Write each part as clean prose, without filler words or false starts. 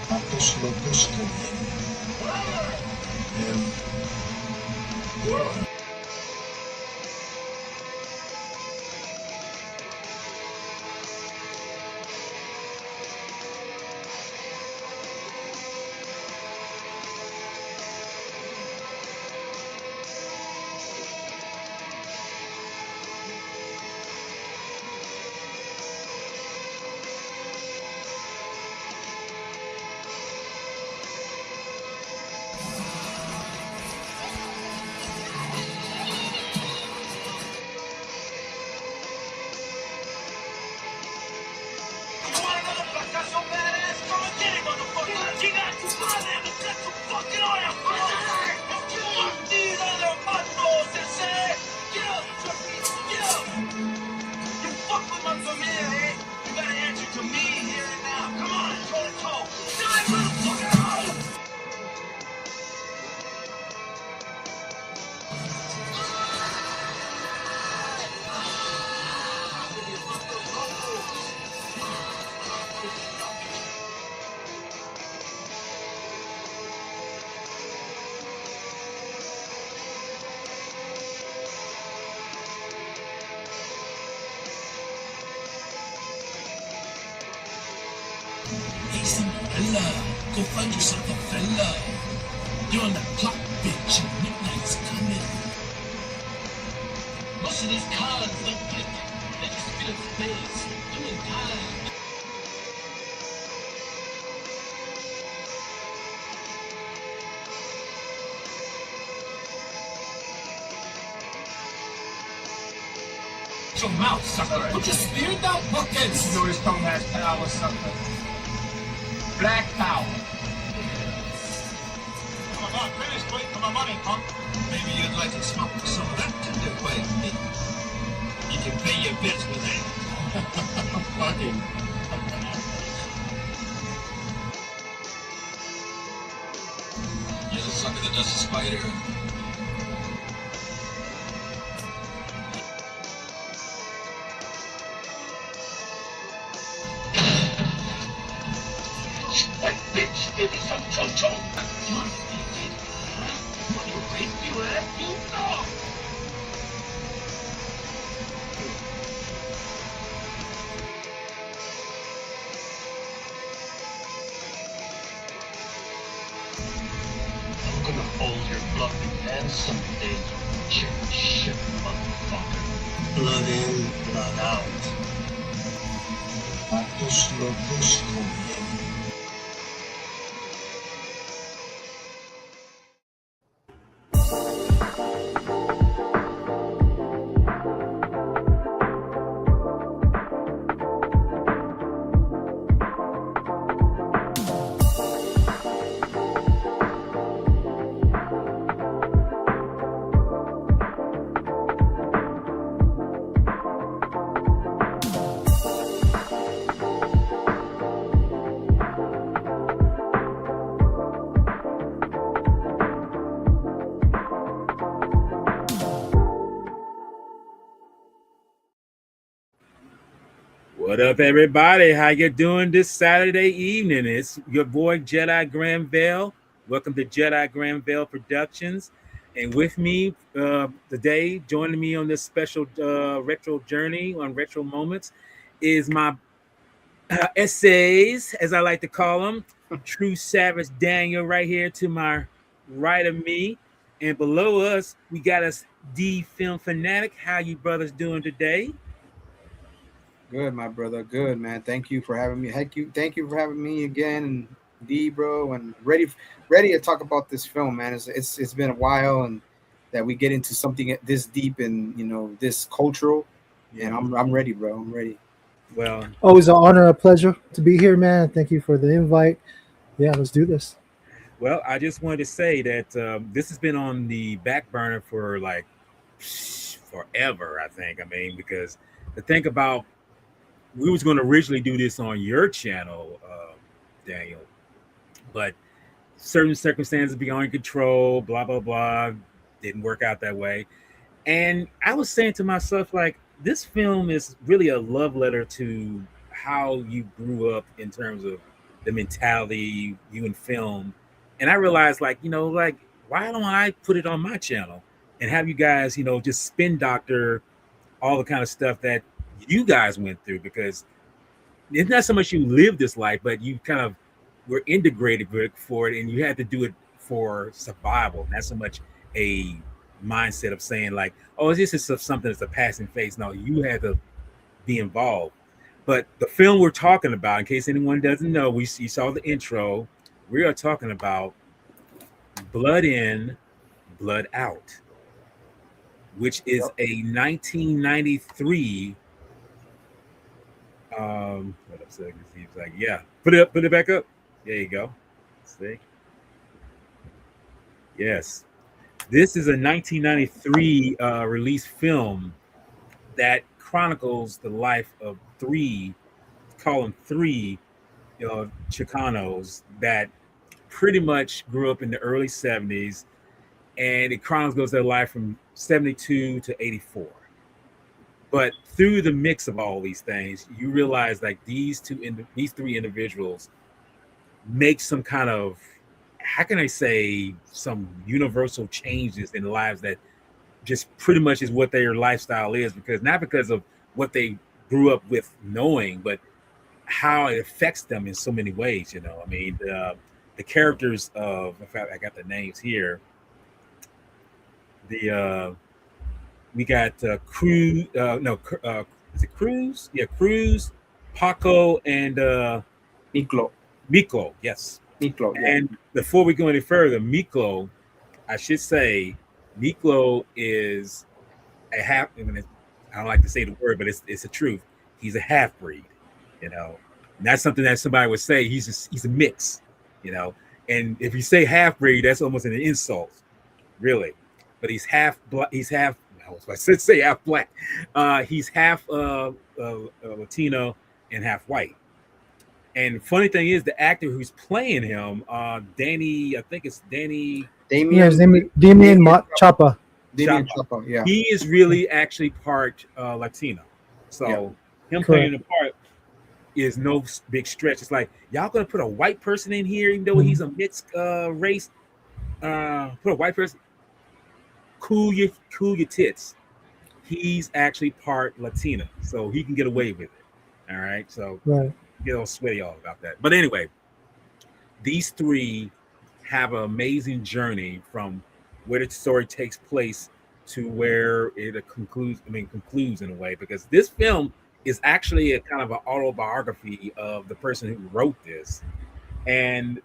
Patos locos comiendo. Hey, Cinderella, go find yourself a fella. You're on the clock, bitch, and midnight's coming. Most of these cars don't blink. They just fill space, doing time. Your mouth, sucker. Put your spear down, buckets. You know this tongue has power, sucker. Black power. Come on, finish waiting for my money, punk. Maybe you'd like to smoke some of that tender white meat. You can pay your bets with that. Fucking. You're the sucker that does the spider. That bitch, give me some cho-cho. You want to be it? Want to rape you, you dog? I'm gonna hold your blood in hand someday, you chicken shit motherfucker. Blood in, blood out. Patos locos comiendo. What up, everybody? How you doing this Saturday evening? It's your boy Jedi Granville. Welcome to Jedi Granville Productions, and with me today, joining me on this special retro journey on retro moments, is my essays, as I like to call them, True Savage Daniel right here to my right of me, and below us we got us D Film Fanatic. How you brothers doing today? Good, my brother. Good, man. Thank you for having me. Thank you for having me again, and D, bro, and ready to talk about this film, man. It's been a while, and that we get into something this deep and this cultural, and I'm ready, bro. I'm ready. Well, Always an honor, a pleasure to be here, man. Thank you for the invite. Yeah, let's do this. Well, I just wanted to say that this has been on the back burner for like forever, I think. I mean, because to think about, we was going to originally do this on your channel, Daniel, but certain circumstances beyond control, blah, blah, blah, didn't work out that way. And I was saying to myself, like, this film is really a love letter to how you grew up in terms of the mentality you in film. And I realized, like, like, why don't I put it on my channel and have you guys, just spin doctor all the kind of stuff that you guys went through? Because it's not so much you live this life, but you kind of were integrated for it, and you had to do it for survival. Not so much a mindset of saying like, "Oh, this is something that's a passing phase." No, you had to be involved. But the film we're talking about, in case anyone doesn't know, you saw the intro. We are talking about Blood In, Blood Out, which is a 1993. What up, second? He's like, yeah, put it back up. There you go. See, yes, this is a 1993 release film that chronicles the life of three, call them three, Chicanos that pretty much grew up in the early 70s, and it chronicles their life from 72 to 84. But through the mix of all these things, you realize like these three individuals make some kind of, how can I say, some universal changes in lives that just pretty much is what their lifestyle is, because not because of what they grew up with knowing, but how it affects them in so many ways. I mean, the characters of, in fact, I got the names here. The we got Cruz, no, is it Cruz? Yeah, Cruz, Paco, and Miklo, yes. Miklo, yeah. And before we go any further, Miklo, I should say, Miklo is a half. I don't like to say the word, but it's the truth. He's a half breed, and that's something that somebody would say. He's a mix, And if you say half breed, that's almost an insult, really. But he's half black. He's half. I said say half black. He's half Latino and half white. And funny thing is, the actor who's playing him, Danny, I think it's Danny. Damien Chapa. Damien Chapa, yeah. He is really actually part Latino. So him playing the part is no big stretch. It's like, y'all gonna put a white person in here, even though he's a mixed race. Put a white person. Cool your tits. He's actually part Latina, so he can get away with it. All right, so get all sweaty all about that. But anyway, these three have an amazing journey from where the story takes place to where it concludes in a way, because this film is actually a kind of an autobiography of the person who wrote this. And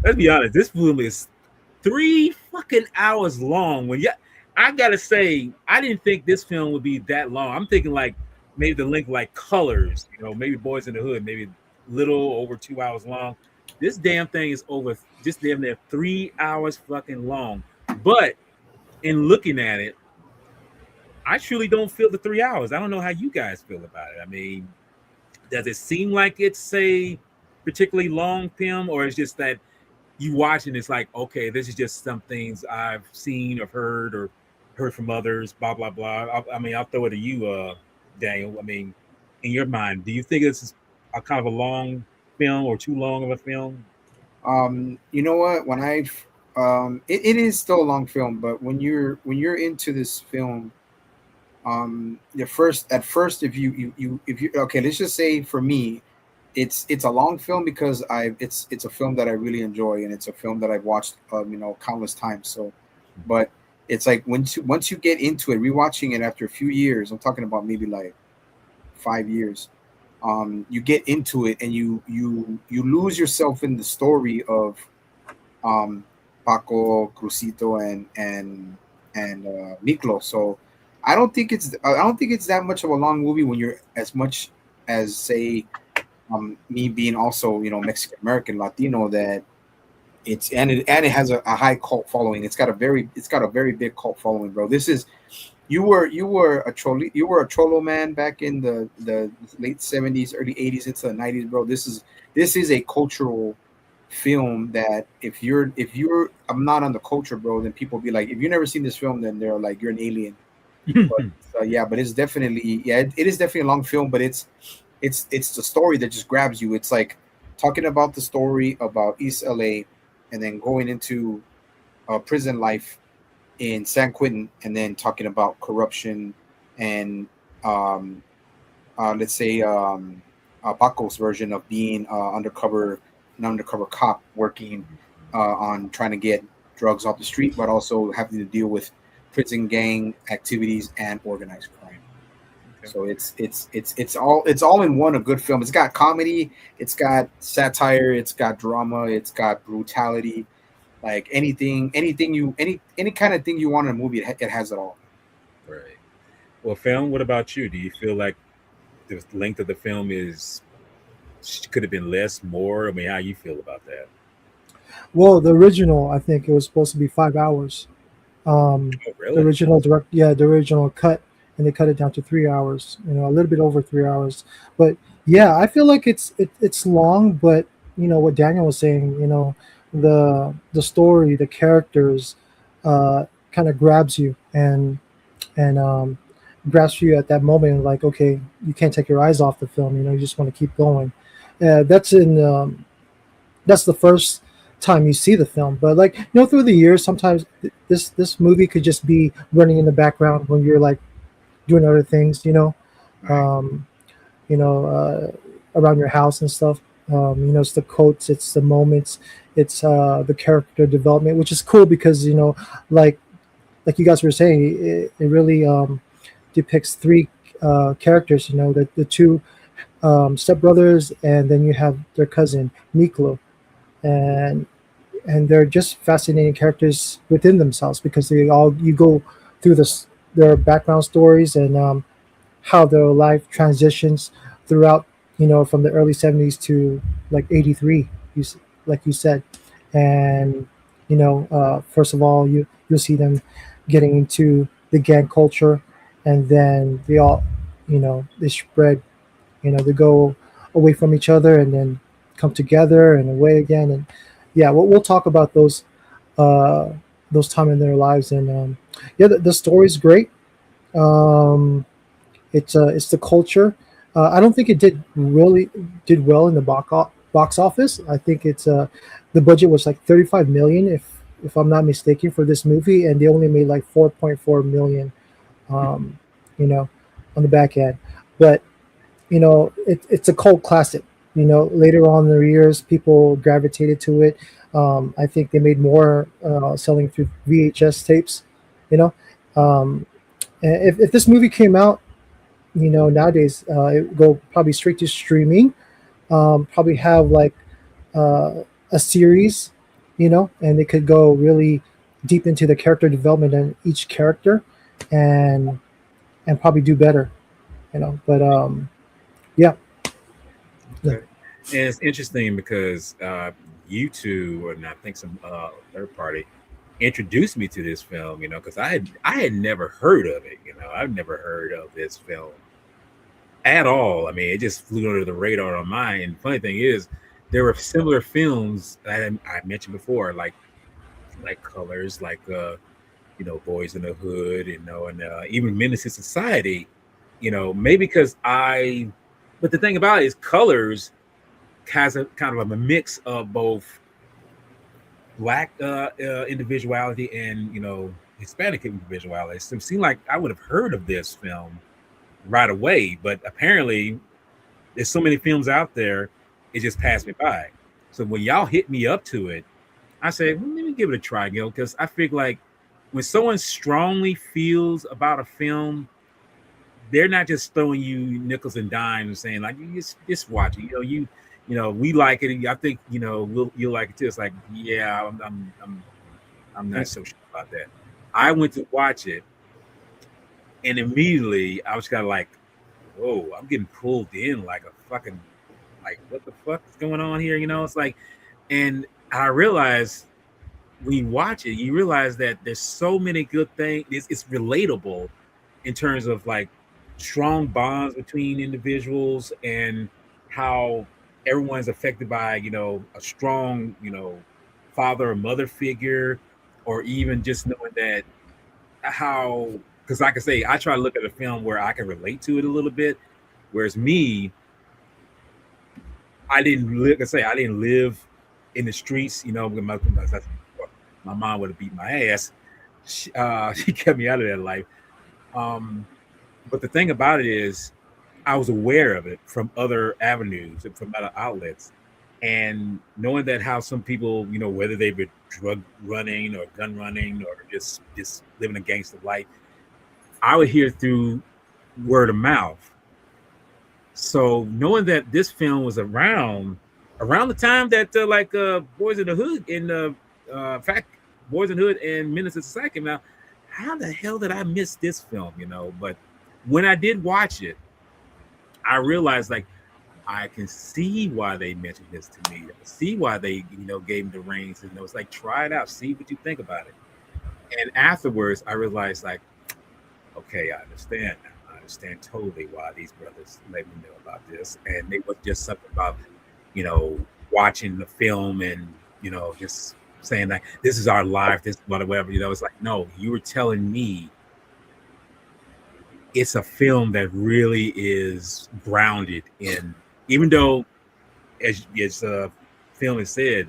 let's be honest, this film is 3 fucking hours long. I gotta say, I didn't think this film would be that long. I'm thinking like maybe the length like Colors, maybe Boys in the Hood, maybe little over 2 hours long. This damn thing is over just damn near 3 hours fucking long. But in looking at it, I truly don't feel the 3 hours. I don't know how you guys feel about it. I mean, does it seem like it's a particularly long film, or it's just that you watch and it's like, okay, this is just some things I've seen or heard from others, blah, blah, blah. I mean, I'll throw it to you, Daniel. I mean, in your mind, do you think this is a kind of a long film or too long of a film? You know what? When it is still a long film, but when you're into this film, at first, if you okay, let's just say for me, it's a long film because it's a film that I really enjoy, and it's a film that I've watched countless times. So, but it's like once you get into it, rewatching it after a few years, I'm talking about maybe like 5 years, you get into it and you lose yourself in the story of Paco, Crucito, and Miklo. So I don't think it's that much of a long movie when you're as much as, say, me being also Mexican American Latino, that it has a high cult following. It's got a very big cult following, bro. This is you were a cholo man back in the late 70s, early 80s into the 90s, bro. This is a cultural film that if you're I'm not on the culture, bro, then people be like, if you've never seen this film, then they're like, you're an alien. But it's definitely it is definitely a long film, but it's the story that just grabs you. It's like talking about the story about East LA, and then going into prison life in San Quentin, and then talking about corruption and um, let's say Paco's version of being an undercover cop working on trying to get drugs off the street, but also having to deal with prison gang activities and organized crime. Okay. So it's all in one, a good film. It's got comedy, it's got satire, it's got drama, it's got brutality. Like any kind of thing you want in a movie, it has it all. Right. Well, film. What about you? Do you feel like the length of the film is could have been less, more? I mean, how you feel about that? Well, the original, I think it was supposed to be 5 hours. Oh, The really? original direct, yeah, the original cut, and they cut it down to 3 hours. A little bit over 3 hours. But yeah, I feel like it's long. But what Daniel was saying, the story, the characters, kind of grabs you and grasps you at that moment. Like, okay, you can't take your eyes off the film. You just want to keep going. That's the first time you see the film. But like through the years, sometimes this movie could just be running in the background when you're like doing other things, Right. um, around your house and stuff. It's the quotes, it's the moments, it's the character development, which is cool because like like you guys were saying, it really depicts three characters. The two stepbrothers, and then you have their cousin Miklo, and they're just fascinating characters within themselves because you go through their background stories and how their life transitions throughout, from the early 70s to like 83, like you said. And first of all, you'll see them getting into the gang culture, and then they spread, they go away from each other and then come together and away again. And yeah, we'll talk about uh those time in their lives. And yeah, the story's great. um it's the culture. I don't think it did well in the box office. I think the budget was like 35 million, if I'm not mistaken, for this movie, and they only made like 4.4 million, um you know on the back end. But it's a cult classic. Later on in the years, people gravitated to it. I think they made more selling through VHS tapes. You know, um, if this movie came out, nowadays, it would go probably straight to streaming. Probably have like a series, and they could go really deep into the character development and each character, and probably do better. But yeah. Yeah. Okay. And it's interesting because you two, and I think some third party, introduced me to this film. Because I had never heard of it. I've never heard of this film at all. I mean, it just flew under the radar on mine. And funny thing is, there were similar films that I mentioned before, like Colors, like Boys in the Hood, and even Menace to Society. Maybe because but the thing about it is, Colors has a kind of a mix of both black individuality and Hispanic individuality. So it seemed like I would have heard of this film right away, but apparently there's so many films out there, it just passed me by. So when y'all hit me up to it, I said, well, let me give it a try, because I feel like when someone strongly feels about a film, they're not just throwing you nickels and dimes and saying like, you just watch it. We like it. And I think you'll like it too. It's like, yeah, I'm not so sure about that. I went to watch it, and immediately I was kind of like, whoa, I'm getting pulled in like a fucking, like, what the fuck is going on here? It's like, and I realized when you watch it, you realize that there's so many good things. It's relatable in terms of like strong bonds between individuals, and how everyone's affected by a strong father or mother figure, or even just knowing that how, because like I say, I try to look at a film where I can relate to it a little bit, whereas me, I didn't live. Like I say I didn't live in the streets. You know, my mom would have beat my ass. She kept me out of that life. Um, but the thing about it is, I was aware of it from other avenues and from other outlets, and knowing that how some people, you know, whether they've been drug running or gun running or just living a gangster life, I would hear through word of mouth. So knowing that this film was around the time that Boys in the Hood and fact Boys in the Hood and Menace to Society came out, how the hell did I miss this film? You know, but when I did watch it, I realized like I can see why they mentioned this to me. I can see why they, you know, gave me the reins. And it was like, try it out, see what you think about it. And afterwards, I realized like, okay, I understand now. I understand totally why these brothers let me know about this. And it was just something about, you know, watching the film and, you know, just saying like, this is our life, this whatever, you know, it's like, no, you were telling me it's a film that really is grounded in, even though as film has said,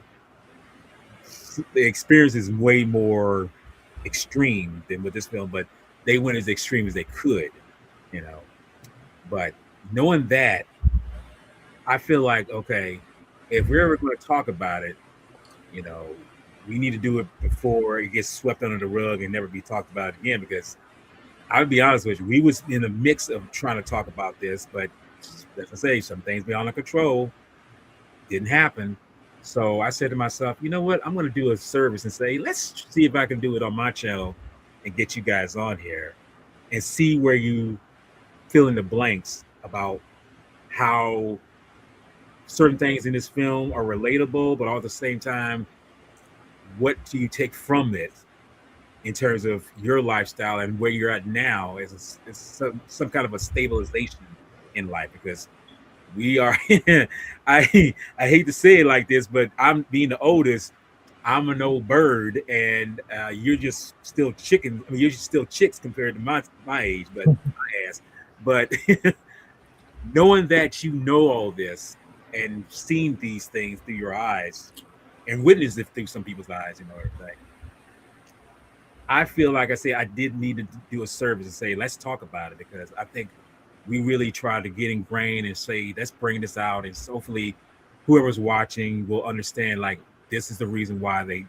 the experience is way more extreme than with this film, but they went as extreme as they could, you know. But knowing that, I feel like, okay, if we're ever going to talk about it, you know, we need to do it before it gets swept under the rug and never be talked about again. Because I'll be honest with you, we was in the mix of trying to talk about this, but as I say, some things beyond our control didn't happen. So I said to myself, you know what? I'm going to do a service and say, let's see if I can do it on my channel and get you guys on here and see where you fill in the blanks about how certain things in this film are relatable, but all at the same time, what do you take from it in terms of your lifestyle and where you're at now as some kind of a stabilization in life? Because we are I hate to say it like this, but I'm being the oldest. I'm an old bird, and you're just still chicken. I mean, you're still chicks compared to my age, but my ass. But knowing that you know all this and seen these things through your eyes and witnessed it through some people's eyes, you know, everything. I feel like I say I did need to do a service and say, let's talk about it, because I think we really try to get ingrained and say, let's bring this out. And hopefully whoever's watching will understand, like, this is the reason why they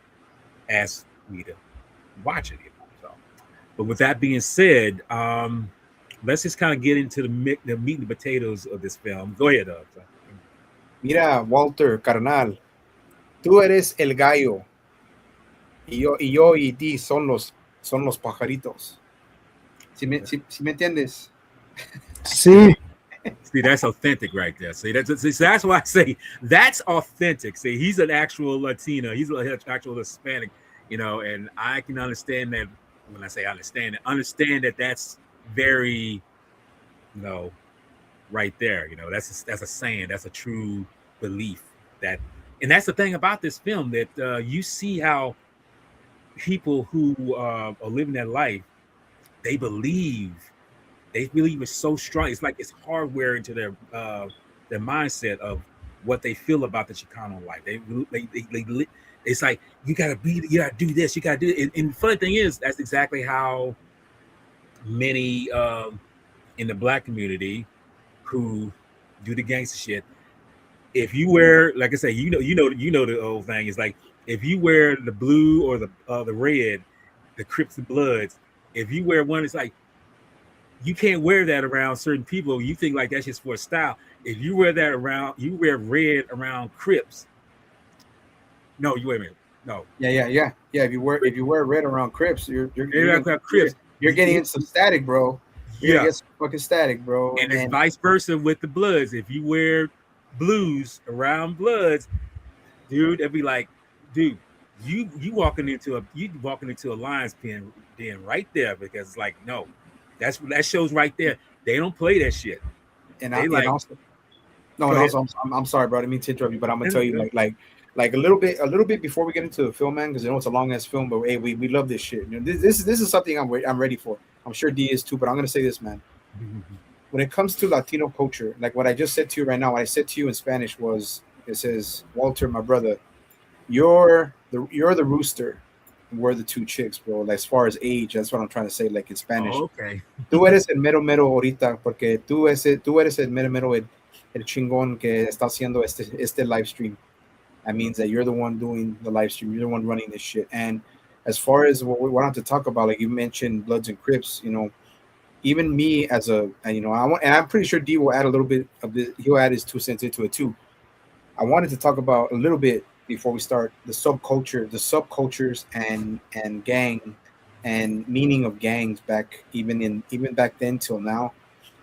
asked me to watch it. You know? So, but with that being said, let's just kind of get into the meat and potatoes of this film. Go ahead, Doug. Mira, Walter, carnal, tú eres el gallo. Y yo y ti son los pajaritos. ¿Sí me entiendes? See, See, that's authentic right there. See, that's why I say that's authentic. See, he's an actual Latino. He's an actual Hispanic, you know, and I can understand that. When I say understand that that's very, you know, right there. You know, that's a saying. That's a true belief. That, and that's the thing about this film, that you see how people who are living that life, they believe it's so strong. It's like it's hardware into their mindset of what they feel about the Chicano life. They it's like you gotta do this, you gotta do it. And the funny thing is, that's exactly how many in the black community who do the gangster shit. If you wear, like I say, you know the old thing is like, if you wear the blue or the red, the Crips and Bloods, if you wear one, it's like you can't wear that around certain people. You think like that's just for style. If you wear that around, you wear red around Crips. No, you wait a minute. No. Yeah. If you wear red around Crips, you're Crips. You're getting into some static, bro. You're Yeah, get some fucking static, bro. and it's vice versa with the Bloods. If you wear blues around Bloods, dude, it'd be like, dude, you walking into a lion's pen right there, because it's like, no, that shows right there. They don't play that shit. And I'm sorry, bro. I didn't mean to interrupt you, but I'm gonna tell you, like a little bit before we get into the film, man, because it's a long ass film, but hey, we love this shit. You know, this is something I'm ready for. I'm sure D is too, but I'm gonna say this, man. when it comes to Latino culture, like what I just said to you right now, what I said to you in Spanish was, it says, Walter, my brother, you're the rooster. We're the two chicks, bro. Like, as far as age, that's what I'm trying to say, like in Oh, Spanish. okay. Tú eres el mero mero ahorita, porque tú eres el mero mero, el chingón que está haciendo este live stream. That means that you're the one doing the live stream. You're the one running this shit. And as far as what we wanted to talk about, like you mentioned, Bloods and Crips, even me as I want, and I'm pretty sure D will add a little bit of this. He'll add his 2 cents into it too. I wanted to talk about a little bit before we start the subcultures and gang and meaning of gangs back even back then till now.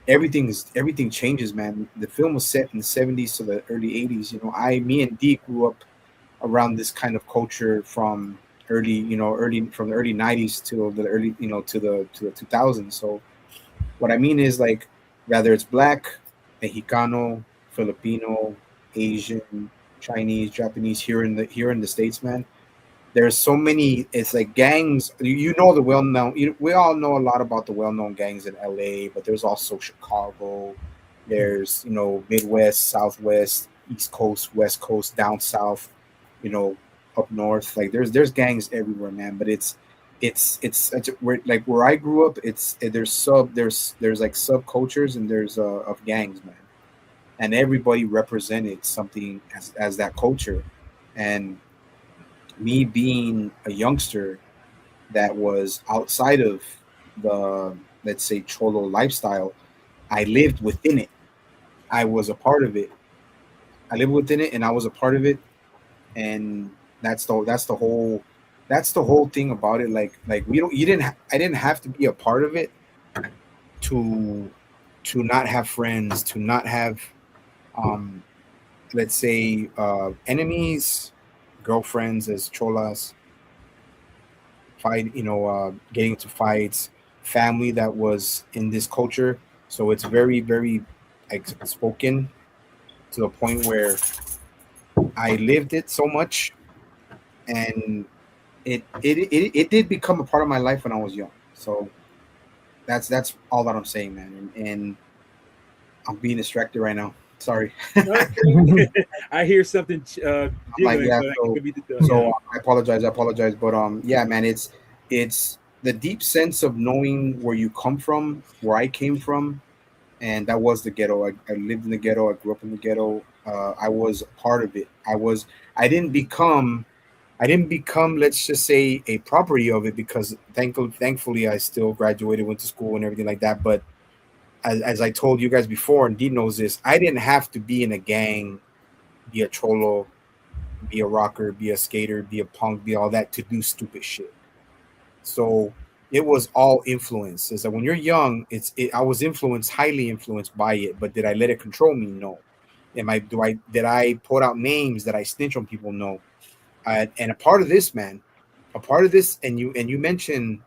Everything changes, man. The film was set in the 70s to the early 80s. Me and D grew up around this kind of culture from early from the early 90s to the early to the 2000s. So what I mean is, like, whether it's black, Mexicano, Filipino, Asian, Chinese, Japanese, here in the States, man. There's so many. It's like gangs. You know the well known. We all know a lot about the well known gangs in L.A., but there's also Chicago. There's Midwest, Southwest, East Coast, West Coast, down south. You know, up north. Like there's gangs everywhere, man. But where I grew up. There's like subcultures and there's of gangs, man, and everybody represented something as that culture. And me being a youngster that was outside of the, let's say, cholo lifestyle, I lived within it. I was a part of it. I lived within it, and I was a part of it. And that's the whole thing about it. Like we don't you didn't ha- I didn't have to be a part of it to not have friends, to not have um let's say enemies, girlfriends as cholas, getting into fights, family that was in this culture. So it's very, very spoken to the point where I lived it so much, and it did become a part of my life when I was young. So that's all that I'm saying, man. And I'm being distracted right now. Sorry. I hear something I'm like, jiggling, yeah. so that So could be the so I apologize. But yeah, man. It's the deep sense of knowing where you come from, where I came from, and that was the ghetto. I lived in the ghetto. I grew up in the ghetto. I was a part of it. I didn't become. I didn't become, let's just say, a property of it, because thankfully I still graduated, went to school, and everything like that. But as I told you guys before, and Dee knows this, I didn't have to be in a gang, be a cholo, be a rocker, be a skater, be a punk, be all that to do stupid shit. So it was all influence. Is that when you're young, I was influenced, highly influenced by it, but did I let it control me? No. Did I put out names? That I snitch on people? No. And a part of this, man, a part of this, and you mentioned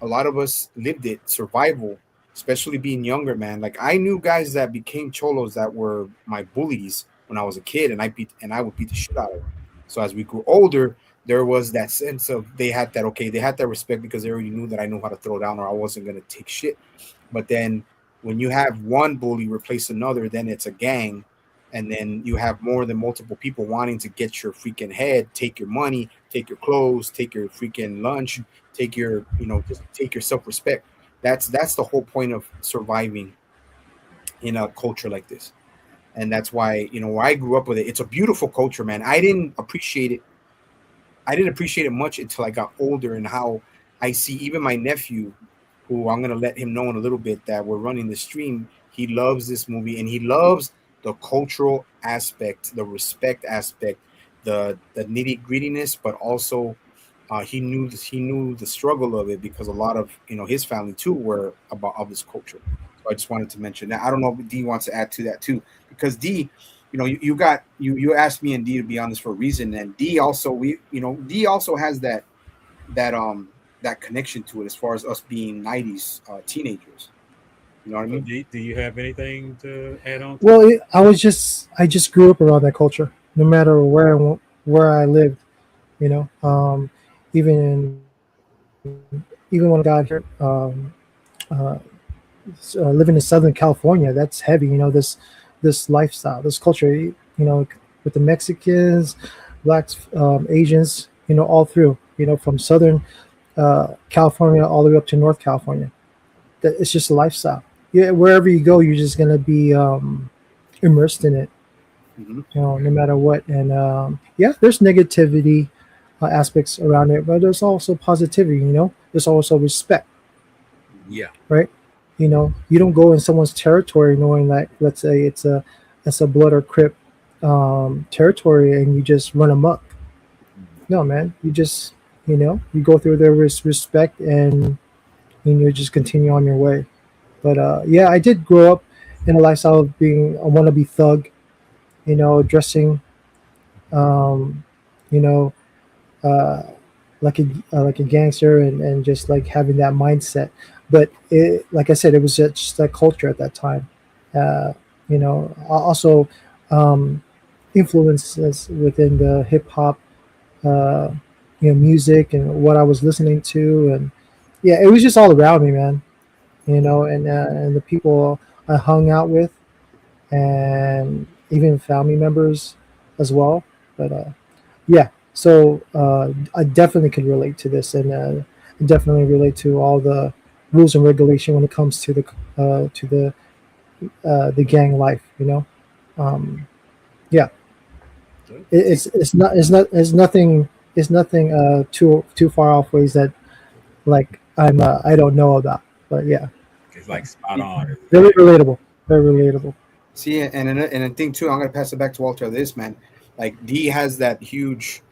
a lot of us lived it, survival, especially being younger, man. Like, I knew guys that became cholos that were my bullies when I was a kid, and I would beat the shit out of them. So as we grew older, there was that sense of they had that respect, because they already knew that I knew how to throw down, or I wasn't gonna take shit. But then when you have one bully replace another, then it's a gang, and then you have more than multiple people wanting to get your freaking head, take your money, take your clothes, take your freaking lunch, take your, just take your self-respect. That's the whole point of surviving in a culture like this. And that's why, where I grew up with it, it's a beautiful culture, man. I didn't appreciate it much until I got older, and how I see even my nephew, who I'm gonna let him know in a little bit that we're running the stream. He loves this movie, and he loves the cultural aspect, the respect aspect, the nitty grittiness, but also he knew the struggle of it, because a lot of his family too were about of this culture. So I just wanted to mention that. I don't know if D wants to add to that too, because D, you asked me and D to be on this for a reason, and D also D also has that connection to it, as far as us being '90s teenagers. You know what I So, mean? do you have anything to add on to Well, it? I just grew up around that culture, no matter where I lived. You know, even when I got here, uh, living in Southern California, that's heavy. This lifestyle, this culture. With the Mexicans, blacks, Asians. All through. From Southern California all the way up to North California. That it's just a lifestyle. Yeah, wherever you go, you're just gonna be immersed in it. Mhm. No matter what. And yeah, there's negativity aspects around it, but there's also positivity. There's also respect, Yeah. right? You don't go in someone's territory knowing that, let's say it's a blood or crip territory, and you just run amok. No, man, you go through there with respect, and you just continue on your way. But yeah, I did grow up in a lifestyle of being a wannabe thug, dressing, um, you know, uh, like a gangster, and just like having that mindset. But like I said, it was just that culture at that time. Uh, Also um, influences within the hip hop, uh, music and what I was listening to, and yeah, it was just all around me, man. And the people I hung out with, and even family members as well. But yeah, so I definitely could relate to this, and definitely relate to all the rules and regulation when it comes to the gang life. Um, yeah, it's nothing too far off ways that like I don't know about. But yeah, It's like spot on. It's very like, relatable, very relatable. See, and I think too, I'm gonna pass it back to Walter. This man, like D has that huge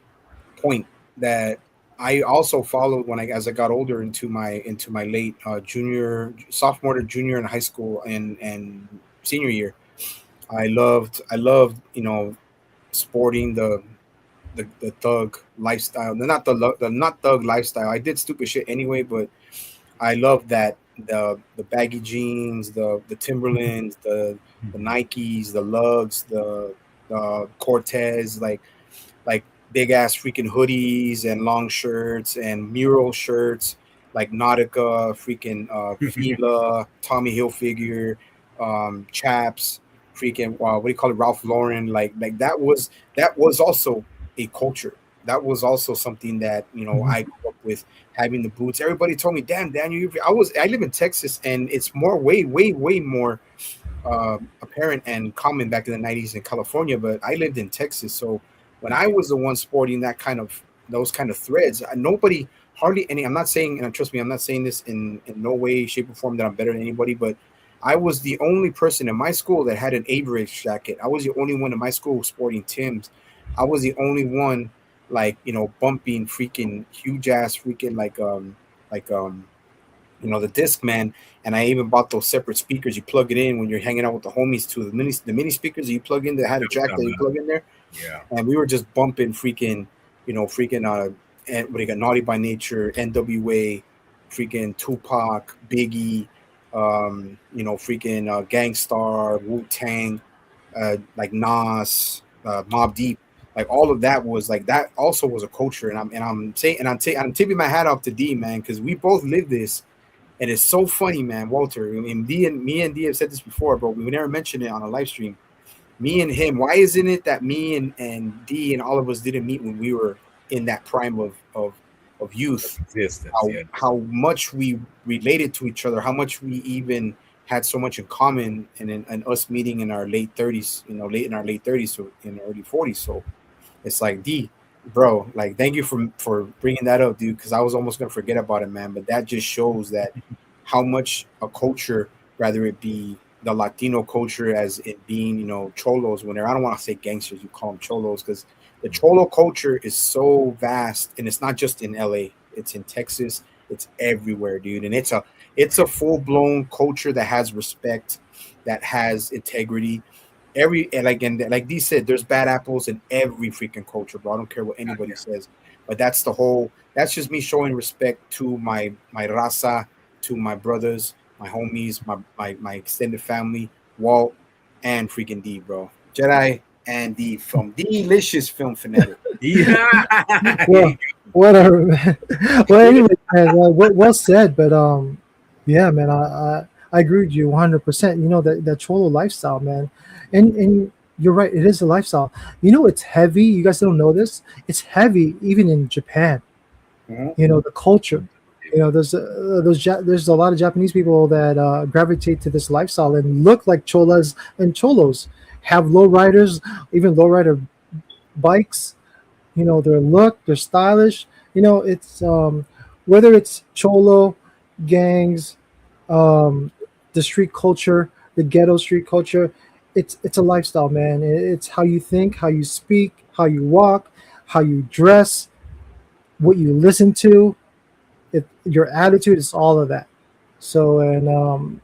point that I also followed when as I got older into my late sophomore to junior in high school and senior year. I loved sporting the thug lifestyle. Not the not thug lifestyle. I did stupid shit anyway, but I love that the baggy jeans, the Timberlands, the Nikes, the lugs, the Cortez, like big ass freaking hoodies and long shirts and mural shirts like Nautica, freaking Fila, Tommy Hilfiger, Chaps, freaking what do you call it, Ralph Lauren, like that was also a culture. That was also something that Mhm. I grew up with, having the boots. Everybody told me, "Damn, Daniel, I live in Texas, and it's more way more apparent and common back in the '90s in California." But I lived in Texas, so when I was the one sporting those kind of threads, nobody hardly any. I'm not saying, and trust me, I'm not saying this in no way, shape, or form that I'm better than anybody, but I was the only person in my school that had an Average jacket. I was the only one in my school sporting Tim's. I was the only one bumping freaking huge ass freaking like the disc man. And I even bought those separate speakers you plug it in when you're hanging out with the homies too, the mini speakers that you plug in that had a jack that you plug in there. yeah. And we were just bumping freaking and what do you got, Naughty by Nature, NWA, freaking Tupac, Biggie, freaking Gangstar, Wu Tang, like Nas, Mob Deep. Like all of that was like that also was a culture. And I'm saying, I'm tipping my hat off to D, man, because we both lived this. And it's so funny, man, Walter. I mean, me and D have said this before, but we never mentioned it on a live stream. Me and him. Why isn't it that me and D and all of us didn't meet when we were in that prime of youth? Existence. How Yeah. how much we related to each other, how much we even had so much in common, and us meeting in our late 30s, late in our late 30s, so in early 40s. So it's like D, bro, like thank you for bringing that up, dude, because I was almost gonna forget about it, man. But that just shows that how much a culture, rather it be the Latino culture, as it being cholos. When I don't want to say gangsters, you call them cholos, because the cholo culture is so vast, and it's not just in LA. It's in Texas. It's everywhere, dude, and it's a full blown culture that has respect, that has integrity, and like Dee said, there's bad apples in every freaking culture, bro. I don't care what anybody says, but that's just me showing respect to my raza, to my brothers, my homies, my extended family, Walt and freaking D, bro. Jedi and D from Delicious Film Fanatic. Yeah. Well, whatever. Man. Well, anyway, man, well said. But yeah, man, I agree with you 100%. You know that cholo lifestyle, man, and you're right. It is a lifestyle. You know, it's heavy. You guys don't know this. It's heavy even in Japan. Mhm. You know, the culture. You know, there's a lot of Japanese people that gravitate to this lifestyle and look like cholas and cholos. Have lowriders, even lowrider bikes. You know, their look, they're stylish. You know, it's whether it's cholo gangs, the street culture, the ghetto street culture. It's a lifestyle, man. It's how you think, how you speak, how you walk, how you dress, what you listen to, your attitude. Is all of that. So and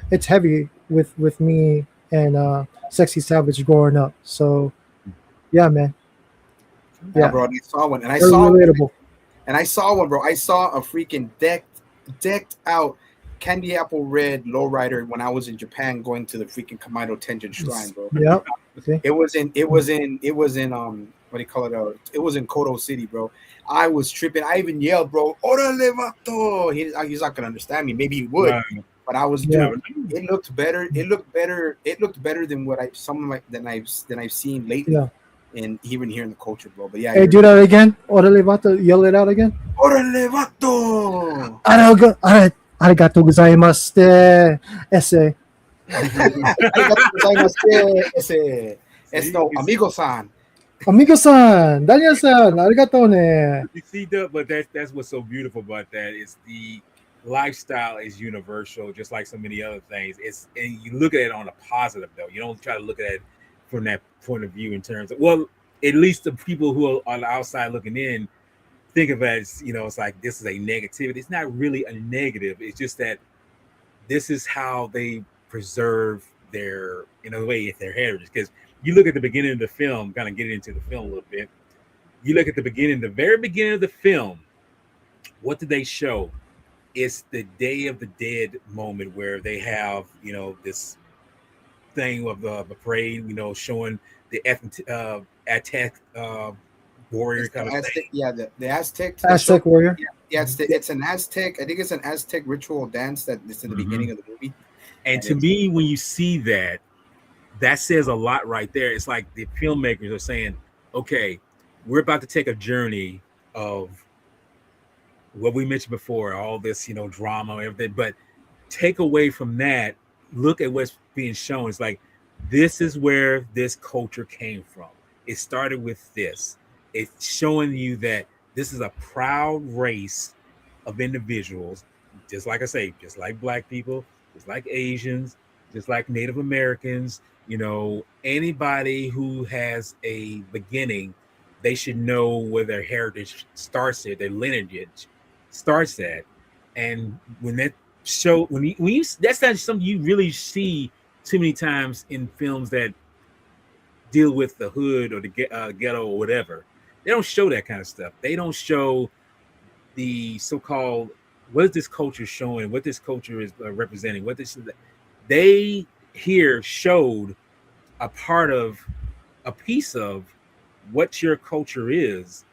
it's heavy with me and Sexy Savage growing up. So yeah, man. Yeah, Yeah, bro. And I saw one, and I very saw relatable. And I saw one, bro. I saw a freaking decked out candy apple red lowrider when I was in Japan going to the freaking Kamaito Tenjin Shrine, bro. Yep. See? It was in what do you call it? It was in Koto City, bro. I was tripping. I even yelled, bro. Orale vato. He's not gonna understand me. Maybe he would, Right. but I was, Yeah. dude. It looked better. It looked better. It looked better than what I some of my than I've seen lately, Yeah. and even here in the culture, bro. But yeah, Hey, do that again. Orale vato. Yell it out again. Orale vato. Arigato gozaimasu. Ese. Arigato gozaimasu. Es no, amigo-san. Amigo-san. Daniel-san. Arigato ne. You see, but that's what's so beautiful about that is the lifestyle is universal, just like so many other things. It's and you look at it on a positive though. You don't try to look at it from that point of view in terms of well, at least the people who are on the outside looking in think of it as it's like this is a negativity. It's not really a negative. It's just that this is how they preserve their in a way their heritage. Because you look at the beginning of the film, kind of get into the film a little bit. You look at the very beginning of the film. What did they show? It's the Day of the Dead moment where they have this thing of the parade, showing the Aztec warrior It's the kind of Aztec, thing. yeah, the Aztec. Aztec warrior. Yeah, it's an Aztec. I think it's an Aztec ritual dance that is in the beginning of the movie. And to me, when you see that, that says a lot right there. It's like the filmmakers are saying, okay, we're about to take a journey of what we mentioned before, all this, drama and everything, but take away from that, look at what's being shown. It's like this is where this culture came from. It started with this. It's showing you that this is a proud race of individuals, just like I say, just like black people, just like Asians, just like Native Americans, anybody who has a beginning, they should know where their heritage starts at, their lineage starts at. And when you that's not something you really see too many times in films that deal with the hood or the ghetto or whatever. They don't show that kind of stuff. They don't show the so-called what is this culture showing, what this culture is representing, what this is. They here showed a part of a piece of what your culture is.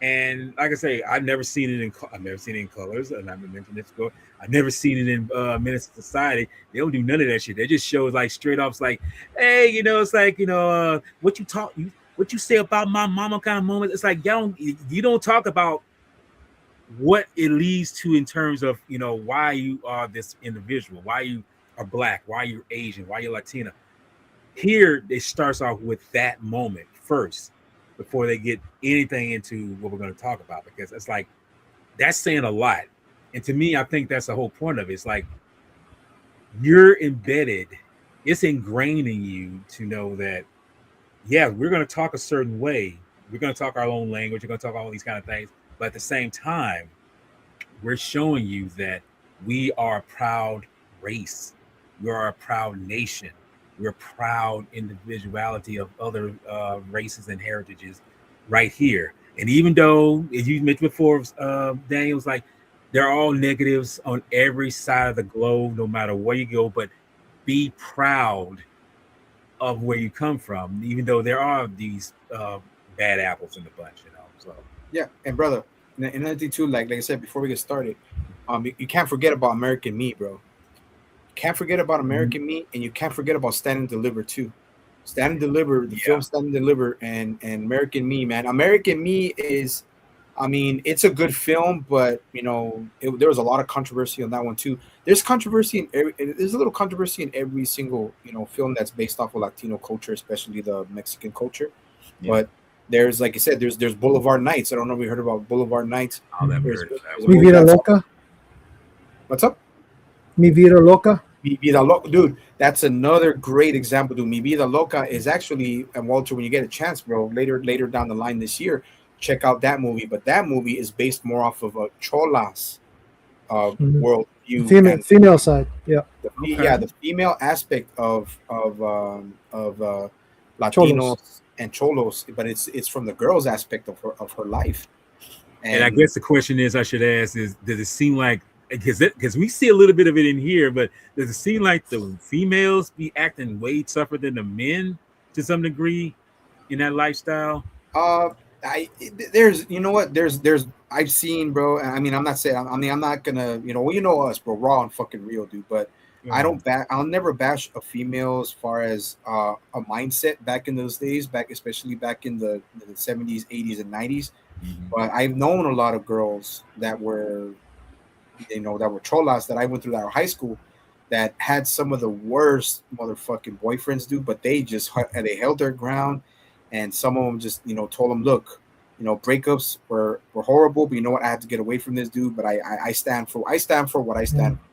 And like I say, I've never seen it in colors, and I've mentioned this before. I've never seen it in Menace to Society. They don't do none of that shit. They just show like straight off. It's like, hey, it's like what you say about my mama kind of moment. It's like you don't talk about what it leads to in terms of why you are this individual, why you are black, why you're Asian, why you're Latina. Here it starts off with that moment first before they get anything into what we're going to talk about, because it's like that's saying a lot. And to me, I think that's the whole point of it. It's like you're embedded, it's ingrained in you to know that we're going to talk a certain way, we're going to talk our own language, we're going to talk all these kind of things, but at the same time we're showing you that we are a proud race, we are a proud nation, we're proud individuality of other races and heritages right here. And even though, as you mentioned before, Daniel, was like, they're all negatives on every side of the globe, no matter where you go, but be proud of where you come from, even though there are these bad apples in the bunch, So Yeah, and brother, and another thing too, like I said before we get started, you can't forget about American meat, bro. You can't forget about American Me, and you can't forget about Stand and Deliver too. Stand and Deliver, the film Stand and Deliver, and American Me, man. American Me is, I mean, it's a good film, but you know, there was a lot of controversy on that one too. There's controversy in there's a little controversy in every single film that's based off of Latino culture, especially the Mexican culture. Yeah. But there's, like I said, there's Boulevard Nights. I don't know if you heard about Boulevard Nights. I'll never There's, heard of that there's a one. Mi movie vida that's- loca, What's up? mi vida loca. Mi Vida Loca, dude. That's another great example, dude. Mi Vida Loca is actually, and Walter, when you get a chance, bro, later down the line this year, check out that movie. But that movie is based more off of a Cholas Mhm. worldview, and Female side, yeah. the female aspect of Latinos Cholos. and Cholos, but it's from the girls aspect of her life. And I guess the question is, I should ask, is does it seem like, because we see a little bit of it in here, but does it seem like the females be acting way tougher than the men to some degree in that lifestyle? There's, you know what, there's I've seen, bro. I mean, I'm not saying, I mean, I'm not gonna, well, you know us, bro, raw and fucking real, dude. But I'll never bash a female as far as a mindset back in those days, especially back in the 70s, 80s, and 90s. But I've known a lot of girls that were, that were cholas that I went through our high school that had some of the worst motherfucking boyfriends, dude. But they held their ground, and some of them just, told them, look, breakups were horrible, but you know what? I had to get away from this dude. But I stand for what I stand for.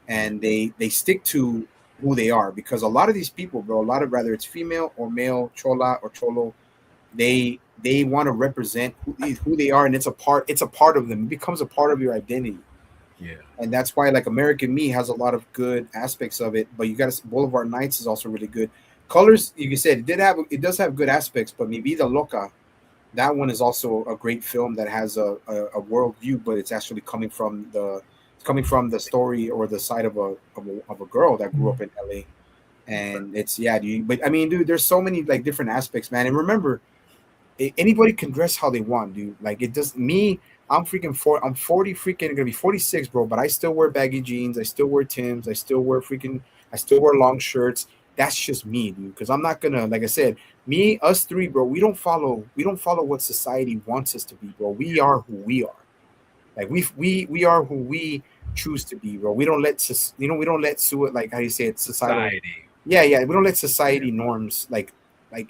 And they stick to who they are, because a lot of these people, bro, whether it's female or male, chola or cholo, they want to represent who they are, and it's a part of them. It becomes a part of your identity. Yeah. And that's why, like, American Me has a lot of good aspects of it, but you got to, Boulevard Nights is also really good. Colors, you said, it does have good aspects, but Mi Vida Loca, that one is also a great film that has a world view, but it's actually coming from the story or the side of a girl that grew up in LA. And it's, dude, but I mean, dude, there's so many like different aspects, man. And remember, anybody can dress how they want, dude. Like, it does me. I'm 40 freaking gonna be 46, bro, but I still wear baggy jeans, I still wear Timbs, I still wear long shirts. That's just me, dude, because I'm not gonna, like I said, us three, bro, we don't follow what society wants us to be, bro. We are who we are. Like, we are who we choose to be, bro. We don't let like, how do you say it, society. Yeah, we don't let society norms like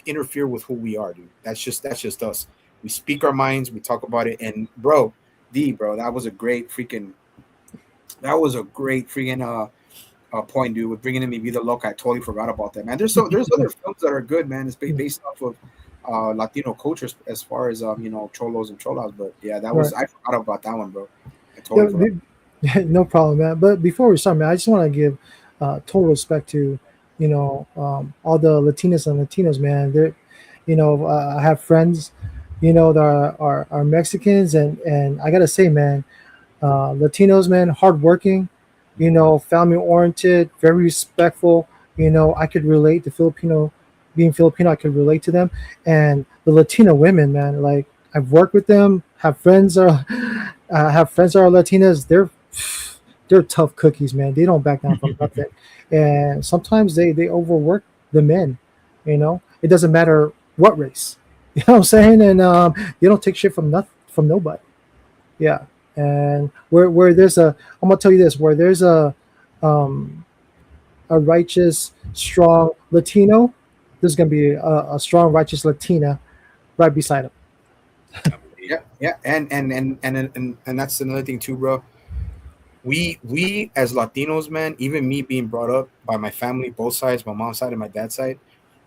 interfere with who we are, dude. That's just us. We speak our minds, we talk about it, and bro, that was a great freaking point, dude, with bringing in Mi Vida Loca. I totally forgot about that, man. There's other films that are good, man. It's based off of Latino culture as far as cholos and cholas, but yeah, that was, I forgot about that one, bro. I totally forgot. No problem, man. But before we start, man, I just want to give total respect to all the Latinas and Latinos, man. They're, I have friends, that are Mexicans, and I gotta say, man, Latinos, man, hardworking, family oriented, very respectful. I could relate to being Filipino. I could relate to them, and the Latino women, man. Like, I've worked with them, have friends that are Latinas. They're tough cookies, man. They don't back down from nothing, and sometimes they overwork the men. It doesn't matter what race. You know what I'm saying? And they don't take shit from nobody. Yeah. And where there's I'm gonna tell you this, where there's a righteous, strong Latino, there's gonna be a strong, righteous Latina right beside him. Yeah, and that's another thing too, bro. We as Latinos, man, even me being brought up by my family, both sides, my mom's side and my dad's side,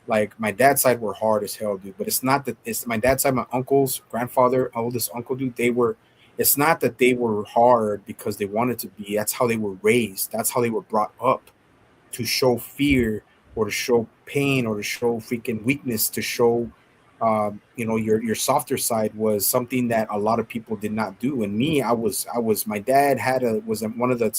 like, my dad's side were hard as hell, dude. But it's not that, it's my dad's side, my uncles, grandfather, oldest uncle, dude. It's not that they were hard because they wanted to be. That's how they were raised. That's how they were brought up, to show fear or to show pain or to show freaking weakness, to show, your softer side was something that a lot of people did not do. And me, my dad was one of the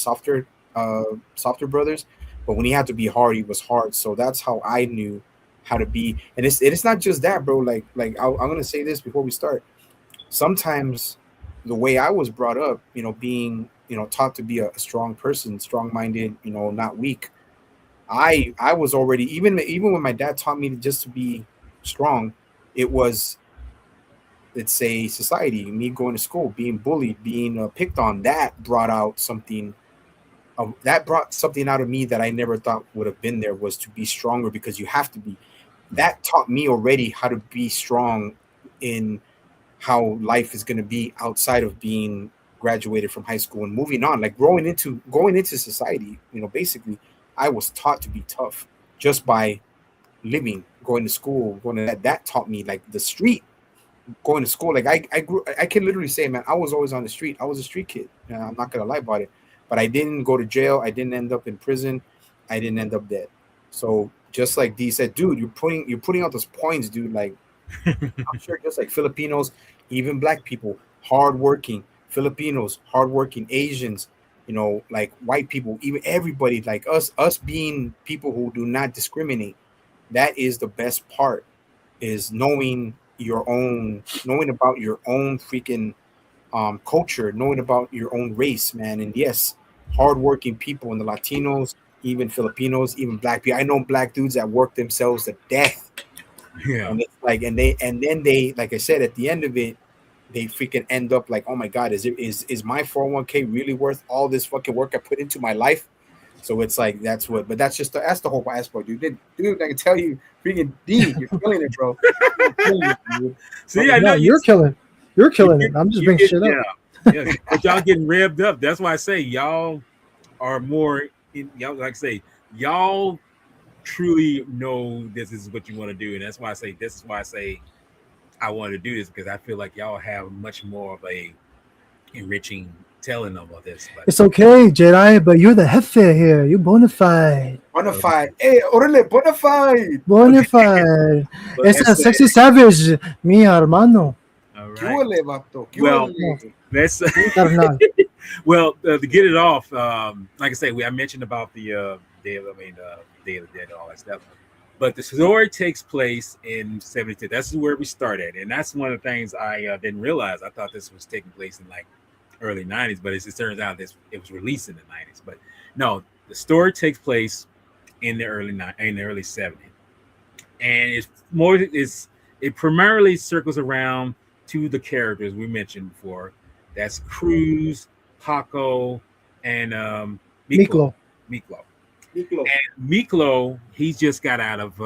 softer brothers, but when he had to be hard, he was hard. So that's how I knew how to be. And it's not just that, bro. Like I'm gonna say this before we start. Sometimes the way I was brought up, being taught to be a strong person, strong-minded, not weak. I was already, even when my dad taught me just to be strong, it was, let's say, society, me going to school, being bullied, being picked on. That brought something out of me that I never thought would have been there, was to be stronger, because you have to be. That taught me already how to be strong in how life is going to be outside of being graduated from high school and moving on, like going into society. Basically, I was taught to be tough just by living, going to school, going to that taught me, like, the street, going to school. Like, I can literally say, man, I was always on the street. I was a street kid. I'm not gonna lie about it. But I didn't go to jail. I didn't end up in prison. I didn't end up dead. So just like D said, dude, you're putting out those points, dude. Like, I'm sure just like Filipinos, even black people, hardworking Filipinos, hardworking Asians, like white people, even everybody, like us being people who do not discriminate. That is the best part, is knowing about your own freaking culture, knowing about your own race, man. And yes, hardworking people, and the Latinos, even Filipinos, even black people. I know black dudes that work themselves to death. Yeah. And it's like, and then they, like I said, at the end of it, they freaking end up like, oh my God, is my 401k really worth all this fucking work I put into my life? So it's like, that's the whole aspect, dude. Dude, I can tell you, freaking D, you're killing it, bro. You're killing it, dude. See, I know You're killing it. I'm just bringing shit up. Yeah, but y'all getting revved up. That's why I say y'all are more. Y'all, like I say, y'all truly know this is what you want to do, and that's why I say this is why I say I want to do this, because I feel like y'all have much more of a enriching telling them about this. But It's okay, Jedi, but you're the jefe here. You bona fide. Bonafide. Hey, orale, bonafide. Bona fide. but It's a that's- sexy savage. Mi hermano. all ¿Qué right. huele, vato? ¿Qué Well, huele? Let's Mi carnal. well to get it off. Like I say, I mentioned about the Day of the Dead and all that stuff. But the story takes place in 72. That's where we started, and that's one of the things I didn't realize. I thought this was taking place in like early 90s, but it turns out it was released in the 90s. But no, the story takes place in the early 70s, and it primarily circles around two the characters we mentioned before. That's Cruz, Paco, and Miklo. Miklo. Miklo. And Miklo, he just got out of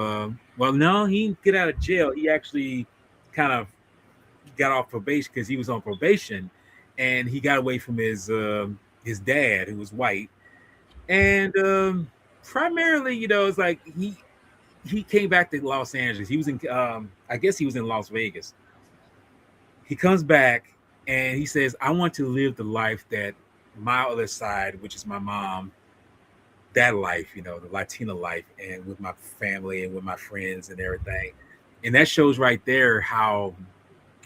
no, he didn't get out of jail. He actually kind of got off probation, because he was on probation, and he got away from his dad, who was white. And primarily, it's like he came back to Los Angeles. He was in I guess he was in Las Vegas. He comes back and he says, I want to live the life that my other side, which is my mom, that life, the Latina life, and with my family and with my friends and everything. And that shows right there how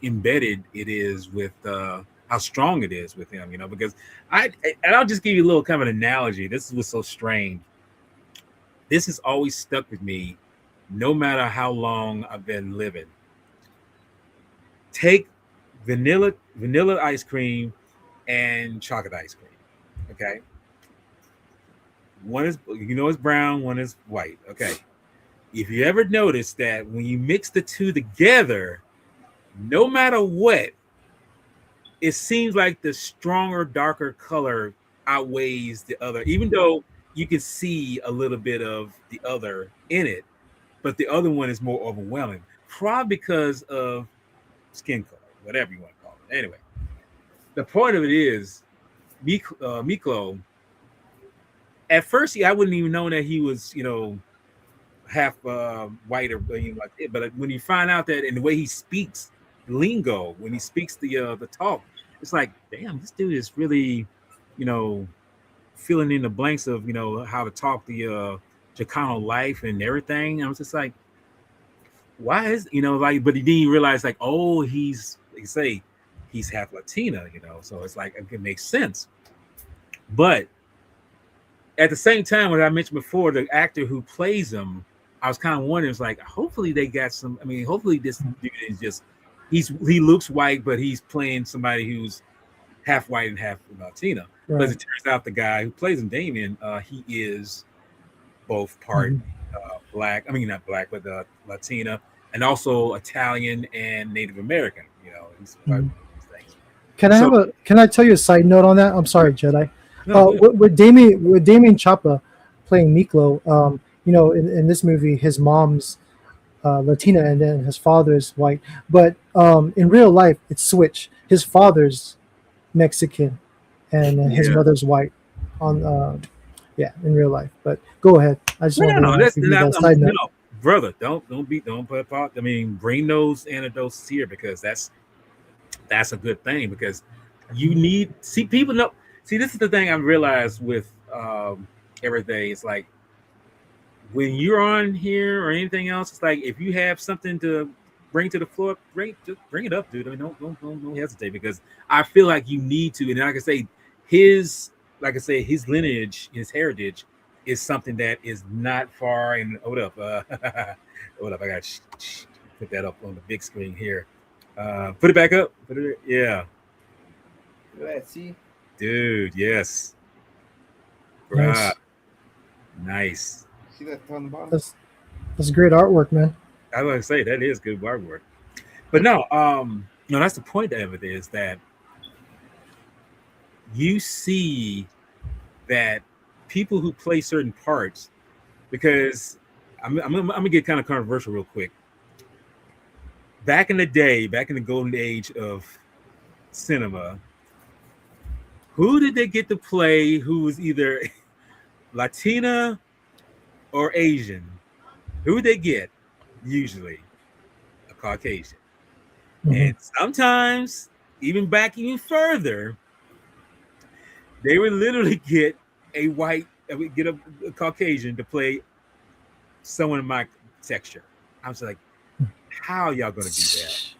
embedded it is with how strong it is with him, because I'll just give you a little kind of an analogy. This is what's so strange. This has always stuck with me, no matter how long I've been living. Take vanilla ice cream and chocolate ice cream. Okay. One is, it's brown, one is white. Okay. If you ever notice that when you mix the two together, no matter what, it seems like the stronger, darker color outweighs the other, even though you can see a little bit of the other in it, but the other one is more overwhelming, probably because of skin color, whatever you want to call it. Anyway, the point of it is, Miklo, at first, I wouldn't even know that he was, half white or anything like that. But when you find out that in the way he speaks lingo, when he speaks the talk, it's like, damn, this dude is really, filling in the blanks of how to talk the Chicano life and everything. I was just like, why is but he didn't realize, like, oh, he's half Latina, so it's like it makes sense. But at the same time, what I mentioned before, the actor who plays him, I was kind of wondering, it's like, hopefully they got some. I mean, hopefully this dude is just he looks white, but he's playing somebody who's half white and half Latino. But as it turns out, the guy who plays him, Damien, he is both part black. I mean, not black, but Latina, and also Italian and Native American. You know, he's part of these things. Can I tell you a side note on that? I'm sorry, Jedi. No, With Damien Chapa playing Miklo, you know, in this movie, his mom's Latina and then his father's white. But in real life, it's switch. His father's Mexican and his mother's white. On in real life. But go ahead. I just want to give you that side note. No, brother, don't put apart. I mean, bring those anecdotes here because that's a good thing because you need people know. See, this is the thing I've realized with everything. It's like when you're on here or anything else, it's like if you have something to bring to the floor, just bring it up, dude. I mean, don't hesitate because I feel like you need to. And like I say, his lineage, his heritage is something that is not far. And hold up, hold up. I got to put that up on the big screen here. Put it back up. Yeah. Let's see. Dude, yes. Nice. Nice. See that on the bottom? That's great artwork, man. I was gonna say that is good artwork. But no, that's the point of it is that you see that people who play certain parts, because I'm gonna get kind of controversial real quick. Back in the day, back in the golden age of cinema, who did they get to play who was either Latina or Asian? Who would they get? Usually a Caucasian. And sometimes, even further, they would literally get a Caucasian to play someone in my texture. I was like, how y'all gonna do that?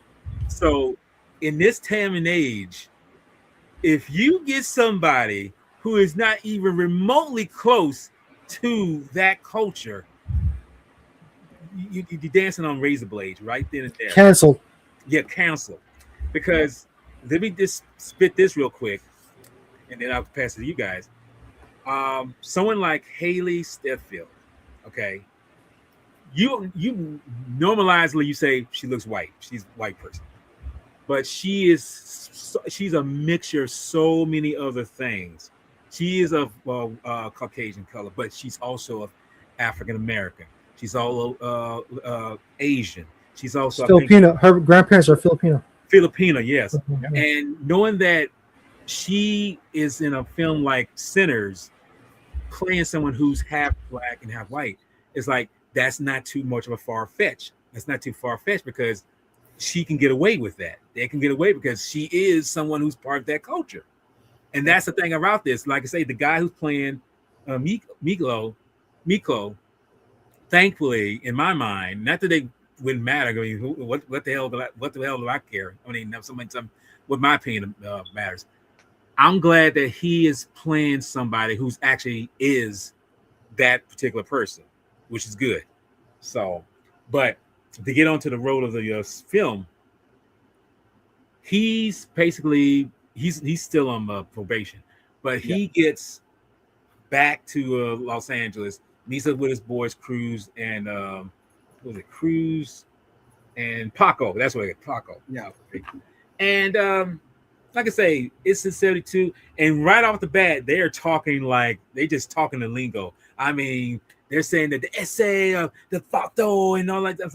So in this time and age, if you get somebody who is not even remotely close to that culture, you're dancing on razor blades right then and there. Canceled. Yeah, canceled. Because let me just spit this real quick, and then I'll pass it to you guys. Someone like Haley Steinfeld, okay. You normalizely you say she looks white. She's a white person, but she's a mixture of so many other things. She is of Caucasian color, but she's also of African American. She's all Asian. She's also Filipino. Her grandparents are Filipino. Filipino, yes. And knowing that she is in a film like Sinners, playing someone who's half black and half white, it's like that's not too much of a far fetch. That's not too far fetched because she can get away with that. They can get away because she is someone who's part of that culture. And that's the thing about this. Like I say, the guy who's playing Miklo, thankfully, in my mind, not that they wouldn't matter. I mean, what the hell do I care? I mean, what my opinion matters. I'm glad that he is playing somebody who's actually is that particular person, which is good. So, but to get onto the road of the film, he's basically he's still on probation, but he gets back to Los Angeles. And he's with his boys Cruz and Cruz and Paco. That's what it is, Paco. Yeah. And like I say, it's in 72, and right off the bat, they're talking like they just talking the lingo. I mean, they're saying that the essay of the photo and all that. It's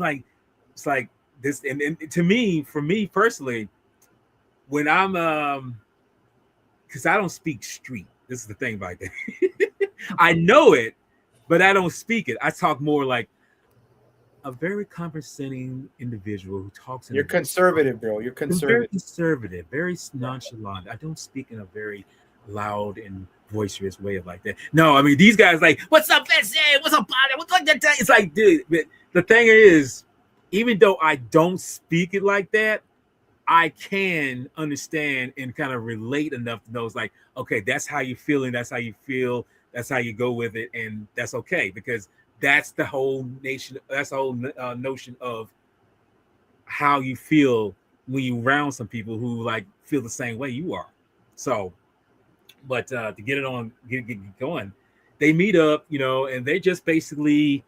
like this, and to me, for me personally, when I'm because I don't speak street. This is the thing about that. I know it, but I don't speak it. I talk more like a very conversating individual who talks. You're conservative, bro. You're conservative. Very conservative, very nonchalant. I don't speak in a very loud and boisterous way of like that. No, I mean these guys like, what's up, SA? What's up, partner? What's like that? It's like, dude. But the thing is, even though I don't speak it like that, I can understand and kind of relate enough to know it's like, okay, that's how you're feeling. That's how you feel. That's how you go with it, and that's okay because that's the whole nation. That's the whole notion of how you feel when you around some people who like feel the same way you are. So, but to get it on, get going, they meet up, and they're just basically,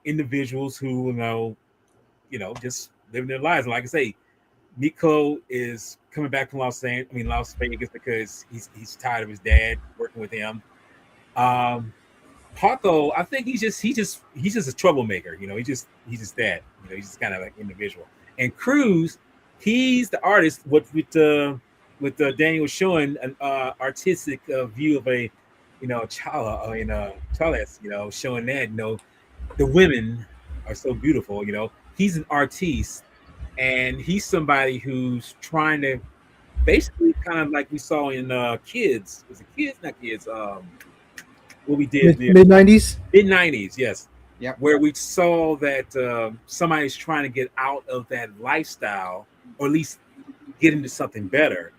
individuals who, just living their lives. And like I say, Nico is coming back from Las Vegas because he's tired of his dad working with him. Um, Paco, I think he's just a troublemaker. He's just that. He's just kind of like individual. And Cruz, he's the artist. What with Daniel showing an artistic view of a Chala, Chales, showing that the women are so beautiful. He's an artiste, and he's somebody who's trying to basically kind of like we saw in Kids. Was it Kids? Not Kids. What we did there. Mid '90s. Mid-90s, yes. Yep. Where we saw that somebody's trying to get out of that lifestyle, or at least get into something better.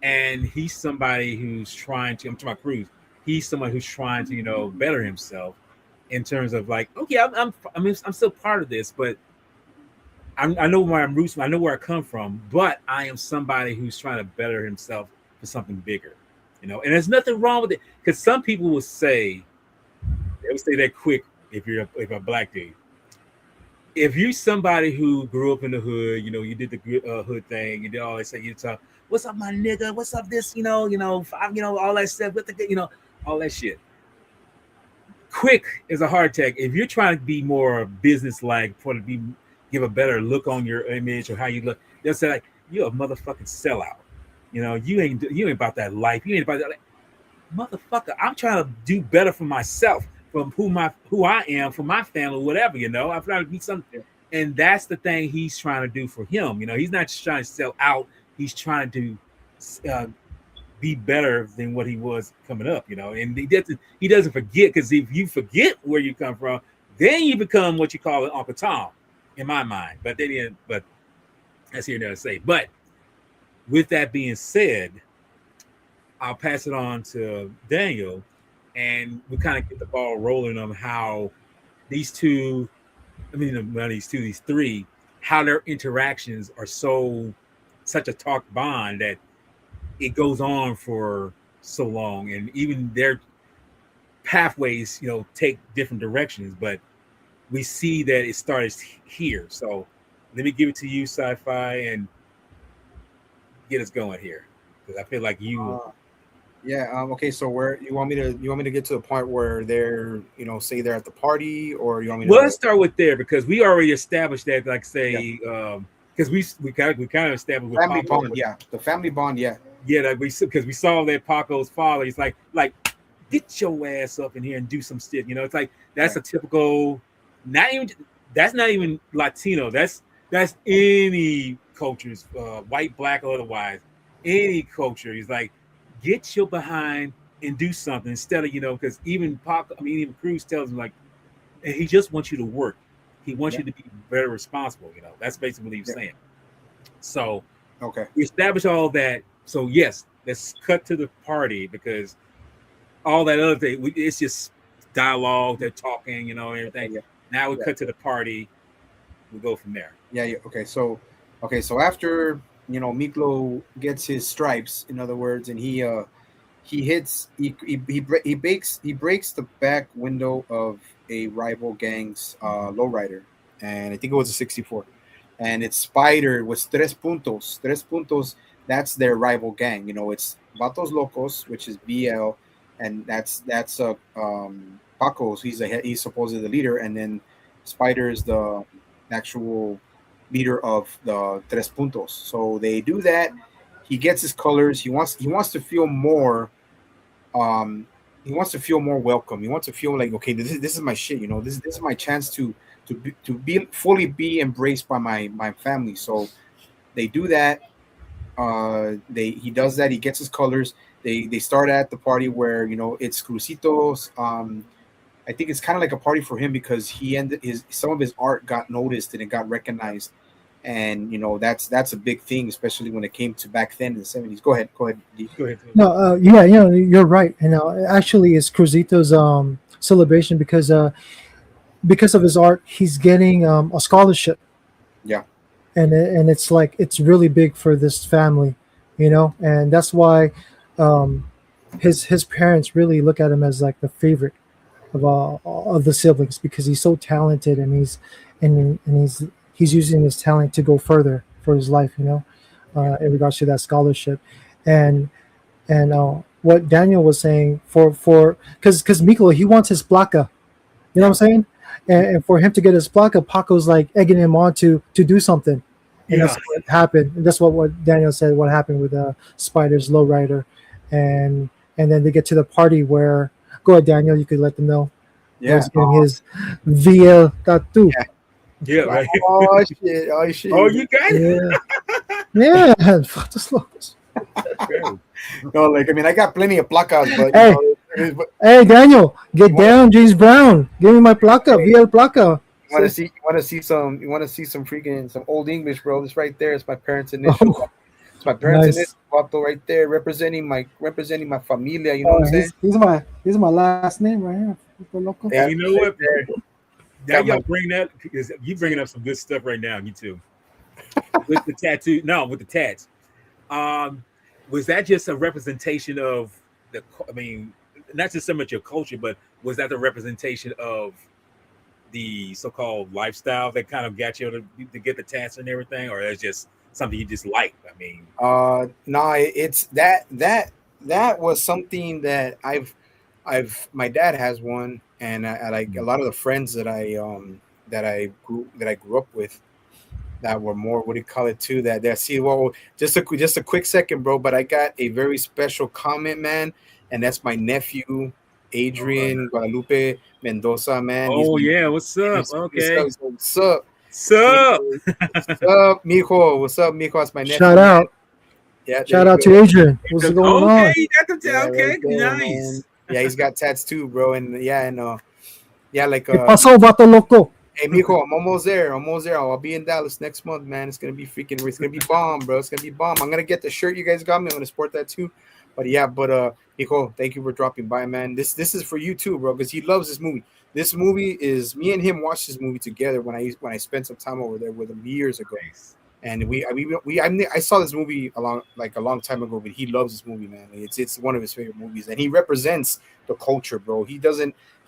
And he's somebody who's trying to, I'm talking about Cruz, he's someone who's trying to, better himself in terms of like, okay, I'm still part of this, but I know where I'm roots, I know where I come from, but I am somebody who's trying to better himself for something bigger, and there's nothing wrong with it. Because some people will say, they would say that quick if you're a black dude. If you're somebody who grew up in the hood, you did the hood thing, you did all that stuff, you talk, what's up, my nigga? What's up, this, all that stuff, with the, all that shit. Quick is a heart attack. If you're trying to be more business-like, give a better look on your image or how you look, they'll say like, you're a motherfucking sellout. You ain't about that life. You ain't about that. Motherfucker, I'm trying to do better for myself, from who I am, for my family, whatever, I'm trying to be something. And that's the thing he's trying to do for him. He's not just trying to sell out. He's trying to be better than what he was coming up, and he doesn't forget, because if you forget where you come from, then you become what you call an Uncle Tom, in my mind. But that's here to say. But with that being said, I'll pass it on to Daniel, and we kind of get the ball rolling on how these three, how their interactions are such a talk bond that it goes on for so long, and even their pathways, take different directions, but we see that it started here. So let me give it to you, Sci-Fi, and get us going here, because I feel like you. Okay. So where you want me to get to the point where they're, say they're at the party, or you want me to? Well, let's start with there, because we already established that, like, say, because we kind of established family Paco, bond, the family bond, because we saw that Paco's father. He's like, get your ass up in here and do some shit. It's like that's a typical. That's not even Latino. That's any culture's, white, black, or otherwise. Any culture. He's like, get your behind and do something instead of, because even even Cruz tells him, like, and he just wants you to work. He wants you to be very responsible. That's basically what he was saying. So, okay, we established all that. So yes, let's cut to the party, because all that other thing, it's just dialogue. They're talking, everything. Now we cut to the party. We'll go from there. Okay. So after Miklo gets his stripes, in other words, and he breaks the back window of a rival gang's lowrider, and I think it was a 64, and it's Spider with Tres Puntos. Tres Puntos, that's their rival gang. It's Vatos Locos, which is BL, and that's Paco's. He's supposedly the leader, and then Spider is the actual leader of the Tres Puntos. So they do that. He gets his colors. He wants to feel more. He wants to feel more welcome. He wants to feel like, okay, this is my shit. This is my chance to be fully be embraced by my family. So they do that. He does that. He gets his colors. They start at the party where it's Crucito's. I think it's kind of like a party for him, because some of his art got noticed and it got recognized, and that's a big thing, especially when it came to back then in the 70s. Go ahead. D. Go ahead. No, you're right. And actually, it's Cruzito's celebration because of his art, he's getting a scholarship. Yeah, and it's like it's really big for this family, and that's why um, his parents really look at him as like the favorite of all of the siblings because he's so talented and he's using his talent to go further for his life, in regards to that scholarship, and what Daniel was saying for because Miko he wants his placa, what I'm saying, and for him to get his placa, Paco's like egging him on to do something, and Yeah. that's what happened. And that's what Daniel said. What happened with Spider's lowrider, and then they get to the party where go ahead, Daniel. You could let them know where Yeah. he's getting his VL tattoo. Yeah. Yeah, right. Oh shit! Oh shit! Oh, you got it. Yeah, yeah. Fuck this locals. Okay. No, like I mean, I got plenty of placas, but Hey. but Hey, Daniel, get down, James Brown. Give me my placa, VL placa. you want to see some freaking some old English, bro. This right there is my parents' initial. Oh, It's my parents' nice. initial photo right there, representing my familia. You know what I'm saying? He's my last name right here. Loco. Yeah, You know what? there. Now Got y'all my- bring that because you bringing up some good stuff right now. You too. With the tattoo, no, with the tats. Was that just a representation of the? I mean, not just so much your culture, but was that the representation of the so-called lifestyle that kind of got you to get the tats and everything, or that's just something you just like? I mean, No, it's that was something that my dad has one, and I like a lot of the friends that I grew up with that were more what do you call it too that see well just a quick second, bro, but I got a very special comment, man, and that's my nephew Adrian Guadalupe Mendoza, man. oh yeah, what's up? What's Okay, up, sup? what's up, mijo? What's up, mijo? That's my nephew. Shout man. out. Yeah, there Shout you out go. to Adrian. What's going Okay, on? you got them. Yeah, Okay, right there, nice. man. Yeah, he's got tats too, bro, and like ¿Qué pasó, vato loco? hey, mijo, I'm almost there. I'll be in Dallas next month, man. It's gonna be bomb, bro. It's gonna be bomb. I'm gonna get the shirt you guys got me. I'm gonna sport that too. But yeah, mijo, thank you for dropping by, man. This is for you too, bro, because he loves this movie. This movie is me and him watched this movie together when I spent some time over there with him years ago. And I saw this movie a long time ago, but he loves this movie, man. It's one of his favorite movies, and he represents the culture, bro. He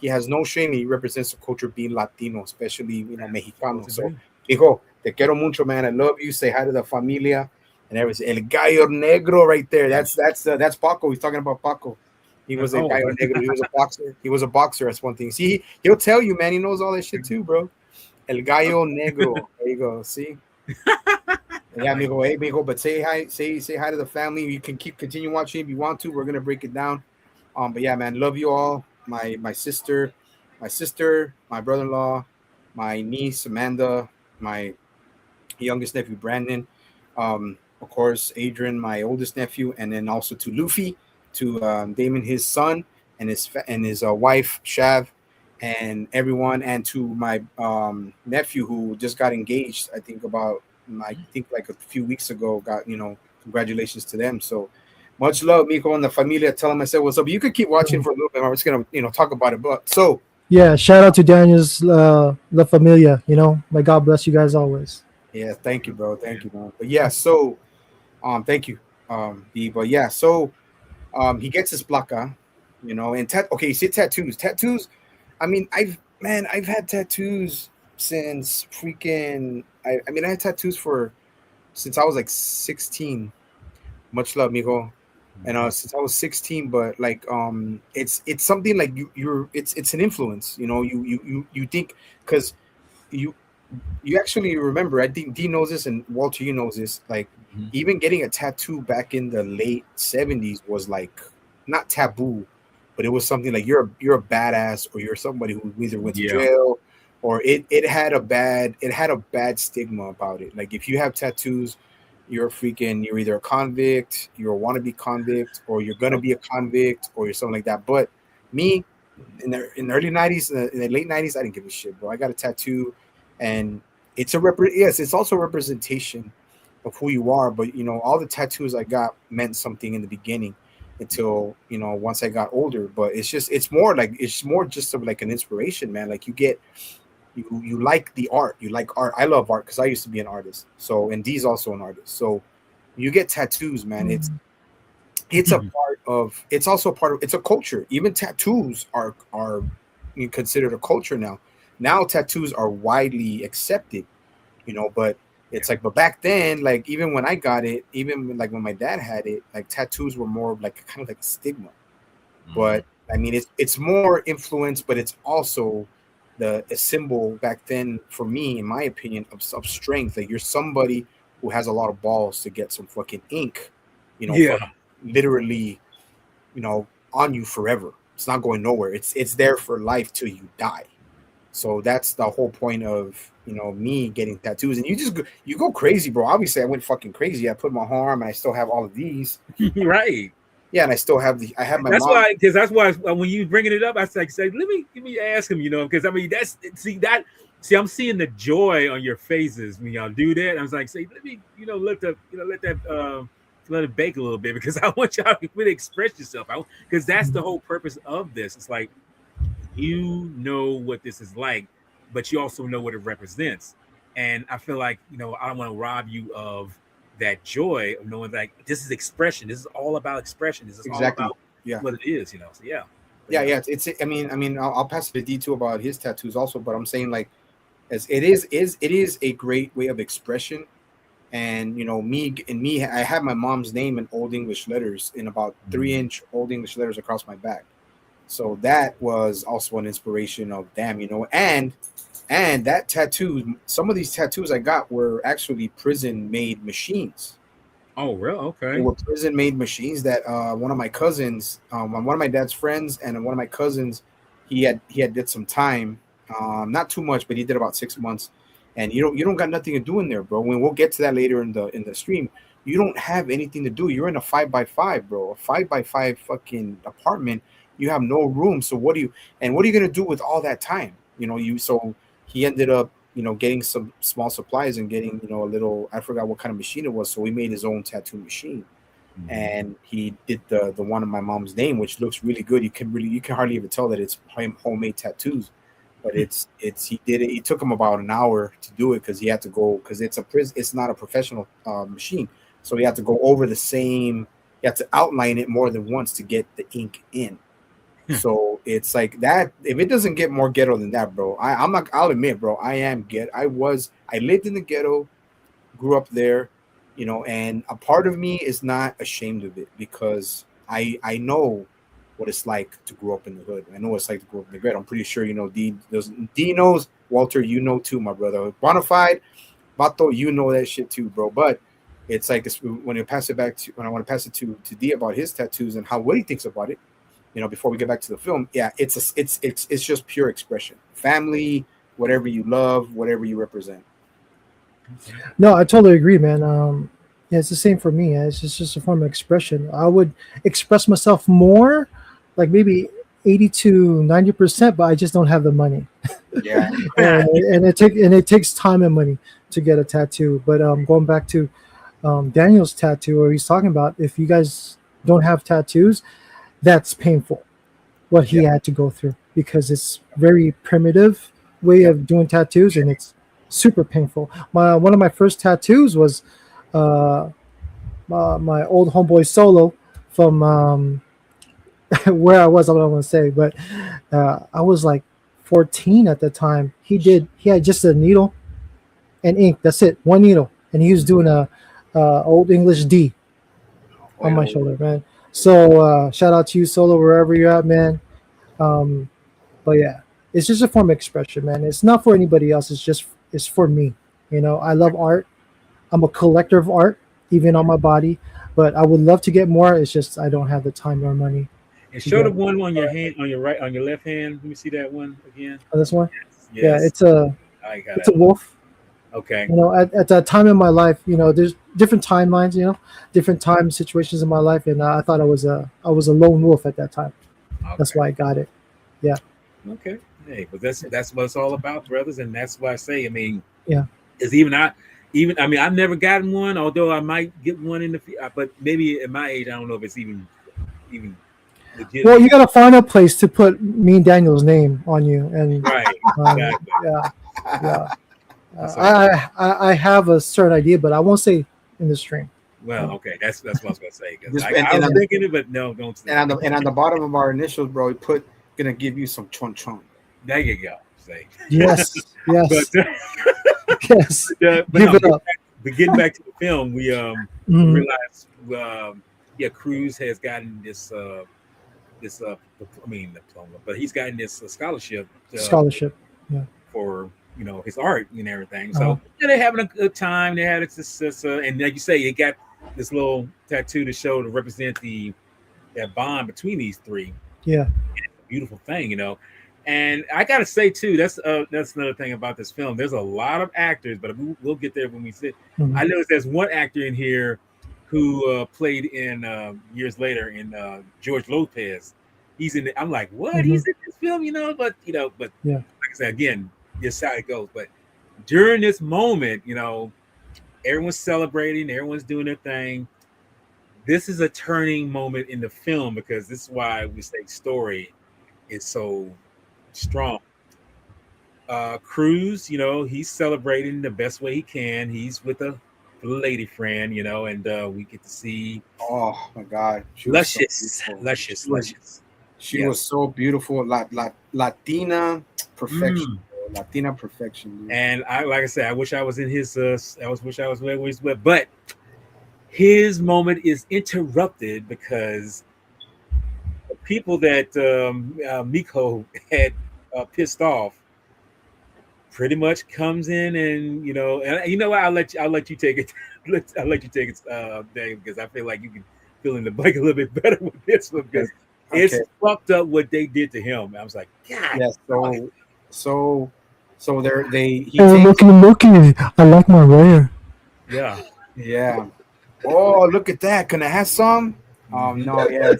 has no shame. He represents the culture being Latino, especially Mexicano. So, hijo, te quiero mucho, man. I love you. Say hi to the familia, and everything. El Gallo Negro, right there. That's Paco. He's talking about Paco. He was a Gallo Negro. He was a boxer. He was a boxer. That's one thing. See, he'll tell you, man. He knows all that shit too, bro. El Gallo Negro. There you go. See. Yeah, amigo. Hey, amigo. But say hi to the family. You can continue watching if you want to. We're gonna break it down. But yeah, man, love you all. My sister, my brother-in-law, my niece Amanda, my youngest nephew Brandon, of course Adrian, my oldest nephew, and then also to Luffy, to Damon, his son, and his wife Shav, and everyone, and to my nephew who just got engaged. I think like a few weeks ago. Got congratulations to them. So much love, Miko and the familia. Tell them I said what's up. You could keep watching for a little bit. I'm just gonna talk about it. But so Yeah, shout out to Daniel's La Familia. May God bless you guys always. yeah, thank you, bro. Thank you, man. But yeah, so thank you, B. But yeah, so he gets his placa, and okay, you see tattoos. I mean, I've had tattoos since freaking. I mean, I had tattoos since I was like 16. Much love, Mijo. And since I was 16, but like it's something like it's an influence. You think because you actually remember. I think D knows this, and Walter, you knows this. Like even getting a tattoo back in the late 70s was like not taboo, but it was something like you're a badass, or you're somebody who either went to jail, or it had a bad stigma about it. Like if you have tattoos, you're either a convict, you're a wannabe convict, or you're gonna be a convict, or you're something like that. But me, in the early 90s, in the late 90s, I didn't give a shit, bro. I got a tattoo, and it's it's also a representation of who you are. But all the tattoos I got meant something in the beginning until once I got older. But it's more just of like an inspiration, man. Like you like the art. You like art. I love art because I used to be an artist. So, and D's also an artist. So you get tattoos, man. it's a part of. It's also a part of. It's a culture. Even tattoos are considered a culture now. Now tattoos are widely accepted, but it's like, but back then, like even when I got it, even like when my dad had it, like tattoos were more of like kind of like a stigma. But I mean, it's more influence, but it's also a symbol back then for me, in my opinion, of strength. Like you're somebody who has a lot of balls to get some fucking ink, Yeah. fucking literally, on you forever. It's not going nowhere. It's there for life till you die. So that's the whole point of me getting tattoos. And you go crazy, bro. Obviously, I went fucking crazy. I put my arm, and I still have all of these. Right. Yeah, and I still have I have my That's mom. why, because that's why when you bringing it up, I was like, say, let me ask him, because I mean see, I'm seeing the joy on your faces when y'all do that. I was like, say, let me, let it bake a little bit because I want y'all to really express yourself. Because that's the whole purpose of this. It's like what this is like, but you also know what it represents. And I feel like, I don't want to rob you of that joy of knowing that this is expression. This is all about expression. This is Exactly. all about Yeah. what it is, So yeah. Yeah. It's. I mean, I'll pass it to D too about his tattoos also, but I'm saying like, as it is a great way of expression, and me, I have my mom's name in Old English letters, in about 3-inch Old English letters across my back. So that was also an inspiration of damn, and that tattoo. Some of these tattoos I got were actually prison made machines. Oh, real? They Okay. were prison made machines that one of my cousins, one of my dad's friends, and one of my cousins, he had did some time, not too much, but he did about 6 months. And you don't got nothing to do in there, bro. When we'll get to that later in the stream, you don't have anything to do. You're in a 5x5, bro, a 5x5 fucking apartment. You have no room. So what are you gonna do with all that time? So he ended up getting some small supplies and getting, a little, I forgot what kind of machine it was. So he made his own tattoo machine, and he did the one of my mom's name, which looks really good. You can hardly even tell that it's homemade tattoos, but he did it. It took him about an hour to do it because he had to go, because it's not a professional machine. So he had to go over you have to outline it more than once to get the ink in. So it's like that. If it doesn't get more ghetto than that, bro, I'm not. I'll admit, bro, I am ghetto. I lived in the ghetto, grew up there, and a part of me is not ashamed of it because I know what it's like to grow up in the hood. I know what it's like to grow up in the ghetto. I'm pretty sure D knows. Walter, too, my brother. Bonafide, Bato, that shit too, bro. But it's like this when I want to pass it to D about his tattoos and what he thinks about it. Before we get back to the film, yeah, it's just pure expression, family, whatever you love, whatever you represent. No, I totally agree, man. Yeah, it's the same for me. It's just a form of expression. I would express myself more, like maybe 80 to 90%, but I just don't have the money. Yeah, and it takes time and money to get a tattoo. But going back to Daniel's tattoo, where he's talking about, if you guys don't have tattoos, that's painful. What he had to go through, because it's very primitive way of doing tattoos, and it's super painful. One of my first tattoos was my old homeboy Solo from where I was. I don't want to say, but I was like 14 at the time. He had just a needle and ink. That's it, one needle, and he was doing a old English D on my shoulder, man. So shout out to you, Solo, wherever you're at, man. But yeah, it's just a form of expression, man. It's not for anybody else. It's for me. I love art. I'm a collector of art, even on my body. But I would love to get more. It's just I don't have the time or money. And show the one on your hand, on your left hand. Let me see that one again. Oh, this one? Yes. Yeah, it's a wolf. Okay. At that time in my life, there's different timelines, different time situations in my life, and I thought I was a lone wolf at that time. Okay. That's why I got it. Yeah. Okay. Hey, but that's what it's all about, brothers, and that's why I say, I mean, yeah, is I mean, I've never gotten one, although I might get one in the future, but maybe at my age, I don't know if it's even legitimate. Well, you got to find a place to put me and Daniel's name on you, and right. Exactly. Yeah. I have a certain idea, but I won't say in the stream. Well, okay, that's what I was gonna say because Just I was thinking it, but no, don't say. and on the bottom of our initials, bro, we put gonna give you some chon chon. There you go. Say, Yes, but yes, yes. but Give no, it up. but getting back to the film, we Mhm. realized yeah, Cruz has gotten this I mean diploma, but he's gotten this scholarship Scholarship. Yeah. for his art and everything. Uh, So yeah, they're having a good time. They had this and like you say, it got this little tattoo to show to represent that bond between these three. yeah. Beautiful thing. And I gotta say too, that's another thing about this film. There's a lot of actors, but we'll get there when we sit. Mhm. I noticed there's one actor in here who played in years later in George Lopez. He's in. I'm like, what? Mhm. He's in this film, but Yeah. like I said again, this is how it goes. But during this moment, everyone's celebrating, everyone's doing their thing. This is a turning moment in the film because this is why we say story is so strong. Cruz, he's celebrating the best way he can. He's with a lady friend, and we get to see Oh my God, she was so luscious, beautiful. luscious, She was, luscious. she Yes. was so beautiful. Latina perfection. Mm. Latina perfection, dude. And like I said, I wish I was in his. Wish I was where he's with, but his moment is interrupted because the people that Miko had pissed off pretty much comes in and what, I'll let you take it. I'll let you take it, Dave, because I feel like you can fill in the blank a little bit better with this one because it's Okay. fucked up what they did to him. I was like, God. Yeah. So he Hey, takes. looky! I like my rare. Yeah. Yeah. Oh, look at that. Can I have some? No, yeah,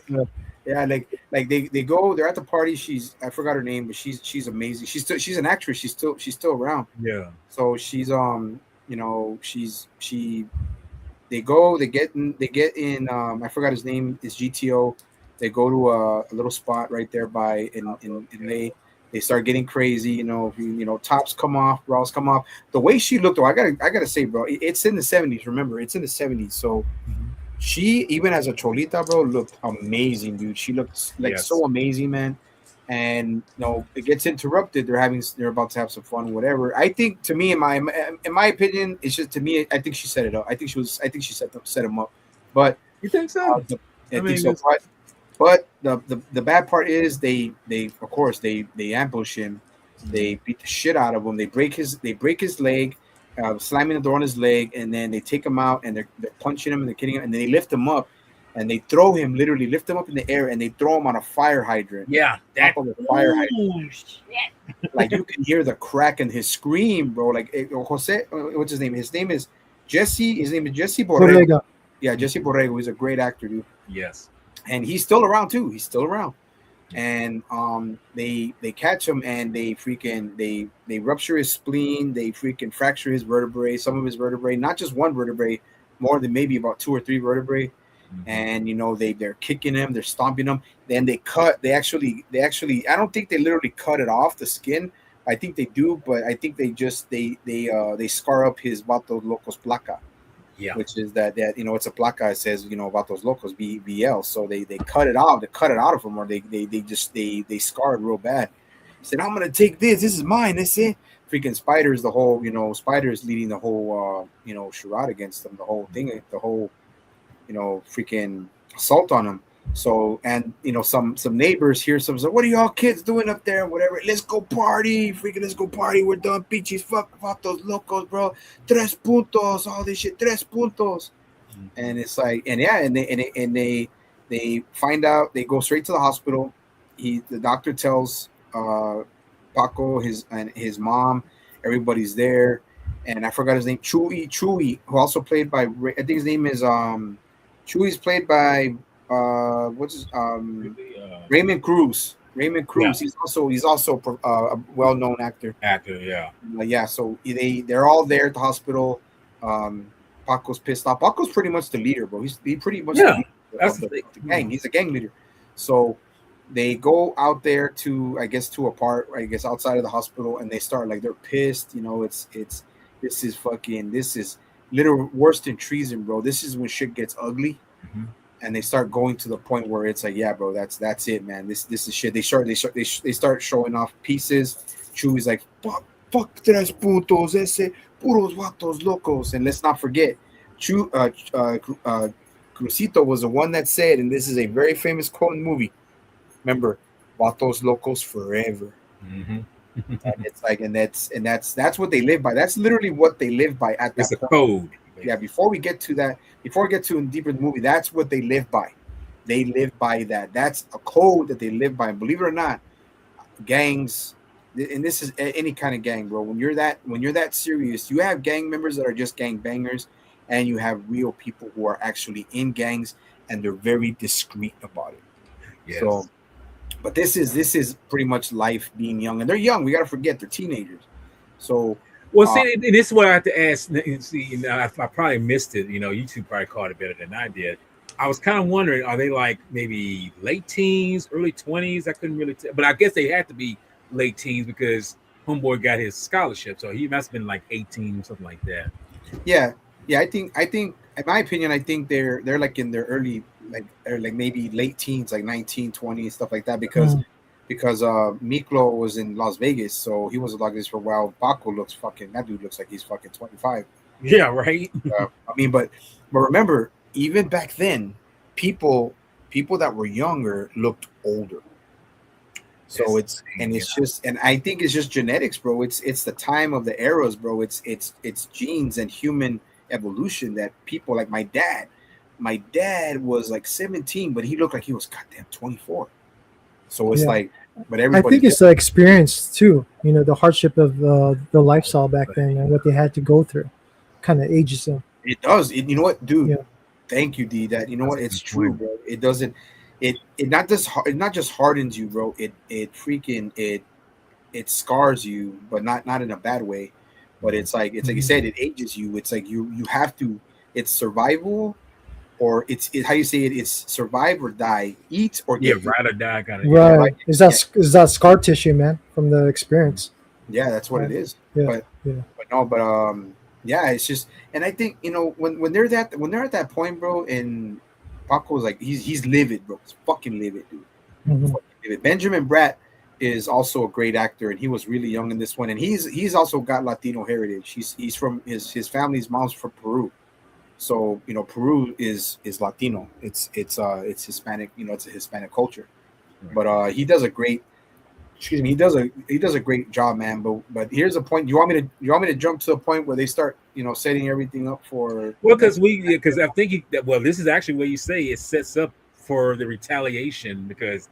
yeah. Like they go. They're at the party. I forgot her name, but she's amazing. She's an actress. She's still around. Yeah. So she. They go. They get in. I forgot his name. Is GTO. They go to a little spot right there by in they start getting crazy. Tops come off, bras come off. The way she looked, though, I gotta say, bro, it's in the 70s. Remember, it's in the 70s. So she, even as a cholita, bro, looked amazing, dude. She looked like Yes. so amazing, man. And it gets interrupted. They're about to have some fun, whatever. I think, to me, in my opinion, it's just, to me, I think she set it up. I think she set him up. But You think so? I think mean, so. it's- But the bad part is they of course they ambush him. They beat the shit out of him. They break his leg, slamming the door on his leg, and then they take him out and they're punching him and they're kidding him, and then they lift him up and they literally lift him up in the air and they throw him on a fire hydrant. Yeah. Top of the fire hydrant. Ooh, shit. Like, you can hear the crack in his scream, bro. Like, Jose, what's his name? His name is Jesse. His name is Jesse Borrego. Borrega. Yeah, Jesse Borrego. He's a great actor, dude. Yes. And he's still around too. He's still around. And they catch him and they rupture his spleen. They freaking fracture his vertebrae, some of his vertebrae, not just one vertebrae, more than maybe about 2 or 3 vertebrae. And they're kicking him, they're stomping him. Then they actually I don't think they literally cut it off the skin. I think they do, but I think they just they scar up his Vatos Locos placa. Yeah. Which is that it's a placa. It says Vatos Locos BL. So they cut it off. They cut it out of him, or they scarred real bad. He said, "I'm gonna take this. This is mine. That's it." Freaking Spider's the whole Spider's leading the whole charade against them. The whole thing. The whole freaking assault on him. So, and some neighbors hear some, so what are y'all kids doing up there? Whatever. Let's go party. Freaking let's go party. We're done. Pichis. Fuck those locos, bro. 3 puntos. All this shit. 3 puntos. And it's like, and yeah, and they find out. They go straight to the hospital. The doctor tells Paco, his mom, everybody's there, and I forgot his name. Chewy, who also played by, I think his name is Chewy's played by Raymond Cruz. Raymond Cruz. Yeah. He's also a well-known actor. Yeah. So they're all there at the hospital. Paco's pissed off. Paco's pretty much the leader, bro. He pretty much the the gang. He's a gang leader. So they go out there to a part, outside of the hospital, and they start, like, they're pissed. This is literally worse than treason, bro. This is when shit gets ugly, Mhm. and they start going to the point where it's like, yeah, bro, that's it, man. This is shit. They start showing off pieces. Chewie's like, fuck tres puntos, ese puros vatos locos, and let's not forget, Chew, Crucito was the one that said, and this is a very famous quote in the movie. Remember, vatos locos forever. Mhm. And it's like, and that's what they live by. That's literally what they live by at It's that a point. code. Yeah, before we get to that, before we get to deeper in the movie, that's what they live by. They live by that. That's a code that they live by. And believe it or not, gangs, and this is any kind of gang, bro. When you're that serious, you have gang members that are just gang bangers, and you have real people who are actually in gangs and they're very discreet about it. So, Yes. but this is pretty much life being young, and they're young. We gotta forget they're teenagers. So, Well, uh, see, this is what I have to ask. See, I probably missed it. You two probably caught it better than I did. I was kind of wondering, are they like maybe late teens, early 20s? I couldn't really tell, but I guess they had to be late teens because Homeboy got his scholarship, so he must have been like 18, something like that. yeah, yeah. I think, in my opinion, I think they're like in their early, like, or like maybe late teens, like 19, 20, stuff like that, because Mm. Miklo was in Las Vegas, so he was like this for a while. Paco looks fucking. That dude looks like he's fucking 25. Yeah, right. I mean, but remember, even back then, people people that were younger looked older. So That's it's the thing. and it's just and I think it's just genetics, bro. It's the time of the eras, bro. It's genes and human evolution that people like my dad. My dad was like 17, but he looked like he was goddamn 24. So it's Yeah, like, but I everybody's think it's the experience too. The hardship of the lifestyle back then and what they had to go through, kind of ages them. it does. You know what, dude? Yeah, Thank you, D. That you know That's what? a It's good true, point. bro. It doesn't. It not just hardens you, bro. It freaking it scars you, but not in a bad way. But it's like you Mhm. said, it ages you. It's like you have to. It's survival, or how you say it. It's survive or die, eat or Yeah, get eaten. ride or die kind of. Yeah, Yeah. right. Right. Yeah, Is that scar tissue, man, from the experience? yeah, that's what it Right. is. Yeah. But Yeah. but no, but yeah, it's just, and I think when they're at that point, bro, and Paco's like he's livid, bro. He's fucking livid, dude. Hmm. Fucking livid. Benjamin Bratt is also a great actor, and he was really young in this one, and he's also got Latino heritage. He's from his family's mom's from Peru, so Peru is Latino. It's Hispanic. It's a Hispanic culture, Right. but he does a great. Excuse me. He does a great job, man. But here's a point. You want me to jump to a point where they start setting everything up for the Well, next. because I think well, this is actually what you say. It sets up for the retaliation because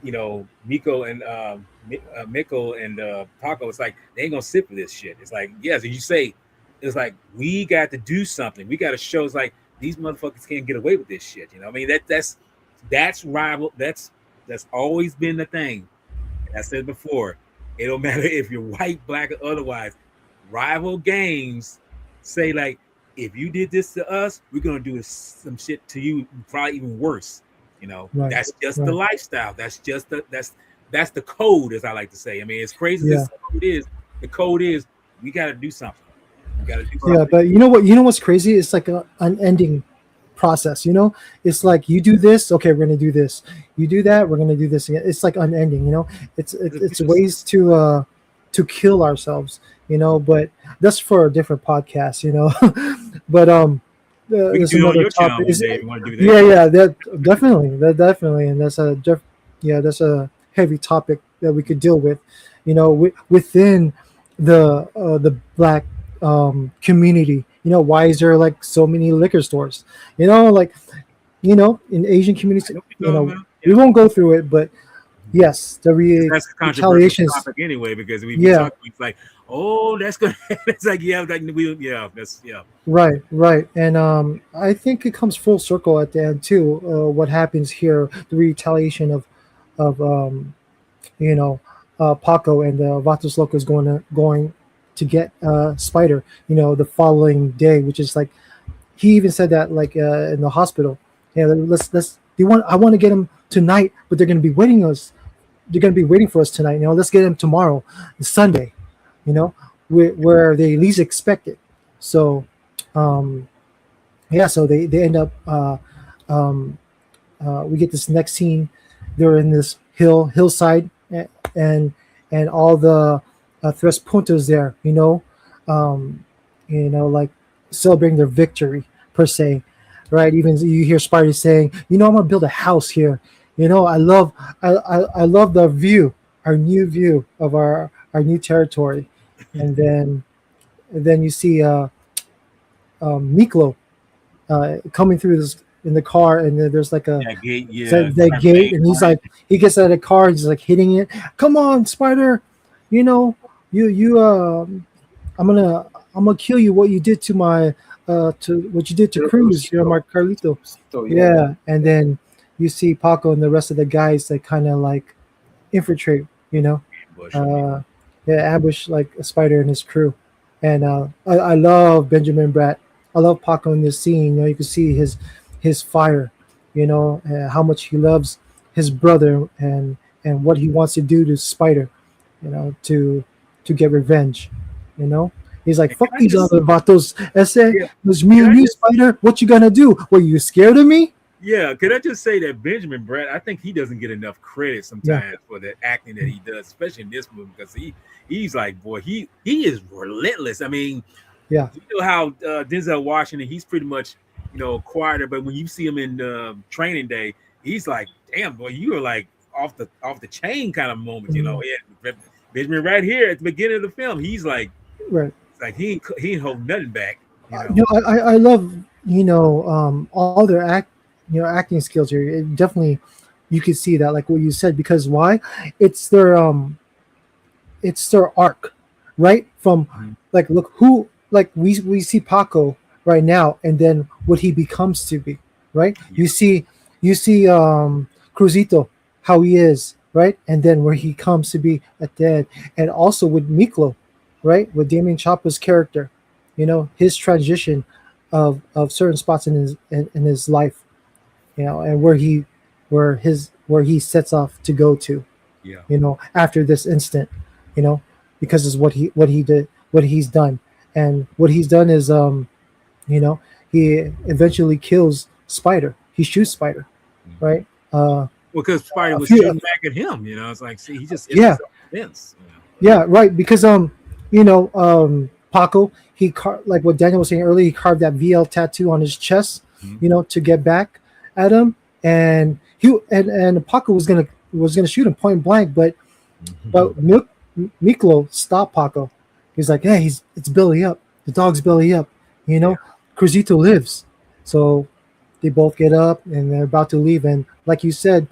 Miko and Miko and Paco. It's like they ain't gonna sit for this shit. It's like yes, as you say, it's like we got to do something. We got to show. It's like these motherfuckers can't get away with this shit. I mean that's rival. That's always been the thing. I said before, it don't matter if you're white, black, or otherwise. Rival gangs say like, if you did this to us, we're gonna do some shit to you, probably even worse. Right. That's just the Right. lifestyle. That's just that's the code, as I like to say. I mean, as crazy as Yeah. this code is, the code is we got to do something. We got to do Yeah. something. But you know what? You know what's crazy? It's like a unending process. It's like you do this, okay, we're gonna do this. You do that, we're gonna do this again. It's like unending. It's ways to kill ourselves. But that's for a different podcast. But We can there's do it on another your channel topic. one day if you want to do Yeah, that. yeah, that definitely, and that's a heavy topic that we could deal with. Within the black community. Why is there like so many liquor stores? Like in Asian I communities. know what you're talking about. We Yeah. won't go through it, but yes, the That's a controversial retaliation is topic anyway because we yeah, talk. It's like, oh, that's gonna. It's like yeah, that's yeah. right, and I think it comes full circle at the end too. What happens here, the retaliation of you know Paco and Vatos Locos going to get Spider. The following day, which is like he even said that like in the hospital. Yeah, let's. I want to get him tonight, but they're going to be waiting us. They're going to be waiting for us tonight. Let's get him tomorrow, Sunday. Where they least expect it. So um, yeah, so they end up. Um, we get this next scene. They're in this hillside, and and all the tres puntos there. Um, like celebrating their victory per se, right? Even you hear Spidey saying, "I'm gonna build a house here." I love the view, our new view of our new territory, and then you see Miklo coming through this in the car, and then there's like a That gate, yeah. that gate, and he's like, he gets out of the car, he's like hitting it. Come on, Spider, you know, you I'm gonna kill you. What you did to my to what you did to Cruz, my Carlito. So Yeah, and then you see Paco and the rest of the guys that kind of like infiltrate, Bush. uh, yeah, ambush like a Spider and his crew. And I love Benjamin Bratt. I love Paco in this scene. You can see his fire. How much he loves his brother and what he wants to do to Spider. To get revenge. He's like, And fuck can I these just- other vatos. Ese, Yeah. it's me Can and I you, just- Spider. What you gonna do? Were you scared of me? Yeah, could I just say that Benjamin Bratt, I think he doesn't get enough credit sometimes for the acting that he does, especially in this movie, because he's like, boy, he is relentless. I mean, Yeah. you know how Denzel Washington, he's pretty much quieter, but when you see him in Training Day, he's like, damn, boy, you are like off the chain kind of moment. Yeah, Benjamin right here at the beginning of the film, he's like, Right. it's like he ain't hold nothing back. I love all their acting skills here. It definitely, you could see that, like what you said, because why? It's their arc, right? From like, look who, like we see Paco right now, and then what he becomes to be, right? You see Cruzito, how he is, right? And then where he comes to be at the end, and also with Miklo, right? With Damien Chapa's character, his transition of certain spots in his life, and where he sets off to go to, Yeah. After this instant, because it's what he did, what he's done. And what he's done is he eventually kills Spider. He shoots Spider, right? Because Spider a was few- shooting back at him, it's like, see, he just Yeah. self-defense. Yeah, right. Because Paco, like what Daniel was saying earlier, he carved that VL tattoo on his chest, to get back at him, and Paco was gonna shoot him point blank, but Miklo stopped Paco. He's like, hey, it's belly up. The dog's belly up. Cruzito lives. So they both get up and they're about to leave, and like you said,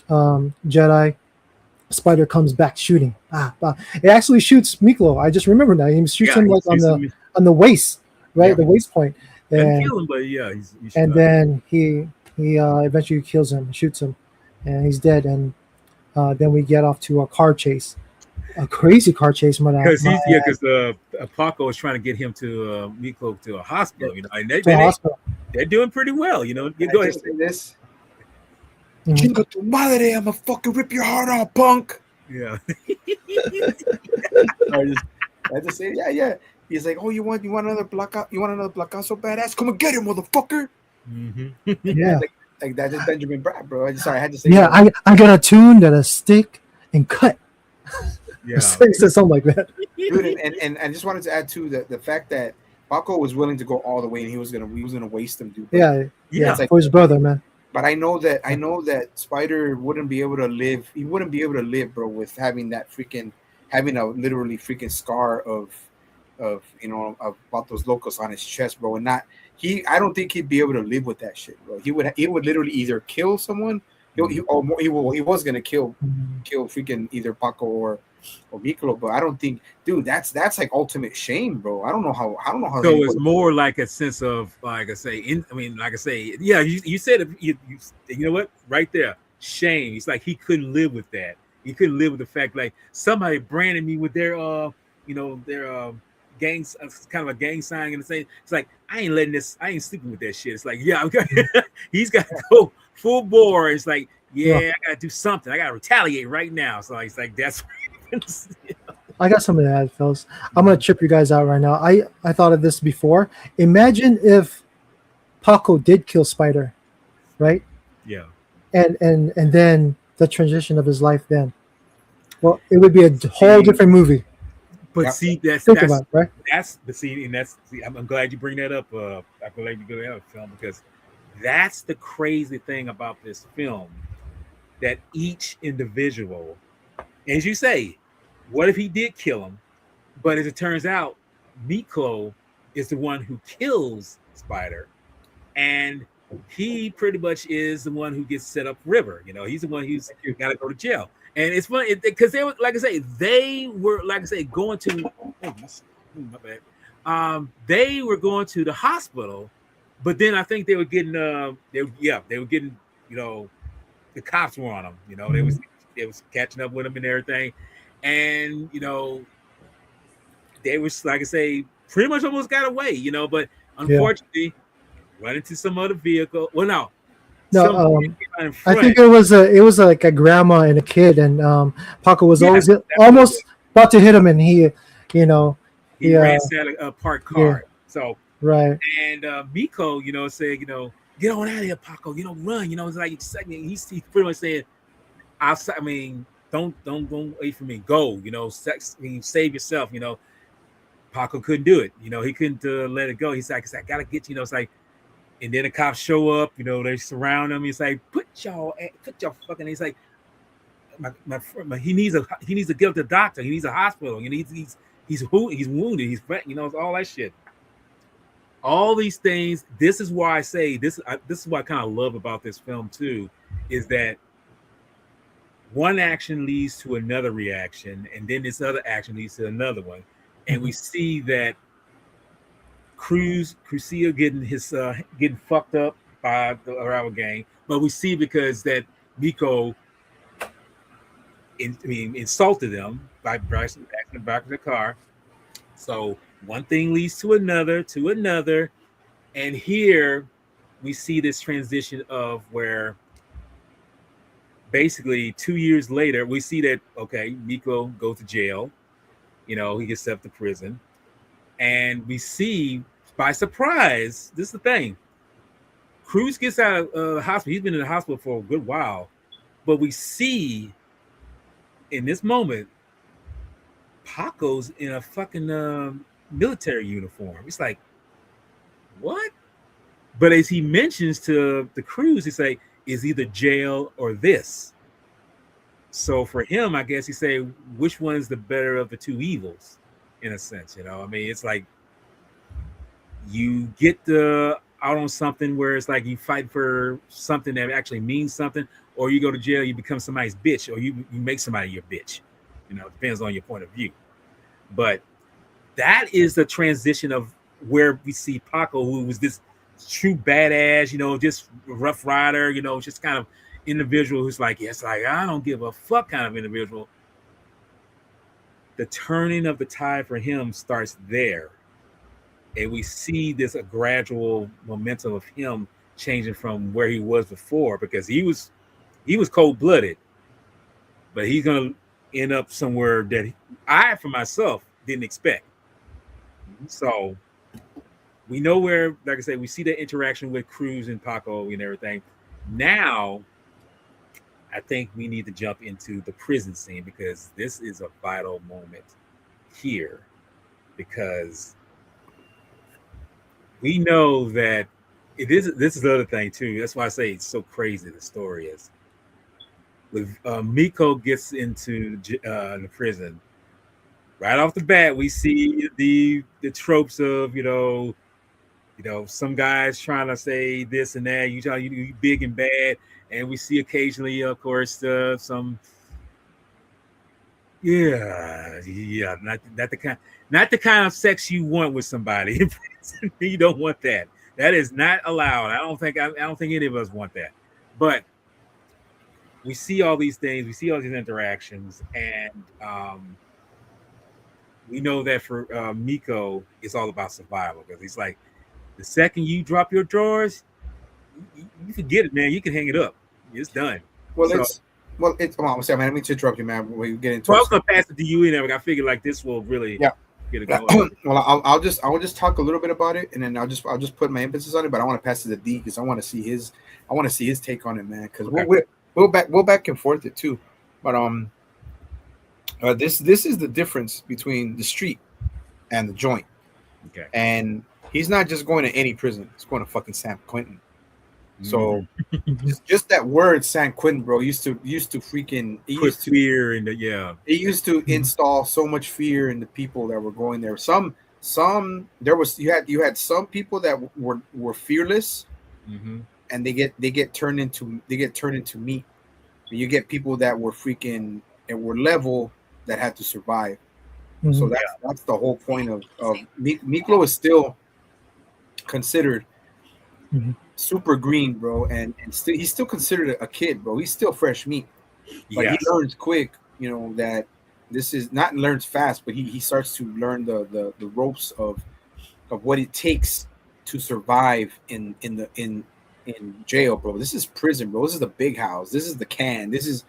Jedi. Spider comes back shooting. It actually shoots Miklo. I just remember now. He shoots him like on the waist, right? The waist point. Didn't kill him, but yeah, And then he eventually kills him, shoots him, and he's dead. And then we get off to a car chase, a crazy car chase. Because Paco is trying to get him to Miklo to a hospital, and they're doing pretty well, Go ahead. Say this. Mhm. Chinga tu madre, I'm gonna fucking rip your heart out, punk. Yeah. I just say, yeah. He's like, oh, you want another blackout? You want another blackout so badass? Come and get him, motherfucker. Yeah. Like that is Benjamin Bratt, bro. I had to say. Yeah, that. I got a tune that a stick and cut. Yeah. He said something like that. Dude, and I just wanted to add too the fact that Paco was willing to go all the way, and he was gonna waste him, dude. But, Yeah, it's like, for his brother, man. but I know that Spider wouldn't be able to live. He wouldn't be able to live, bro, with having a literally freaking scar of Vatos Locos on his chest, bro, and not. I don't think he'd be able to live with that shit, bro. He would literally either kill someone. He was gonna kill freaking either Paco or Miklo, but I don't think, dude, that's like ultimate shame, bro. I don't know how. So it's more like a sense of, yeah, you said it. You know what? Right there, shame. It's like he couldn't live with that. He couldn't live with the fact like somebody branded me with their gangs, kind of a gang sign, and say it's like I ain't sleeping with that shit. It's like, yeah, he's got to go full bore. It's like, yeah, I gotta do something. I gotta retaliate right now. So it's like that's. I got something to add, fellas. I'm gonna trip you guys out right now. I thought of this before. Imagine if Paco did kill Spider, right? Yeah. And then the transition of his life. Then, well, it would be a whole See, different movie. but Yep. see, Think about it, right? but see, and that's see, I'm glad you bring that up. I'm glad you bring that up, film, because that's the crazy thing about this film, that each individual, as you say, what if he did kill him? But as it turns out, Miklo is the one who kills Spider, and he pretty much is the one who gets set up River. You know, he's the one who's got to go to jail. And it's funny because they were, like I say, going to. Oh, my bad. They were going to the hospital, but then I think they were getting. They were getting. You know, the cops were on them. You know, they was catching up with them and everything, and you know, they was, like I say, pretty much almost got away. You know, but unfortunately, run into some other vehicle. Well, no. No, In I front. think it was like a grandma and a kid, and Paco was always almost about to hit him, and he ransacked a parked car. So right. And Miko, you know, said, you know, get on out of here, Paco. You know, run. You know, it's like he's pretty much saying, I mean, don't wait for me. Go. You know, save yourself. You know, Paco couldn't do it. You know, he couldn't let it go. He's like, I gotta get you. You know, it's like. And then the cops show up, you know, they surround him. He's like, put your fucking. He's like, he needs to get to the doctor. He needs a hospital. You know, he's wounded. He's, you know, all that shit. All these things. This is why I say this. This is what I kind of love about this film too, is that one action leads to another reaction, and then this other action leads to another one, and we see that. Crucia getting fucked up by the rival gang, but we see because that Miko insulted them by backing the back of the car. So one thing leads to another, and here we see this transition of where basically 2 years later we see that Miko goes to jail. You know, he gets sent to prison. And we see, by surprise, this is the thing. Cruz gets out of the hospital. He's been in the hospital for a good while. But we see, in this moment, Paco's in a fucking military uniform. It's like, what? But as he mentions to the Cruz, he's like, is either jail or this. So for him, I guess he say, which one is the better of the two evils? In a sense, you know, I mean, it's like you get out on something where it's like you fight for something that actually means something, or you go to jail, you become somebody's bitch, or you make somebody your bitch. You know, it depends on your point of view. But that is the transition of where we see Paco, who was this true badass, you know, just rough rider, you know, just kind of individual who's like, yes, like I don't give a fuck kind of individual. The turning of the tide for him starts there. And we see this a gradual momentum of him changing from where he was before, because he was cold-blooded, but he's gonna end up somewhere that I, for myself, didn't expect. So we know where, like I said, we see the interaction with Cruz and Paco and everything. Now I think we need to jump into the prison scene, because this is a vital moment here, because we know that this is the other thing too. That's why I say it's so crazy, the story is. With Miko gets into the prison, right off the bat, we see the tropes of, you know, some guys trying to say this and that, you big and bad. And we see occasionally, of course, some, not the kind of sex you want with somebody. You don't want that. That is not allowed. I don't think any of us want that. But we see all these things. We see all these interactions, and we know that for Miko, it's all about survival, because he's like, the second you drop your drawers, you forget it, man. You can hang it up. It's done. Well, Well, it's I'm sorry, man. I didn't mean to interrupt you, man. We get into Well, I it. was gonna pass it to you anyway. I figured like this will really Yeah. get it going. Well, I'll just talk a little bit about it, and then I'll just put my emphasis on it. But I want to pass it to D because I want to see his take on it, man. Because Okay. we'll back and forth it too. But this is the difference between the street and the joint. Okay. And he's not just going to any prison; he's going to fucking San Quentin. So just that word San Quentin, bro, used to freaking Put fear in the it used to install so much fear in the people that were going there. Some there was you had some people that were fearless, and they get turned into meat. You get people that were freaking and were level that had to survive. So that's the whole point of Miklo is still considered super green, bro, and he's still considered a kid, bro. He's still fresh meat, but he learns quick, you know, that this is not learns fast, but he starts to learn the ropes of what it takes to survive in jail, bro. This is prison, bro. This is the big house. This is the can. This is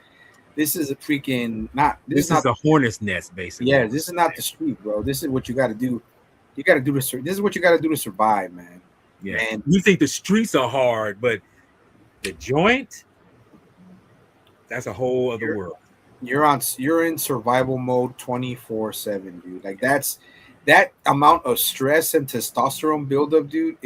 a freaking not. This is a hornet's nest, basically. Yeah, this is not the street, bro. This is what you got to do. You got to do this. This is what you got to do to survive, man. Yeah, and you think the streets are hard, but the joint, that's a whole other world. You're in survival mode 24/7, dude. Like that amount of stress and testosterone buildup, dude,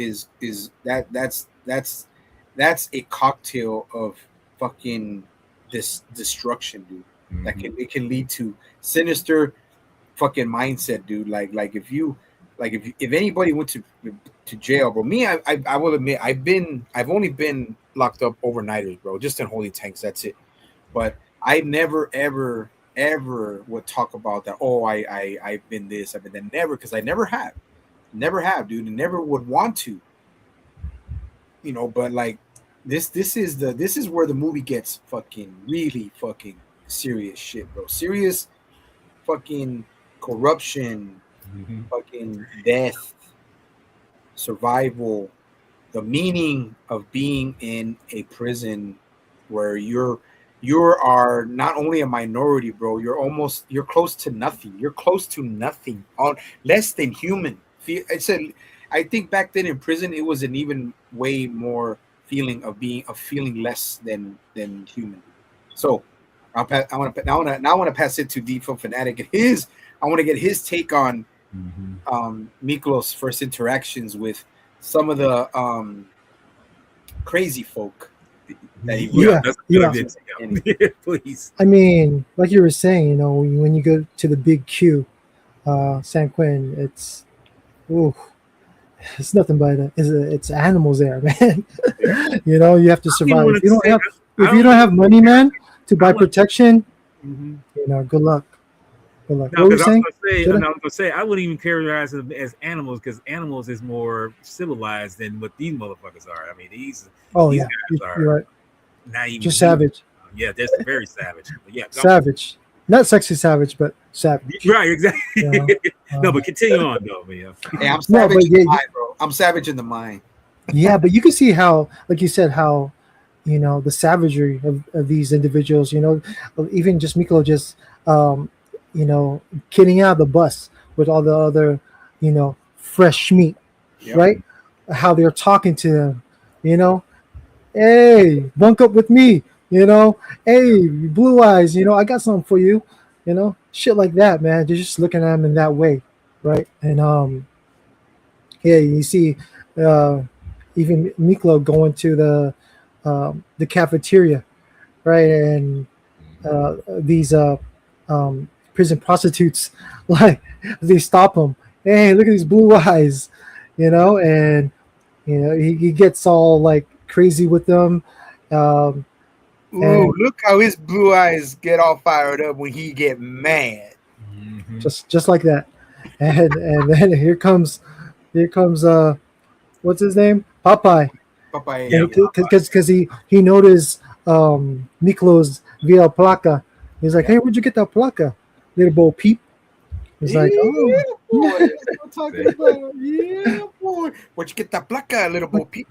that's a cocktail of fucking this destruction, dude. It can lead to sinister fucking mindset, dude. Like if anybody went to jail, bro. Me, I will admit I've only been locked up overnighters, bro, just in holy tanks. That's it. But I never ever would talk about that. Oh, I've been this, I've been that. Never, because I never have, dude, and never would want to. You know, but like this is where the movie gets fucking really fucking serious shit, bro. Serious fucking corruption, fucking death, survival, the meaning of being in a prison where you are not only a minority, bro. You're close to nothing. You're close to nothing. On less than human. I think back then in prison it was an even way more feeling of feeling less than human. So I want to pass it to D from Fanatic. I want to get his take on Miklos' first interactions with some of the crazy folk that he Please. I mean, like you were saying, you know, when you go to the big Q, San Quentin, it's nothing but it's animals there, man. You know, you have to survive. If you don't have money, man, to buy protection, you know, good luck. Good luck. No, What were you saying? I was gonna say I wouldn't even characterize them as animals because animals is more civilized than what these motherfuckers are. I mean, these guys are you're right. not even Just savage. Yeah, they're very savage. But yeah, Savage. Not sexy savage, but savage. Right, exactly. Yeah. No, but continue on though, man. Hey, I'm savage in the mind, bro. I'm savage in the mind. Yeah, but you can see how, like you said, how, you know, the savagery of these individuals, you know, even just Miklo just, you know, getting out of the bus with all the other, you know, fresh meat, right? How they're talking to them, you know, hey, bunk up with me, you know, hey, blue eyes, you know, I got something for you, you know, shit like that, man. They're just looking at them in that way, right? And yeah, you see, even Miklo going to the cafeteria, right? And these prison prostitutes, like, they stop him. Hey, look at these blue eyes, you know, and you know he gets all like crazy with them. Ooh, look how his blue eyes get all fired up when he get mad. Just like that, and then here comes what's his name? Popeye. Because he noticed Miklo's via placa. He's like, hey, where'd you get that placa, little Bo Peep? He's like, oh, boy, that's what I'm talking about. Yeah, boy, where'd you get that placa, little Bo Peep?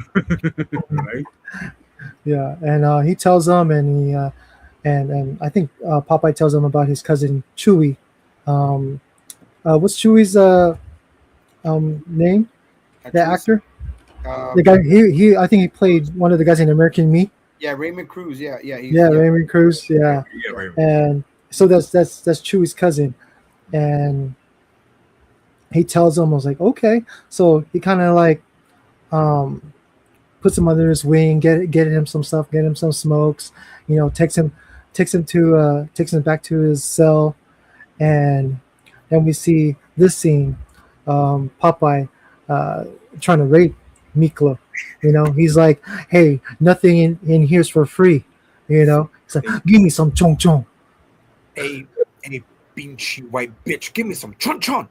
Right. Yeah, and he tells them, and and I think Popeye tells him about his cousin Chewie. Um, what's Chewie's name? The Actually, actor, the um, guy. He I think he played one of the guys in American Me. yeah, Raymond Cruz. Yeah, yeah, Yeah, yeah, Raymond Cruz. Yeah, Yeah, right. and so that's Chewie's cousin, and he tells him, I was like, okay. So he kind of like um, puts him under his wing, get him some stuff, get him some smokes, takes him back to his cell, and then we see this scene, Popeye uh, trying to rape Miklo. He's like, hey, nothing in here's for free. He's like, give me some chong chong. Hey, hey, pinchy white bitch, give me some chon chon.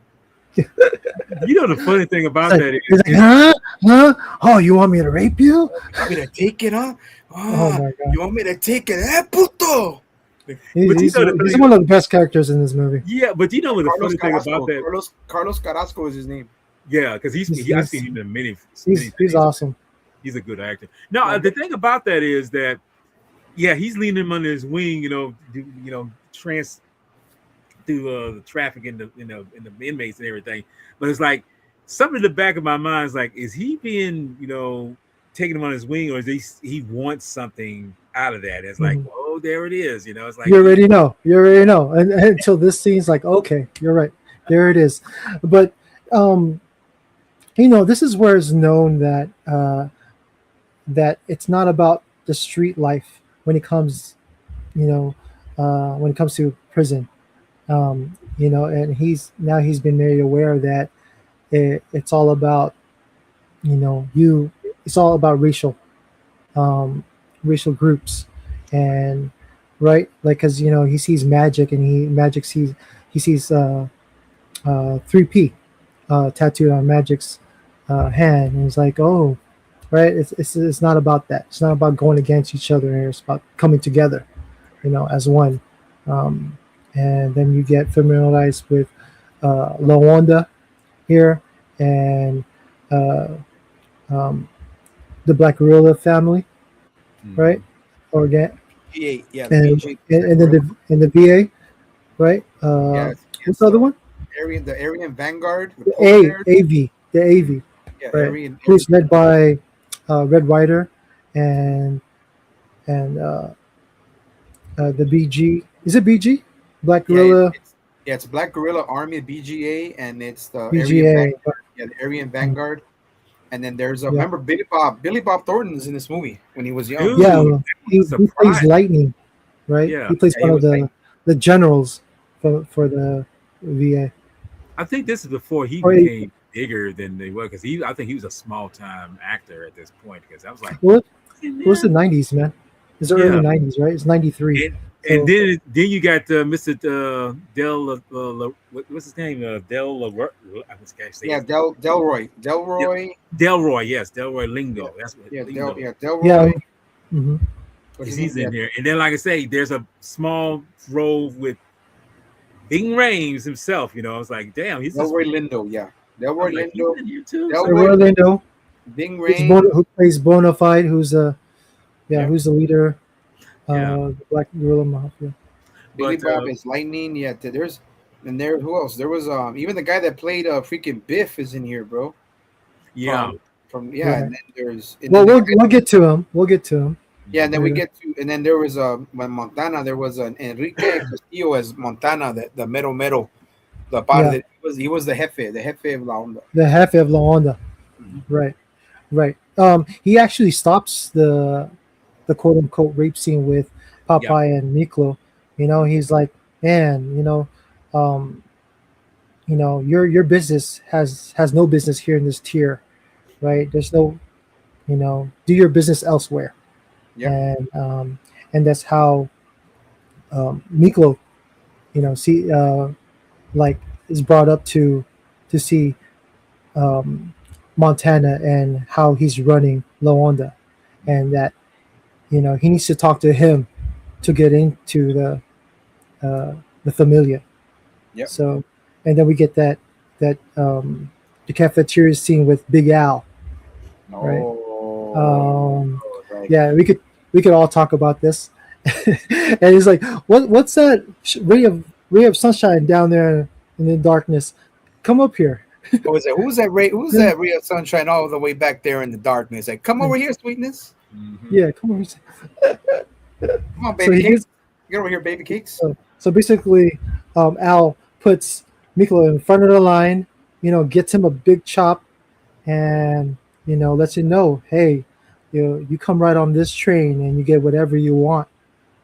You know the funny thing about He's that like, he's is, like, huh? Oh, you want me to rape you? You want me to take it, huh? Oh my god. You want me to take it, puto? but you He's know the thing, one of the best characters in this movie. yeah, but you know what the Carlos funny thing Carrasco. about that, Carlos Carrasco is his name. yeah, because He's- I've seen him in many He's things. awesome. He's a good actor. Now, the thing about that is that, yeah, he's leaning him under his wing, trans through the traffic in the inmates and everything. But it's like something in the back of my mind is like, is he being, taking him on his wing, or is he wants something out of that? It's like, Mhm. oh, there it is. It's like You already know. And until this scene's like, okay, you're right. There it is. But this is where it's known that it's not about the street life when it comes, when it comes to prison. And he's been made aware that it's all about, it's all about racial groups, and right, like, because he sees magic, and he sees 3P tattooed on Magic's hand, and he's like, oh, right, it's not about that. It's not about going against each other. It's about coming together, as one. And then you get familiarized with Lawanda here, and uh, um, the Black Gorilla family, right? Or get BA, yeah, and BJ. and then the VA, right? Yeah, What's the other one? the Aryan Vanguard. The AV, the AV, Yeah, right? Aryan. Who's led by Red Rider and the BG. Is it BG? Black Gorilla, It's Black Gorilla Army BGA, and it's the Aryan BGA. Vanguard. Yeah, the Aryan Vanguard. And then there's a remember Billy Bob Thornton's in this movie when he was young. Dude, Yeah, that well, he was a plays surprise. Lightning, right? Yeah. He plays Yeah, he one of was the generals for the VA. I think this is before he Or he- became bigger than they were, because I think he was a small time actor at this point. Because I was like, Well, it was the '90s, man. It's the Yeah. early '90s, right? It's '93. and then you got Mr. What's his name? Yeah, Delroy. Delroy, yes, Delroy Lingo. That's what. Yeah, Lingo. Delroy. Yeah. hmm What's his He's name? in there, and then like I say, there's a small role with Bing Rames himself. I was like, damn, he's just, Delroy Lindo. Yeah, Delroy like, he's Lindo. in here too. Del- So Orlando, Bing who's Rain. who plays Bonafide, who's who's the leader, Yeah. the Black Gorilla Mafia. Billy But, Bob is Lightning. Yeah, who else? There was even the guy that played freaking Biff is in here, bro. yeah, And then there's Well, we'll get to him. We'll get to him. yeah, and then we later. get to and then there was when Montana there was an Enrique Castillo as Montana, the mero, the part Yeah. that he was the jefe of La Onda. The Jefe of La Onda. Right. He actually stops the quote unquote rape scene with Popeye and Miklo. He's like, man, your business has no business here in this tier, right? There's no, do your business elsewhere. Yeah. And that's how Miklo, see like is brought up to see Montana and how he's running Loanda, and that he needs to talk to him to get into the familia. Yep. So, and then we get that the cafeteria scene with Big Al. Oh, Um, right. Yeah, we could all talk about this, And he's like, what's that ray of sunshine down there in the darkness? Come up here. What was that? Who's that ray? Who's that ray of sunshine all the way back there in the darkness? Like, come over here, sweetness. Yeah, come over here. Come on, So baby he cakes. gives Get over here, baby cakes. so basically, Al puts Miklo in front of the line, gets him a big chop, and lets him know, hey, you come right on this train and you get whatever you want,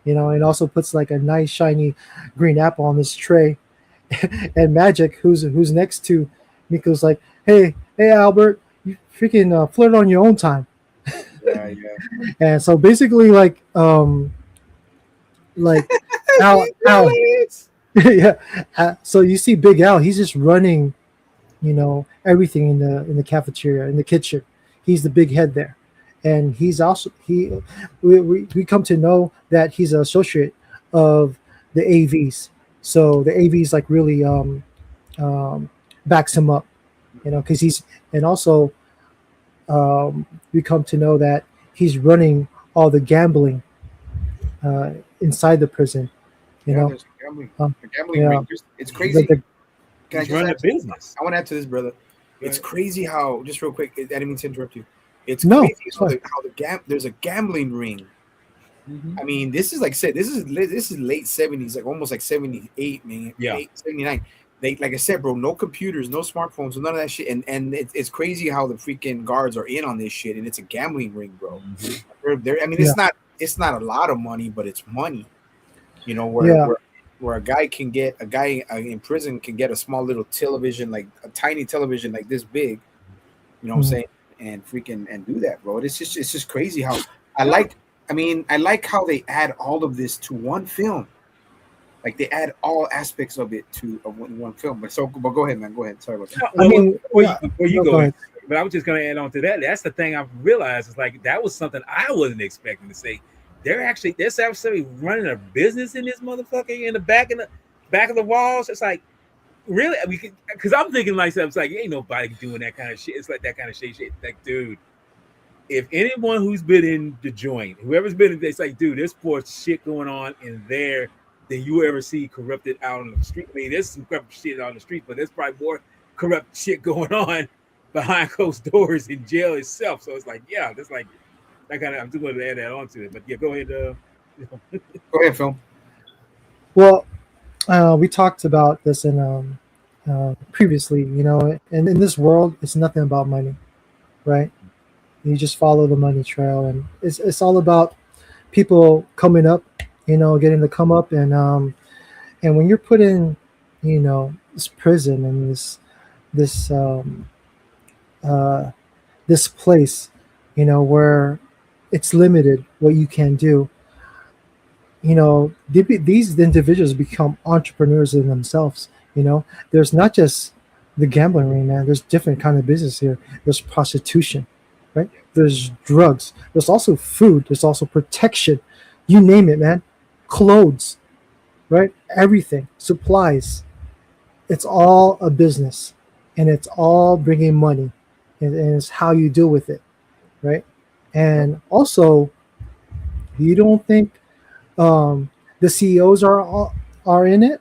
and also puts like a nice shiny green apple on this tray. And Magic, who's next to Miko's, like, hey Albert, you freaking flirt on your own time. Yeah. And so basically, like Al, yeah. So you see Big Al, he's just running, everything in the cafeteria, in the kitchen. He's the big head there, and he's also we come to know that he's an associate of the AVs. So the AVs like really backs him up, because he's, and also we come to know that he's running all the gambling inside the prison. There's a gambling yeah. ring. It's crazy. Can I He's just running add a to this? business. I want to add to this, brother. It's crazy how, just real quick, I didn't mean to interrupt you. It's No, crazy it's how fine. there's a gambling ring. I mean, this is like I said, this is late 70s, like almost like 78, man. Yeah. 79. Like I said, bro, no computers, no smartphones, none of that shit. And it's crazy how the freaking guards are in on this shit, and it's a gambling ring, bro. I mean, it's not a lot of money, but it's money. Where a guy in prison can get a small little television, like a tiny television like this big, what I'm saying, and freaking and do that, bro. It's just crazy how I like how they add all of this to one film. Like they add all aspects of it to one film. But go ahead, man. Go ahead. Sorry about that. I mean, before you go go, ahead. but I was just going to add on to that. That's the thing I've realized is like that was something I wasn't expecting to say. They're actually running a business in this motherfucker in the back of the walls. It's like, really? I mean, because I'm thinking myself, it's like ain't nobody doing that kind of shit. It's like that kind of shit. Like, dude, if anyone who's been in the joint, whoever's been in, it's like, dude, there's more shit going on in there than you ever see corrupted out on the street. I mean, there's some corrupt shit on the street, but there's probably more corrupt shit going on behind closed doors in jail itself. So it's like, yeah, that's like. I'm just going to add that on to it, but yeah, go ahead. Go ahead, Phil. Well, we talked about this in previously, and in this world, it's nothing about money, right? You just follow the money trail, and it's all about people coming up, getting to come up, and when you're put in, this prison and this place, where it's limited what you can do. These individuals become entrepreneurs in themselves. There's not just the gambling ring, man. There's different kind of business here. There's prostitution, right? There's drugs. There's also food. There's also protection. You name it, man. Clothes, right? Everything, supplies. It's all a business, and it's all bringing money, and it's how you deal with it, right? And also, you don't think the CEOs are in it?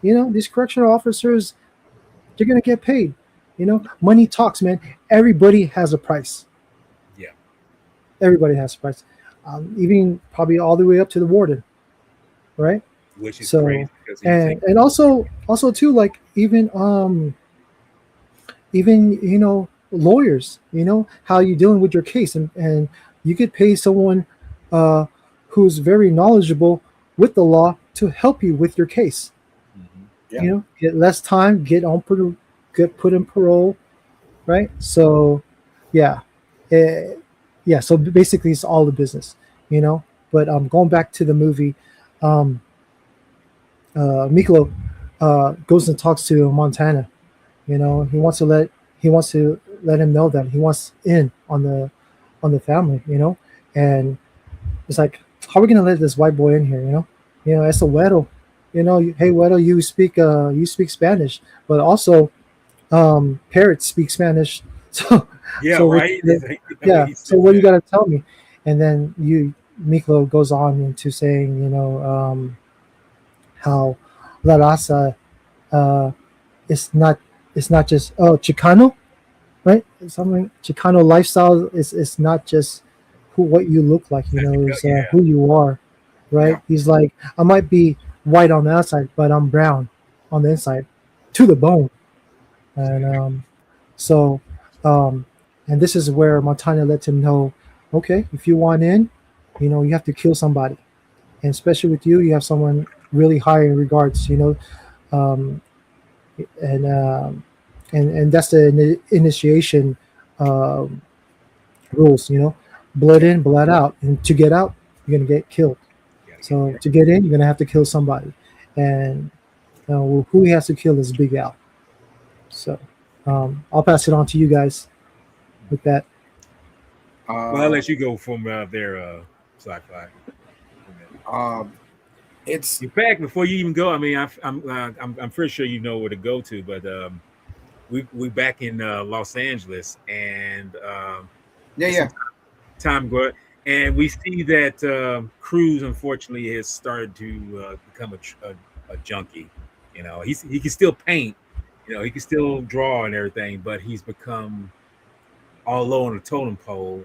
These correctional officers, they're gonna get paid. Money talks, man. Everybody has a price. Yeah, everybody has a price, even probably all the way up to the warden, right? Which is crazy. And also too, like even lawyers, how you dealing with your case, and you could pay someone who's very knowledgeable with the law to help you with your case. Get less time, get put in parole, right? So so basically it's all the business, but going back to the movie, Miklo goes and talks to Montana. He wants to let him know that he wants in on the family, and it's like, how are we gonna let this white boy in here? It's a Weddle. Hey Weddle, you speak Spanish, but also parrots speak Spanish. So yeah, so right. So what you gotta tell me? And then you Miklo goes on into saying, how La Raza uh, is not it's not just Chicano, right? Something Chicano lifestyle is not just what you look like, is Yeah, who you are, Yeah. right? He's like, I might be white on the outside, but I'm brown on the inside, to the bone, and so, um, and this is where Montana lets him know, okay, if you want in, you have to kill somebody, and especially with you, you have someone really high in regards, um, and and that's the initiation um, rules, blood Yeah. in, blood out, and to get out, you're gonna get killed. gotta get So to get in, you're gonna have to kill somebody, and who he has to kill is Big Al. So I'll pass it on to you guys with that. Well, I'll Uh, let you go from there, sci-fi. um, it's In fact, before you even go, I mean, I'm pretty sure you know where to go to, but we back in Los Angeles, and yeah, it's some yeah, time go, and we see that Cruz unfortunately has started to become a junkie. He can still paint, he can still draw and everything, but he's become all low on the totem pole.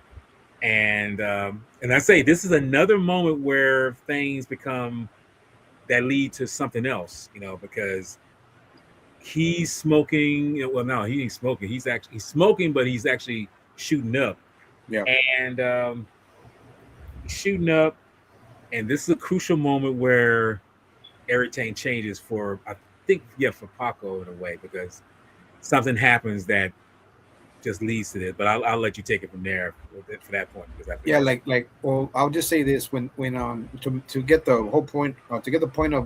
And I say this is another moment where things become that lead to something else, because he's smoking. Well, no, he ain't smoking. He's smoking, but he's actually shooting up, yeah. and he's shooting up. And this is a crucial moment where everything changes for, I think, yeah, for Paco in a way, because something happens that just leads to this. But I'll let you take it from there for that point, because I Yeah, forget. like well, I'll just say this: when to get the whole point, to get the point of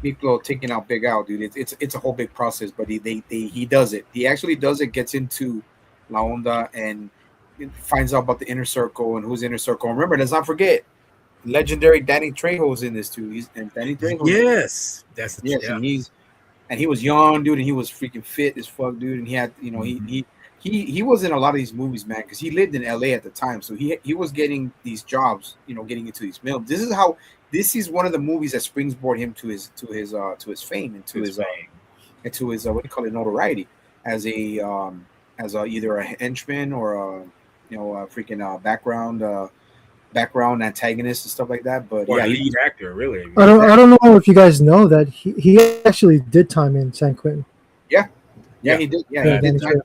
Miklo taking out Big Al, dude, it's a whole big process, but he does it. He actually does it. Gets into La Onda and finds out about the inner circle and who's inner circle. And remember, let's not forget, legendary Danny Trejo's in this too. And Danny Trejo's, Yes, yes, yeah. and he was young, dude, and he was freaking fit as fuck, dude. And he had, Mhm. he was in a lot of these movies, man, because he lived in LA at the time, so he was getting these jobs, getting into these films. This is one of the movies that springboard him to his fame and It's fame. to his what do you call it, notoriety as a either a henchman or a freaking background antagonist and stuff like that. But Or yeah, the he lead was actor, really. I exactly. don't know if you guys know that he actually did time in San Quentin. Yeah, yeah, Yeah, he did. Yeah, Yeah, he uh, did Danny time. Trejo.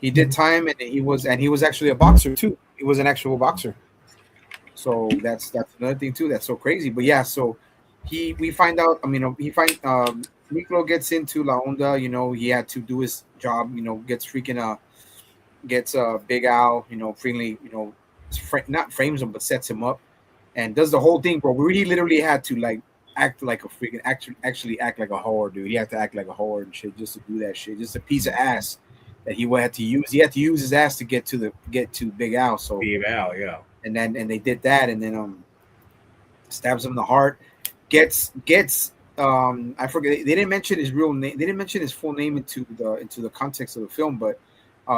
He did Mhm. time, and he was actually a boxer too. He was an actual boxer. So that's another thing too. That's so crazy. But yeah, so we find out. I mean, Miklo gets into La Onda. He had to do his job. Gets freaking gets Big Al. Freely. Not frames him, but sets him up and does the whole thing, bro. We literally had to like act like a freaking actually act like a whore, dude. He had to act like a whore and shit just to do that shit. Just a piece of ass that he had to use. He had to use his ass to get to Big Al. So Steve Al, yeah. and they did that, and then stabs him in the heart. Gets I forget, they didn't mention his real name. They didn't mention his full name into the context of the film, but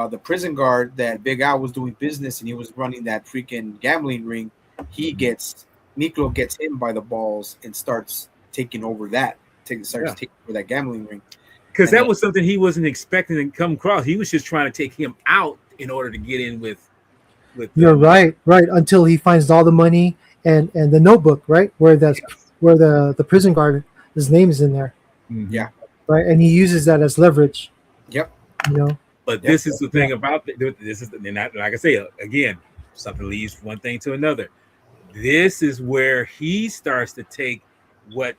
the prison guard that Big Al was doing business and he was running that freaking gambling ring. He gets Miklo gets him by the balls and starts taking over starts Yeah. taking over that gambling ring. Because And that then was something he wasn't expecting to come across. He was just trying to take him out in order to get in with You're right, right. Until he finds all the money and the notebook, right, yes. where the prison guard, his name is in there, Hmm. yeah, right, and he uses that as leverage. yep, You know, But yep, this is the yeah. thing about this is, and like I say again, something leads one thing to another. This is where he starts to take what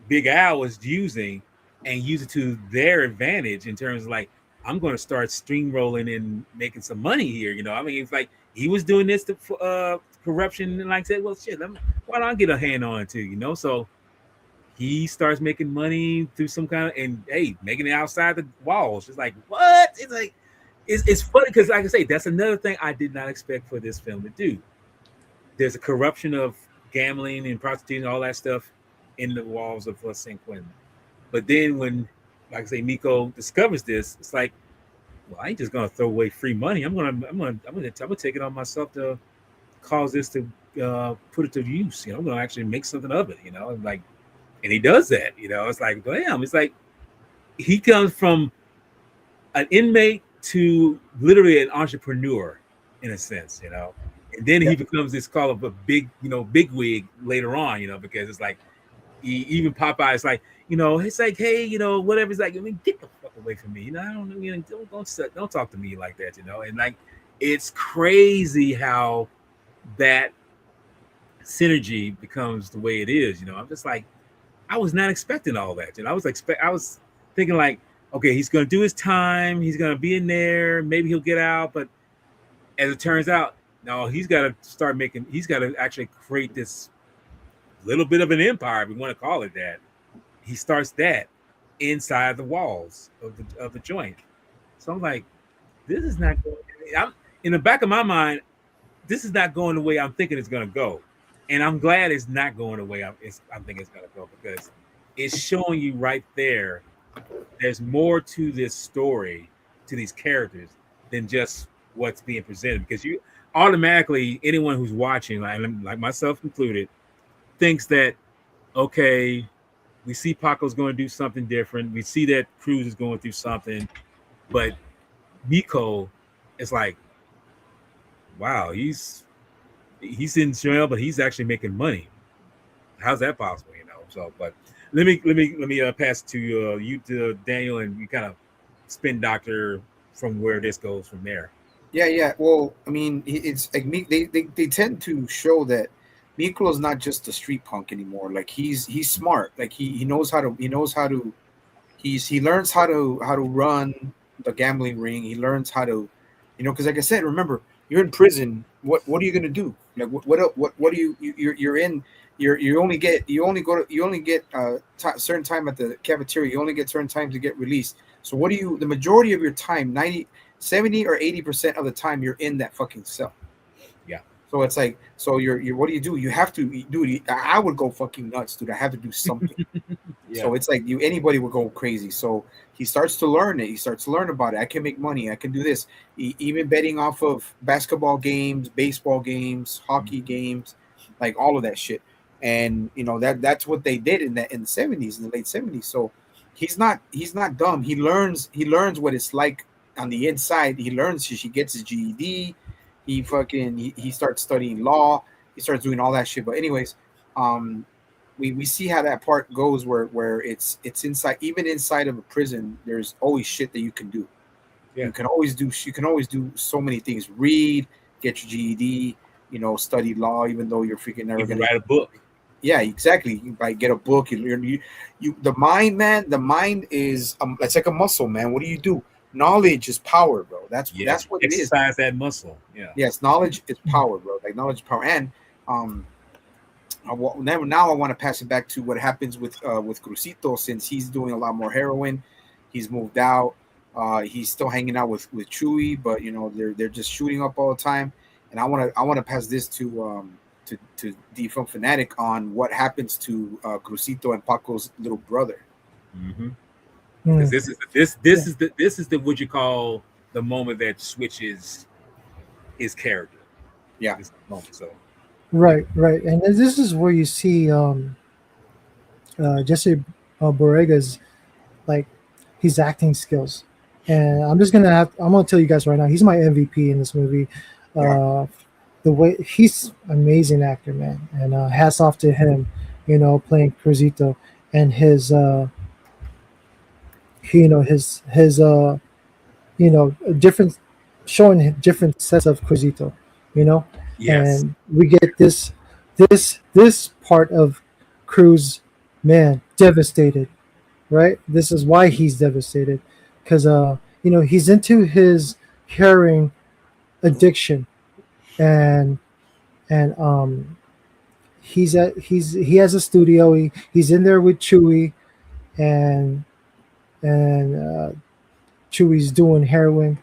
Big Al was using and use it to their advantage in terms of like, I'm going to start steamrolling and making some money here. I mean, it's like he was doing this to corruption, and like I said, well, shit, why don't I get a hand on it too? So he starts making money through some kind of, and hey, making it outside the walls. It's like, what? It's like, it's funny because, like I say, that's another thing I did not expect for this film to do. There's a corruption of gambling and prostitution and all that stuff in the walls of San Quentin. But then when, like I say, Miko discovers this, it's like, well, I ain't just gonna throw away free money. I'm gonna take it on myself to cause this to put it to use. I'm gonna actually make something of it. And like, and he does that. It's like, damn. It's like he comes from an inmate to literally an entrepreneur in a sense. And then he becomes this call of a big, big wig later on. Because it's like even Popeye's like, it's like, hey, whatever. It's like, I mean, get the fuck away from me. I don't, don't talk to me like that. And like, it's crazy how that synergy becomes the way it is. I'm just like, I was not expecting all that. I was thinking like, okay, he's gonna do his time, he's gonna be in there, maybe he'll get out. But as it turns out, no, he's got to actually create this little bit of an empire, if we want to call it that. He starts that inside the walls of the joint. So I'm like, this is not going. I'm in the back of my mind, this is not going the way I'm thinking it's going to go, and I'm glad it's not going the way I'm thinking it's going to go, because it's showing you right there. There's more to this story, to these characters, than just what's being presented. Because you automatically, anyone who's watching, like myself included, thinks that, okay, we see Paco's going to do something different. We see that Cruz is going through something, but Miko is like, wow, he's in jail, but he's actually making money. How's that possible? So, but let me pass to you to Daniel, and you kind of spin doctor from where this goes from there. Yeah. Well, I mean, it's like they tend to show that Miklo is not just a street punk anymore. Like he's smart. Like he learns how to run the gambling ring. He learns how to, because like I said, remember, you're in prison. What are you gonna do? Like what do you're in? You only get certain time at the cafeteria. You only get certain time to get released. So what do you? The majority of your time, 70 or 80% of the time, you're in that fucking cell. Yeah. So it's like, so you're what do? You have to do it. I would go fucking nuts, dude. I have to do something. Yeah. So it's like anybody would go crazy. So he starts to learn it. He starts to learn about it. I can make money. I can do this. Even betting off of basketball games, baseball games, hockey games, like all of that shit. And that's what they did in the 70s, in the late 70s. So he's not dumb. He learns what it's like on the inside. He learns. He gets his GED. He starts studying law. He starts doing all that shit. But anyways, we see how that part goes where it's inside. Even inside of a prison, there's always shit that you can do. Yeah. You can always do so many things. Read, get your GED, study law, even though you're freaking never gonna write a book. Yeah, exactly. You get a book. You the mind, man. The mind is it's like a muscle, man. What do? Knowledge is power, bro. That's what it is. Exercise that muscle. Yeah. Yes, knowledge is power, bro. Like knowledge is power. And now I want to pass it back to what happens with Crucito, since he's doing a lot more heroin. He's moved out. He's still hanging out with Chewy, but they're just shooting up all the time. And I want to pass this to D from Fanatic on what happens to Crucito and Paco's little brother. Mm-hmm. Because this is the what you call the moment that switches his character. Yeah. Moment, so. Right, and this is where you see Jesse Borrega's like his acting skills, and I'm gonna tell you guys right now, he's my MVP in this movie. The way he's amazing actor, man, and hats off to him, playing Cruzito and his different, showing different sets of Cruzito, Yes. And we get this part of Cruz, man, devastated, right? This is why he's devastated, because he's into his heroin addiction, and he has a studio. He's in there with Chewy, and Chewy's doing heroin,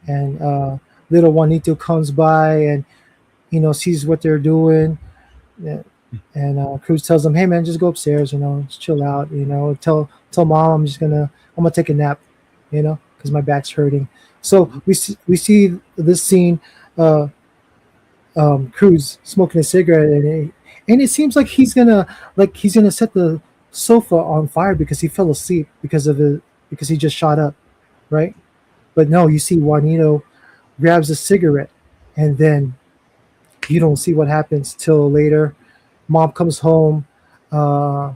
and little Juanito comes by and sees what they're doing, and Cruz tells him, "Hey man, just go upstairs, just chill out, tell mom I'm gonna take a nap, because my back's hurting." So we see this scene. Cruz smoking a cigarette, and it seems like he's gonna set the sofa on fire because he fell asleep because he just shot up, right? But no, you see Juanito grabs a cigarette, and then you don't see what happens till later. Mom comes home, uh,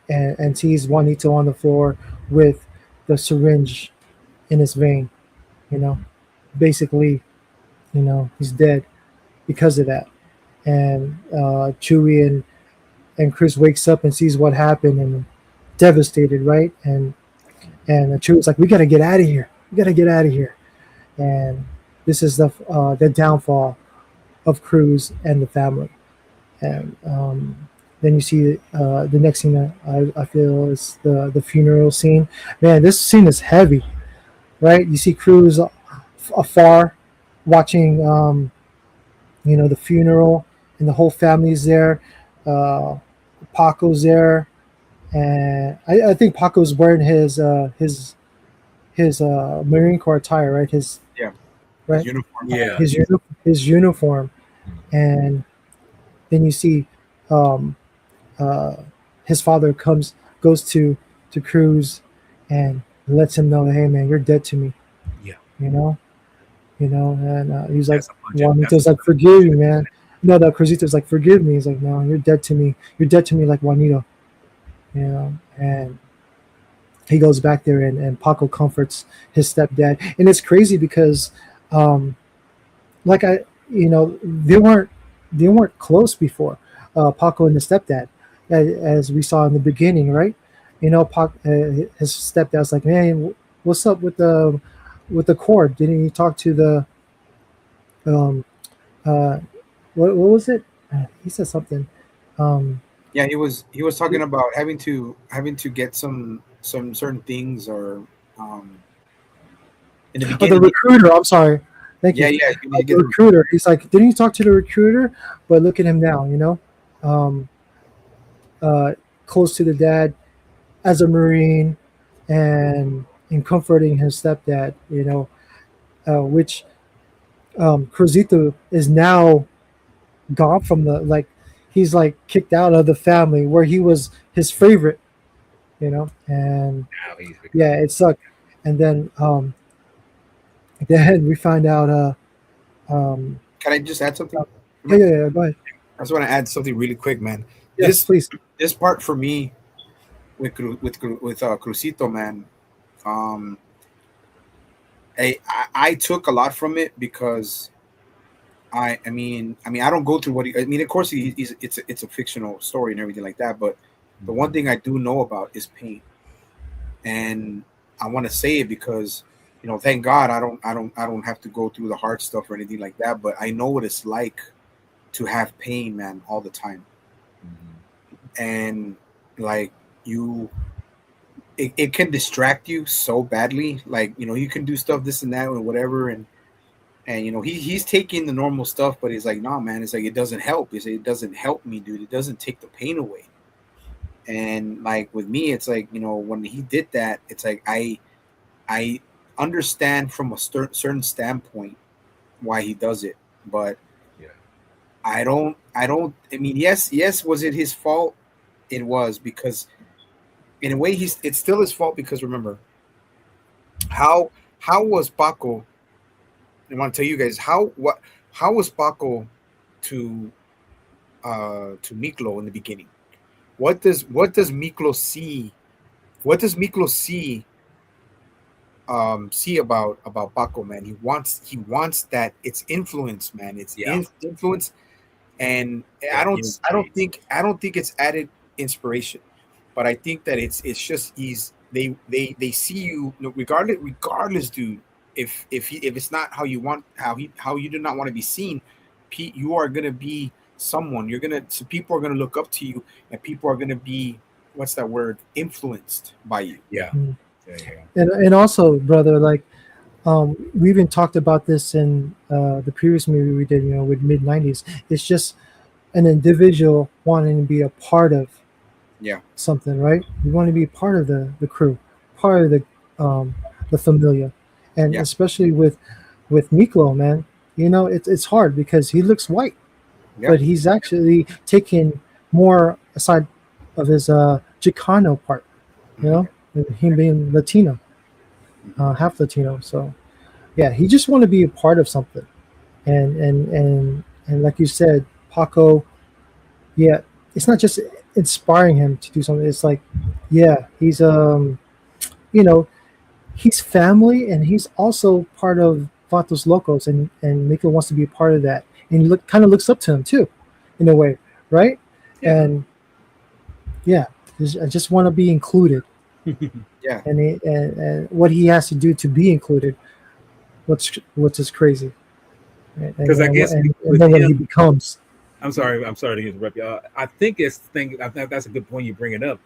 and sees Juanito on the floor with the syringe in his vein. You know, basically, he's dead because of that. And Chewie and Chris wakes up and sees what happened and devastated, right? And Chewie's like, "We gotta get out of here. We gotta get out of here." And this is the downfall of Cruz and the family. And then you see the next scene that I feel is the funeral scene. Man, this scene is heavy, right? You see Cruz afar watching, the funeral, and the whole family's there. Uh, Paco's there, and I think Paco's wearing his Marine Corps attire, right? His Yeah. right, Uniform. Yeah. his uniform, and then you see um, uh, his father goes to Cruz and lets him know that, hey man, you're dead to me. Yeah. And he's like, That's a punch. Juanito's like, forgive me, man. No, that Cruzito's like, forgive me. He's like, no, you're dead to me. You're dead to me like Juanito. And he goes back there, and Paco comforts his stepdad. And it's crazy because, like they weren't close before, Paco and his stepdad, as we saw in the beginning, right? His stepdad's like, man, what's up with the cord? Didn't you talk to the um uh what was it? He said something. Yeah, he was talking about having to get some certain things, or in the The beginning. recruiter. I'm sorry. Thank you. Yeah. You need to The get recruiter. He's like, didn't you talk to the recruiter? But look at him now. Um, close to the dad as a Marine, and comforting his stepdad. Which Cruzito is now gone from he's like kicked out of the family where he was his favorite. And Now he's yeah, it sucked. And then we find out. Can I just add something? Yeah. Go ahead. I just want to add something really quick, man. Yes, please. This part for me with Crucito, man. I took a lot from it because I mean I don't go through what I mean. Of course, it's a fictional story and everything like that. But the one thing I do know about is pain, and I want to say it because thank God I don't have to go through the hard stuff or anything like that. But I know what it's like to have pain, man, all the time. And like it can distract you so badly. Like you can do stuff, this and that, or whatever, and he's taking the normal stuff, but he's like, nah, man, it's like it doesn't help. It doesn't help me, dude. It doesn't take the pain away. And like with me, it's like when he did that, it's like I understand from a certain standpoint why he does it, but Yeah. I don't. I mean, yes. Was it his fault? It was, because in a way it's still his fault, because remember how was Paco? I want to tell you guys how was Paco to Miklo in the beginning. What does Miklo see? What does Miklo see about Paco, man? He wants that, it's influence, man. It's influence. And I don't think it's added inspiration, but I think that it's just they see you, regardless, dude. If it's not how you want, how you do not want to be seen, Pete, you are gonna be someone. So people are gonna look up to you, and people are gonna be, what's that word, influenced by you. Yeah. Mm. Yeah. And also, brother, like we even talked about this in the previous movie we did, with mid '90s. It's just an individual wanting to be a part of something, right? You want to be part of the crew, part of the familia, and especially with Miklo, man. it's hard because he looks white, Yeah. but he's actually taken more aside of his Chicano part, and him being Latino, half Latino. So yeah, he just want to be a part of something, and like you said, Paco, yeah, it's not just inspiring him to do something. It's like, yeah, he's you know, he's family, and he's also part of Vatos Locos, and Miko wants to be a part of that, and he kind of looks up to him too, in a way, right? Yeah. And yeah, I just want to be included, Yeah. and what he has to do to be included, what's just crazy, right? Because I guess and with then what he him, becomes. I'm sorry to interrupt you. I think it's the thing. I think that's a good point you bring it up.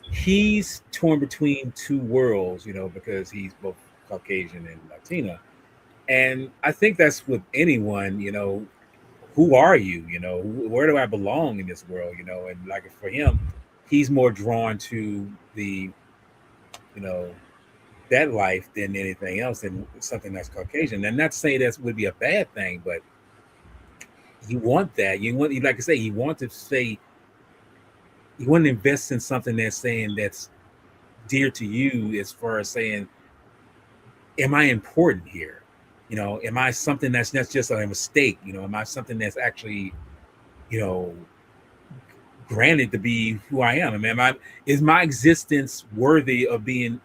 He's torn between two worlds, because he's both Caucasian and Latina. And I think that's with anyone, who are you? Where do I belong in this world? And like for him, he's more drawn to you know, that life than anything else, and something that's Caucasian. And not to say that would be a bad thing, but you want that. You want, like I say, you want to invest in something that's dear to you, as far as saying, am I important here? Am I something that's just a mistake? Am I something that's actually, you know, granted to be who I am? I mean, is my existence worthy of being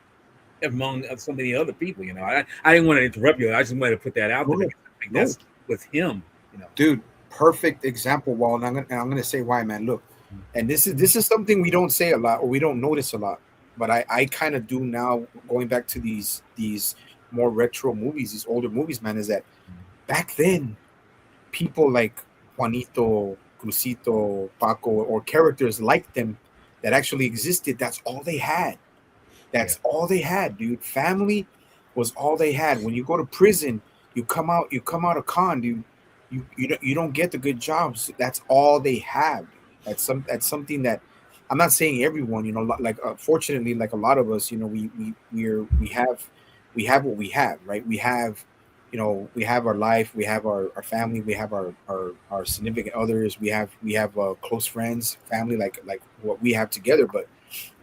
among so many other people? I didn't want to interrupt you. I just wanted to put that out there, No, because I think no. that's with him. Dude, perfect example. Well, and I'm gonna say why, man. Look, and this is something we don't say a lot, or we don't notice a lot, but I kind of do now. Going back to these more retro movies, these older movies, man, is that back then people like Juanito, Crucito, Paco, or characters like them that actually existed. That's all they had. Yeah. That's all they had, dude. Family was all they had. When you go to prison, you come out of con, dude. You don't get the good jobs. That's all they have. That's something that I'm not saying everyone, like fortunately, like a lot of us, we have what we have, right? We have our life, we have our family, we have our significant others, we have close friends, family, like what we have together. But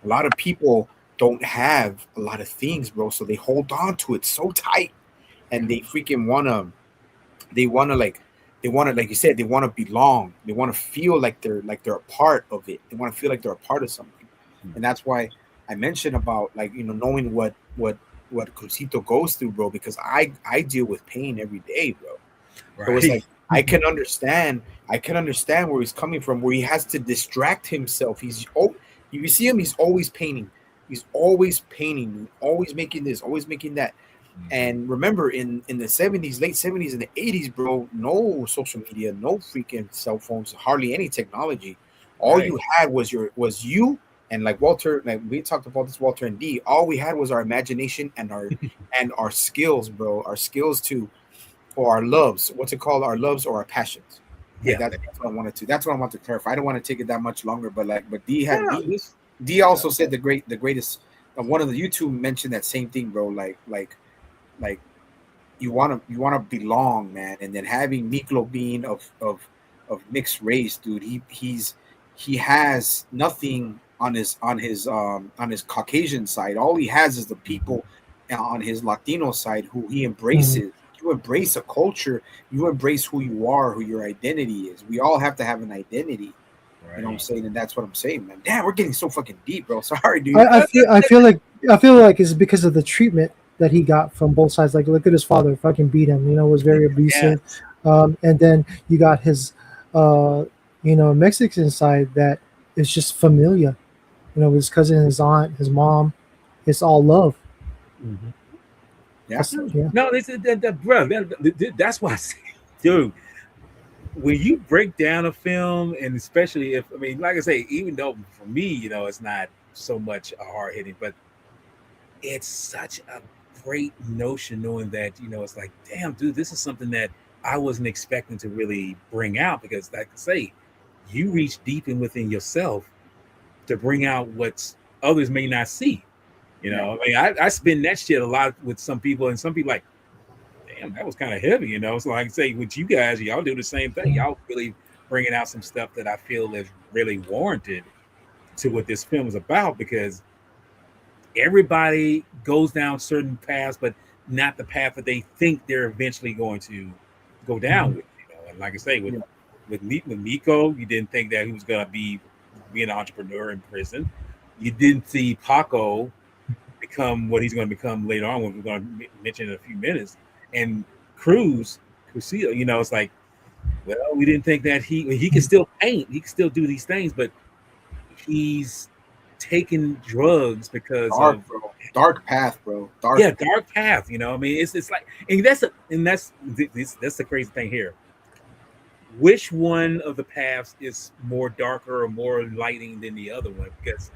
a lot of people don't have a lot of things, bro. So they hold on to it so tight, and they freaking wanna, like you said, they want to belong. They want to feel like they're a part of it. They want to feel like they're a part of something, and that's why I mentioned about, like, knowing what Crucito goes through, bro. Because I deal with pain every day, bro. So it's like Right. I can understand where he's coming from, where he has to distract himself. You see him, he's always painting. He's always painting, always making this, always making that. And remember, in the 70s, late 70s and the 80s, bro, no social media, no freaking cell phones, hardly any technology. All Right. you had was you, and like Walter, like we talked about this, Walter and D. All we had was our imagination and our skills, bro. Our skills to, or our loves. What's it called? Our loves or our passions. Like Yeah. that's what I wanted to. That's what I want to clarify. I don't want to take it that much longer, but D had Yeah. D also said the greatest. One of the YouTube mentioned that same thing, bro. Like you want to belong, man. And then having Miklo being of mixed race, dude. He has nothing on his Caucasian side. All he has is the people on his Latino side who he Mhm. embraces. You embrace a culture. You embrace who you are, who your identity is. We all have to have an identity. You know what I'm Right. saying? And that's what I'm saying, man. Damn, we're getting so fucking deep, bro. Sorry, dude. I feel like it's because of the treatment that he got from both sides. Like, look at his father, fucking beat him. Was very abusive. Yes. And then you got his, Mexican side that is just familiar. His cousin, his aunt, his mom. It's all love. Mhm. Yeah. Yeah. No, bro. That's why I say, dude, when you break down a film, and especially if, I mean, like I say, even though for me, it's not so much a hard hitting, but it's such a great notion knowing that, it's like, damn, dude, this is something that I wasn't expecting to really bring out, because, like I say, you reach deep in within yourself to bring out what others may not see. Yeah. I mean, I spend that shit a lot with some people, and some people like, damn, that was kind of heavy, you know. So like I say, with you guys, y'all do the same thing. Y'all really bringing out some stuff that I feel is really warranted to what this film is about, because everybody goes down certain paths, but not the path that they think they're eventually going to go down with. You know, and like I say, with Yeah. with Nico, you didn't think that he was going to be an entrepreneur in prison. You didn't see Paco become what he's going to become later on, what we're going to mention in a few minutes. And Crucio, you know, it's like, well, we didn't think that he could still paint, he could still do these things, but he's taking drugs because Dark, of, bro. Dark path, bro. Dark. yeah, dark path. You know, I mean, it's like, and that's the crazy thing here. Which one of the paths is more darker or more lighting than the other one? Because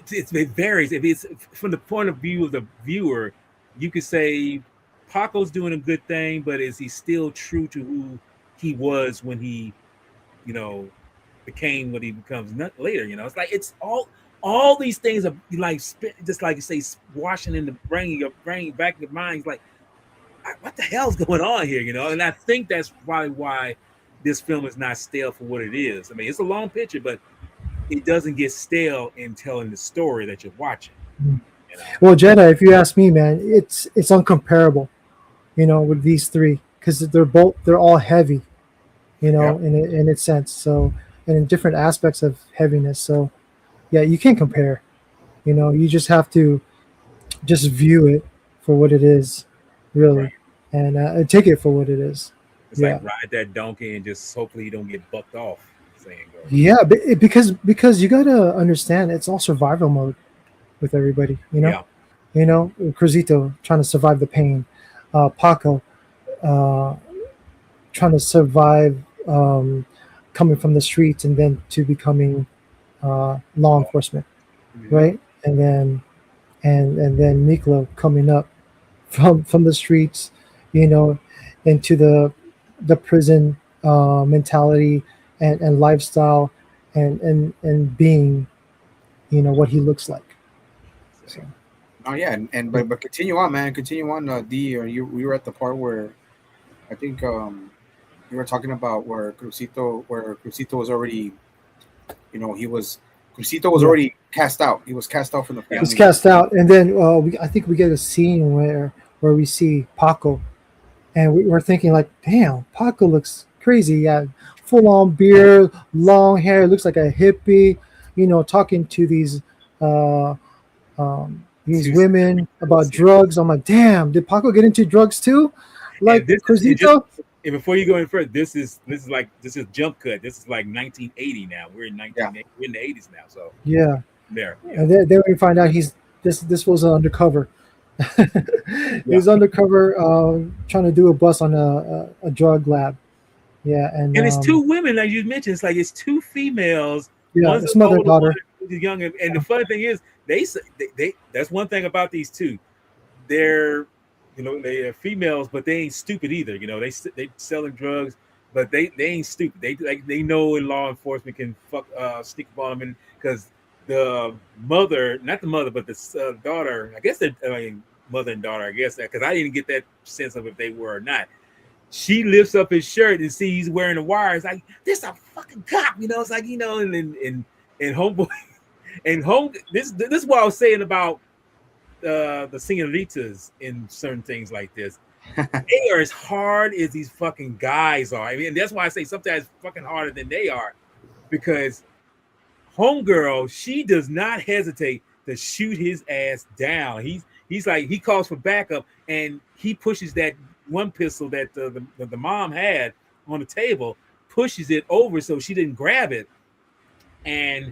it varies. If it's from the point of view of the viewer, you could say Paco's doing a good thing, but is he still true to who he was when he, you know, became what he becomes later? You know, it's like it's all these things are like just like you say, washing in the brain back in your mind. It's like, what the hell's going on here? You know, and I think that's probably why this film is not stale for what it is. I mean, it's a long picture, but it doesn't get stale in telling the story that you're watching. You know, Well, Jedi, if you ask me, man, it's uncomparable, with these three, because they're all heavy, yeah, in its sense. So, and in different aspects of heaviness. So, yeah, you can't compare. You just have to just view it for what it is, right. really, and take it for what it is. It's like Yeah, ride that donkey and just hopefully you don't get bucked off. Saying goes. yeah, because you gotta understand it's all survival mode with everybody. Yeah, Cruzito trying to survive the pain, Paco uh, trying to survive coming from the streets and then to becoming law enforcement, yeah. right? And then Miklo coming up from the streets, you know, into the prison mentality and lifestyle and being, what he looks like. So Oh yeah, and but continue on, man. Continue on, D. Or we were at the part where I think you were talking about where Crucito was already, he was Crucito was yeah, already cast out. He was cast out from the Yeah. he's family. cast out, and then I think we get a scene where we see Paco, and we're thinking like, damn, Paco looks crazy. Yeah, full on beard, long hair, looks like a hippie. Talking to uh, these Two women about yeah. drugs. I'm like, damn, did Paco get into drugs too, like And this is and just Cruzito? and before you go any further, this is jump cut. This is like 1980 now. Yeah. We're in the 80s now. So Yeah, there, yeah, and then we find out this was undercover. Yeah. He's undercover trying to do a bust on a drug lab. Yeah, and and it's two women like you mentioned. It's like it's two females. yeah, One's it's an mother older, one daughter. is young. And the funny thing is, they say they that's one thing about these two. They're they are females, but they ain't stupid either. They selling drugs, but they ain't stupid. They know in law enforcement can sneak up on them, because the mother, not the mother, but the daughter. I guess mother and daughter. I guess that, because I didn't get that sense of if they were or not. She lifts up his shirt and sees he's wearing a wire. It's like, this a fucking cop, It's like, and homeboy and home. This is what I was saying about the senoritas in certain things like this. They are as hard as these fucking guys are. I mean, that's why I say sometimes fucking harder than they are, because homegirl, she does not hesitate to shoot his ass down. He's like, he calls for backup, and he pushes that one pistol that the mom had on the table, pushes it over so she didn't grab it, and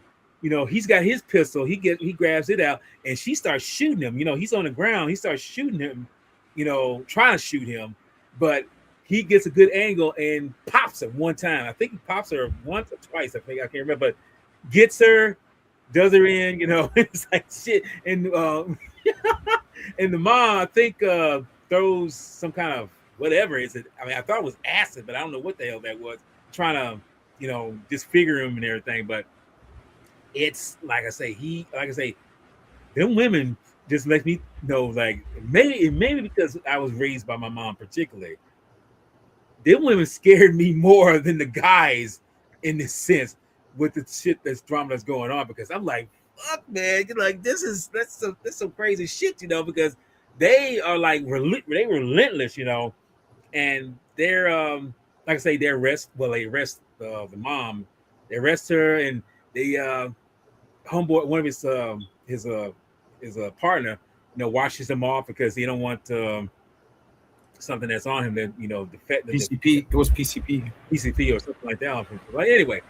he's got his pistol. He grabs it out, and she starts shooting him. He's on the ground. He starts shooting him. Trying to shoot him, but he gets a good angle and pops her one time. I think he pops her once or twice. I think, I can't remember, but gets her, does her in. It's like shit. And and the mom, I think, throws some kind of whatever is it. I mean, I thought it was acid, but I don't know what the hell that was. Trying to disfigure him and everything, but it's like I say, them women just makes me know, like maybe because I was raised by my mom particularly, them women scared me more than the guys in this sense with the shit that's drama that's going on because I'm like, fuck man, you're like that's some crazy shit, because they are like they relentless, and they're like I say, they arrest the mom, they arrest her, and they homeboy, one of his partner, washes him off because he don't want something that's on him that PCP. It was PCP. PCP or something like that. Like anyway,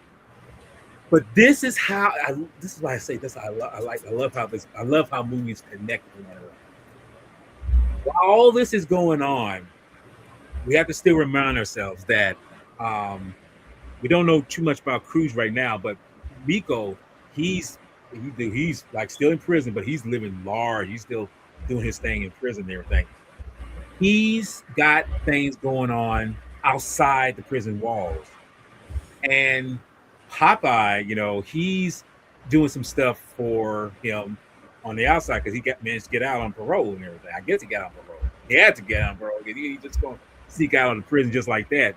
but this is why I say this. I love how movies connect one another. While all this is going on, we have to still remind ourselves that we don't know too much about Cruz right now, but Miko, he's like still in prison, but he's living large. He's still doing his thing in prison and everything. He's got things going on outside the prison walls. And Popeye, he's doing some stuff for him on the outside because managed to get out on parole and everything. I guess he got on parole. He had to get on parole because he just going to sneak out of the prison just like that.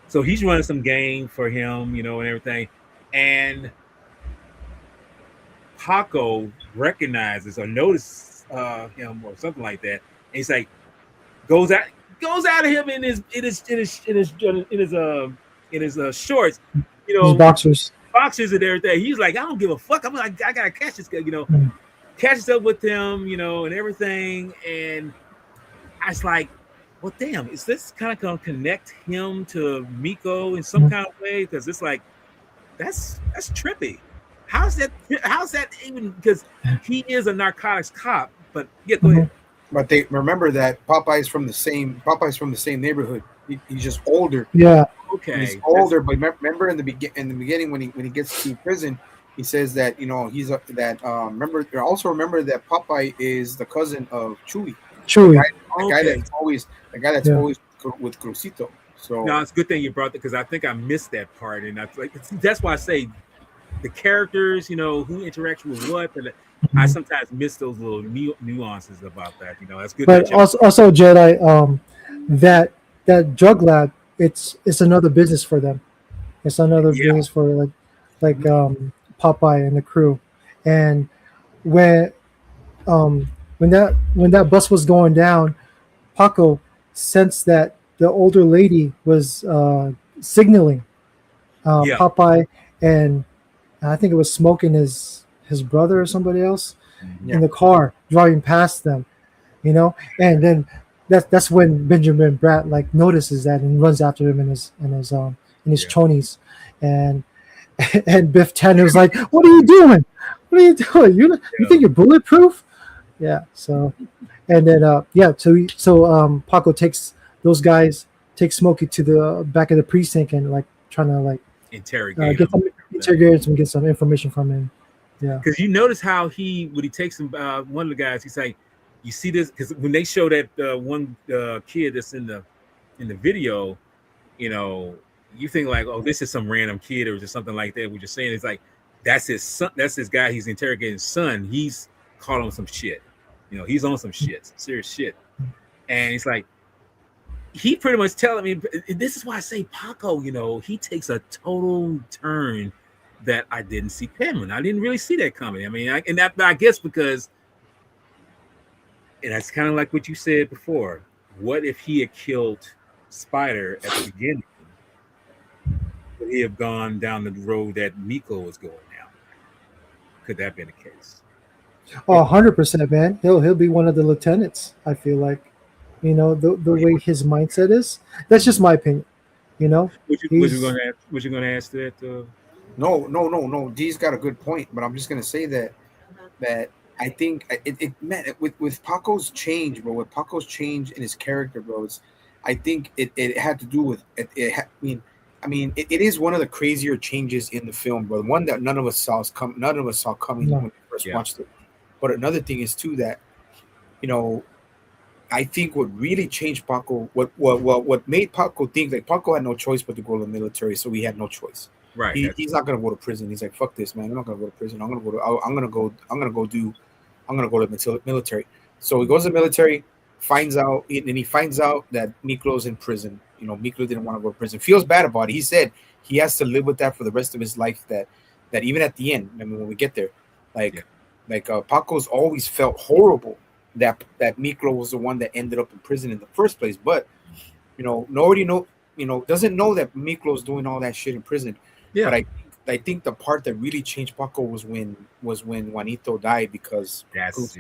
So he's running some game for him, and everything. And Paco recognizes or notices him or something like that. And he's like, goes out of him in his shorts, His boxers and everything. He's like, I don't give a fuck. I gotta catch this guy, catches up with him, and everything. And I was like, well, damn, is this kind of gonna connect him to Miko in some kind of way? Because it's like that's trippy. How's that even? Because he is a narcotics cop. But yeah, go ahead. But they remember that Popeye's from the same neighborhood. He's just older. Yeah. Okay. He's older, but remember in the beginning when he gets to prison, he says that he's remember that Popeye is the cousin of Chewy. Chewy. The guy that's always with Crucito. So no, it's a good thing you brought that because I think I missed that part, and that's why I say the characters, who interacts with what, and I sometimes miss those little nuances about that. That's good. But also Jedi, that drug lab, it's another business for them. It's another business for like Popeye and the crew. And when that bus was going down, Paco sensed that the older lady was signaling Popeye, and I think it was smoking his brother or somebody else in the car driving past them, and then that's when Benjamin Bratt notices that and runs after him in his chonies, and Biff Tannen was like, "What are you doing? What are you doing? You think you're bulletproof?" Yeah. So, and then so Paco takes Smokey to the back of the precinct and trying to interrogate him, get some information from him. Yeah, because you notice how when he takes him, one of the guys, he's like, you see this because when they show that one kid that's in the video, you think like, oh, this is some random kid or just something like that. What you're saying is like, that's his son, that's his guy. He's interrogating his son. He's caught on some shit. He's on some shit, some serious shit. And he's like, he pretty much telling me, this is why I say Paco, he takes a total turn that I didn't see coming. I didn't really see that coming. I mean, I guess because, and that's kind of like what you said before. What if he had killed Spider at the beginning? Would he have gone down the road that Miko was going down? Could that have been the case? Oh, 100%, man. He'll be one of the lieutenants. I feel like, the way his mindset is. That's just my opinion. Was you going to ask that? No. D's got a good point, but I'm just going to say that I think with Paco's change, bro. With Paco's change in his character, bro. I think it had to do with it. It is one of the crazier changes in the film, bro. One that none of us saw coming when we first watched it. But another thing is too that, I think what really changed Paco, what made Paco think like Paco had no choice but to go to the military, so he had no choice. Right. He's not gonna go to prison. He's like, fuck this, man. I'm not gonna go to prison. I'm gonna go do I'm gonna go to the military. So he goes to the military, finds out, and he finds out that Miklo's in prison. You know, Miklo didn't want to go to prison. Feels bad about it. He said he has to live with that for the rest of his life. That even at the end, I mean, when we get there, Yeah. like Paco's always felt horrible that Miklo was the one that ended up in prison in the first place. But nobody doesn't know that Miklo's doing all that shit in prison. Yeah. But I think the part that really changed Paco was when Juanito died because That's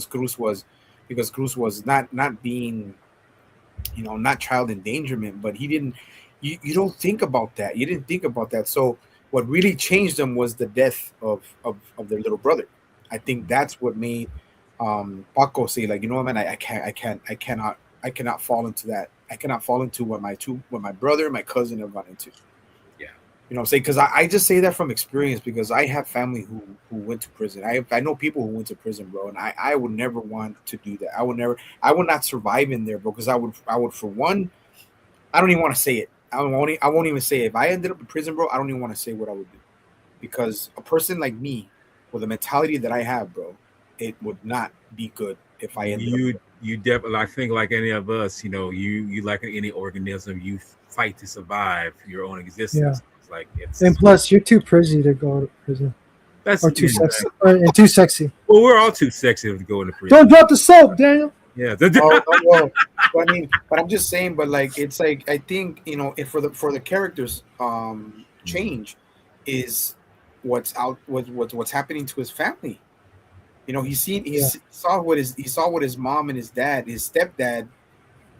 Cruz was not being not child endangerment, but he didn't. You don't think about that. You didn't think about that. So what really changed them was the death of their little brother. I think that's what made Paco say, like, you know what, man, I cannot fall into that. I cannot fall into what my brother and my cousin have gone into. Yeah. You know what I'm saying? Because I just say that from experience because I have family who went to prison. I know people who went to prison, bro, and I would never want to do that. I would not survive in there, bro, because I would for one, I don't even want to say it. I won't even say it. If I ended up in prison, bro, I don't even want to say what I would do. Because a person like me, with the mentality that I have, bro, it would not be good if I ended up. You definitely, I think, like any of us, you like any organism, you fight to survive your own existence. It's like And plus, you're too pretty to go to prison, that's or too sexy, and too sexy. Well, we're all too sexy to go into prison. Don't drop the soap, Daniel. Yeah. Well, I mean, but I'm just saying. But like, it's like I think if for the characters, change is what's happening to his family. He saw what his mom and his stepdad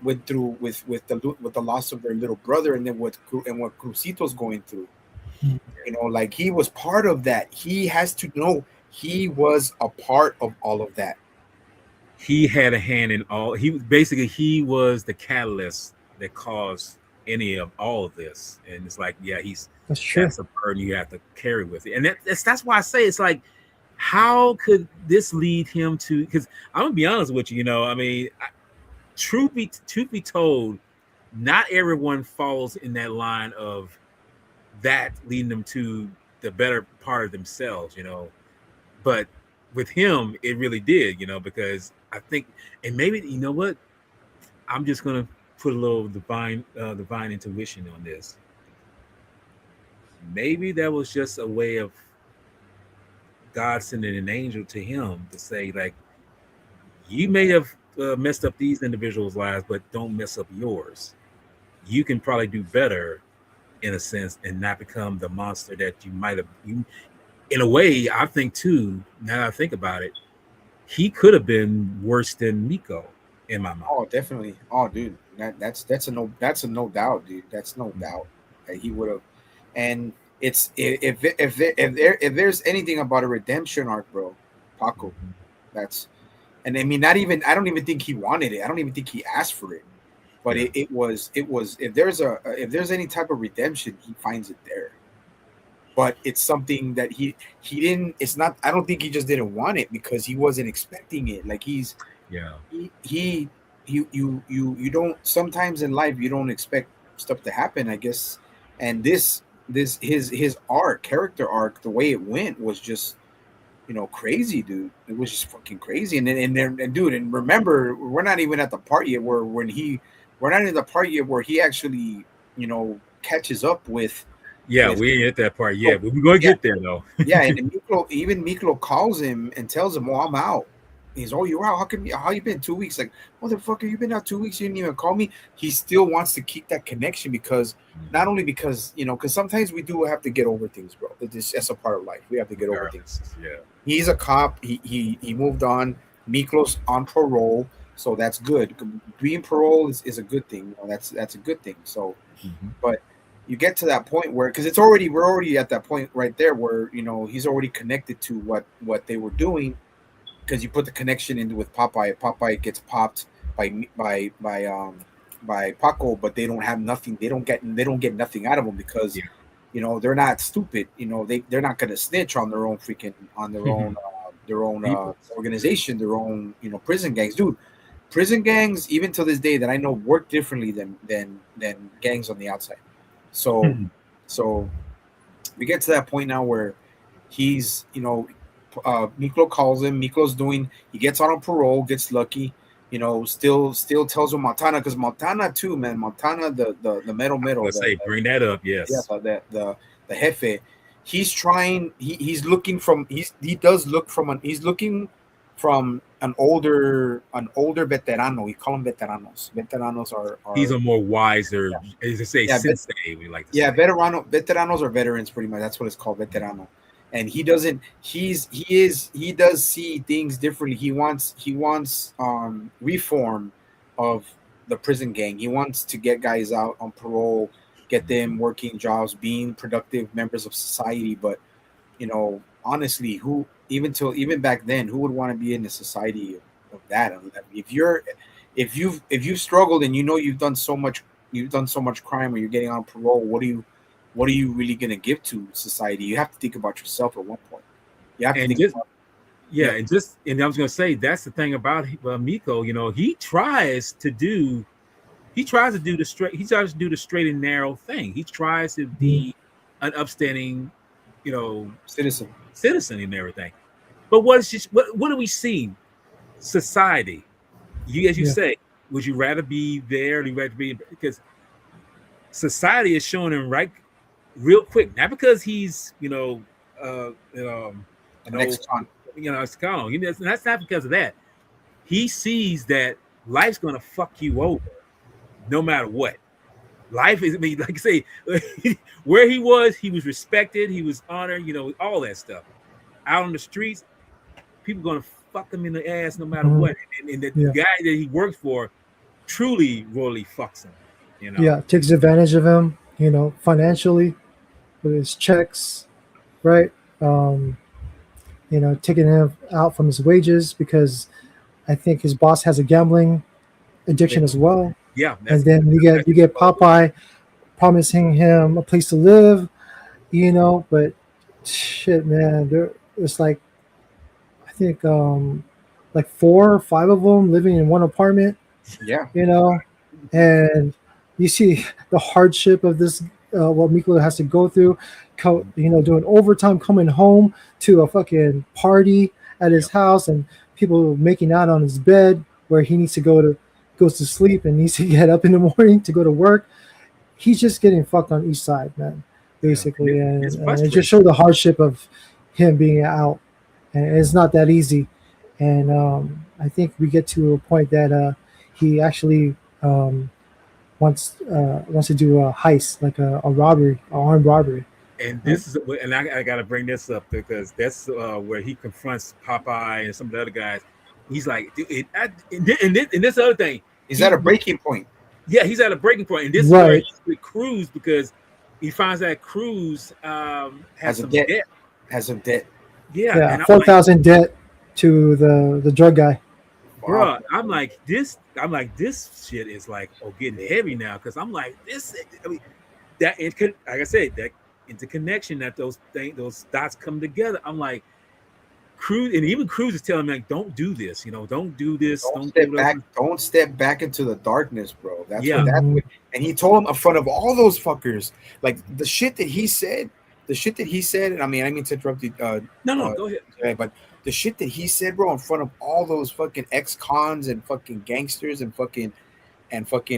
went through with the loss of their little brother, and then what Crucito's going through. Like he was part of that. He has to know he was a part of all of that. He had a hand in all. He was the catalyst that caused any of all of this. And it's like, yeah, that's true. That's a burden you have to carry with it. And that's why I say it's like, how could this lead him to? Because I'm gonna be honest with you. I mean, truth be told, not everyone falls in that line of that leading them to the better part of themselves. But with him, it really did. Because I think, and maybe what, I'm just gonna put a little divine intuition on this. Maybe that was just a way of God sending an angel to him to say, like, you may have messed up these individuals' lives, but don't mess up yours. You can probably do better, in a sense, and not become the monster that you might have. In a way, I think too. Now that I think about it, he could have been worse than Miko in my mind. Oh, definitely. Oh, dude, that's a no doubt, dude. That's no doubt that he would have. And it's if there's anything about a redemption arc, bro, Paco, that's. And I mean, not even. I don't even think he wanted it. I don't even think he asked for it. But it was. If there's any type of redemption, he finds it there. But it's something that he didn't. It's not. I don't think he just didn't want it because he wasn't expecting it. Like he's. Yeah. You don't. Sometimes in life, you don't expect stuff to happen, I guess. And his character arc, the way it went was just. Crazy, dude. It was just fucking crazy. And dude, and remember, we're not even at the part yet we're not in the part yet where he actually, catches up with. Yeah, we ain't at that part yet, but we're gonna get there though. Yeah, and Miklo calls him and tells him, "Oh, I'm out." He's, "Oh, you're out? How you been 2 weeks?" Like, motherfucker, you been out 2 weeks? You didn't even call me. He still wants to keep that connection because not only because sometimes we do have to get over things, bro. That's a part of life. We have to get over things. Yeah. He's a cop. He moved on. Miklo's on parole, so that's good. Being parole is a good thing. That's a good thing. So, but you get to that point where because we're already at that point right there where he's already connected to what they were doing. Because you put the connection into with Popeye. Popeye gets popped by Paco, but they don't have nothing. They don't get nothing out of him because they're not stupid. They're not gonna snitch on their own organization, their own prison gangs, dude. Prison gangs, even to this day, that I know work differently than gangs on the outside. So we get to that point now where he's Miklo calls him. He gets out on parole, gets lucky. Still tells him Montana, because Montana too, man. Montana, the middle, Let's say bring that up. yeah, Yes. the jefe. He's trying. He's looking from. He does look from an. He's looking from an older veterano. We call them veteranos. Veteranos are He's a more wiser, as they say, Yeah, sensei. We like to yeah, say. veteranos are veterans pretty much. That's what it's called, veterano. And he doesn't. He does see things differently. He wants reform of the prison gang. He wants to get guys out on parole, get them working jobs, being productive members of society. But honestly, even back then, who would want to be in a society of that? I mean, if you've struggled and you've done so much crime, or you're getting on parole, what are you really gonna give to society? You have to think about yourself at one point. You have to And think just about, yeah, and I was gonna say that's the thing about Miko. He tries to do the straight and narrow thing. He tries to be an upstanding, you know, citizen. citizen and everything. But what do we see? Society. As you Yeah. say, would you rather be there? Or you rather be because society is showing him right real quick, not because he's an An old ex-con. Scano. That's not because of that. He sees that life's gonna fuck you over no matter what. Life is, I mean, like I say, where he was respected, he was honored, all that stuff. Out on the streets, people gonna fuck him in the ass no matter what. And the Yeah. guy that he works for truly royally fucks him. Yeah, takes advantage of him, financially with his checks, right? Um, taking him out from his wages because I think his boss has a gambling addiction as well. Yeah, And then you get Popeye promising him a place to live, but shit, man, it's like I think like 4 or 5 of them living in one apartment, Yeah, and you see the hardship of this, what Miklo has to go through, doing overtime, coming home to a fucking party at his house, and people making out on his bed where he goes to sleep and needs to get up in the morning to go to work. He's just getting fucked on each side, man, basically. Yeah. It's And it frustrating. just showed the hardship of him being out, and it's not that easy. And I think we get to a point that he actually wants to do a heist, like a robbery, an armed robbery. And I got to bring this up because that's where he confronts Popeye and some of the other guys. He's like, dude, and this other thing, he's at a breaking point. yeah, he's at a breaking point, and this is where Right. he's with Cruz because he finds that Cruz has Has a some debt. debt. Has a debt. Yeah, Yeah, and I'm 4,000 debt to the drug guy. bro, I'm like this shit is like getting heavy now because I'm like this. I mean, that it could, like I said, that interconnection that those dots come together. I'm like Cruz, and even Cruz is telling me like, don't do this. Don't do this. Don't Don't step do back. this. Don't step back into the darkness, bro. Yeah. And he told him in front of all those fuckers, like the shit that he said. And I mean to interrupt you. No, go ahead. But the shit that he said, bro, in front of all those fucking ex-cons and fucking gangsters and fucking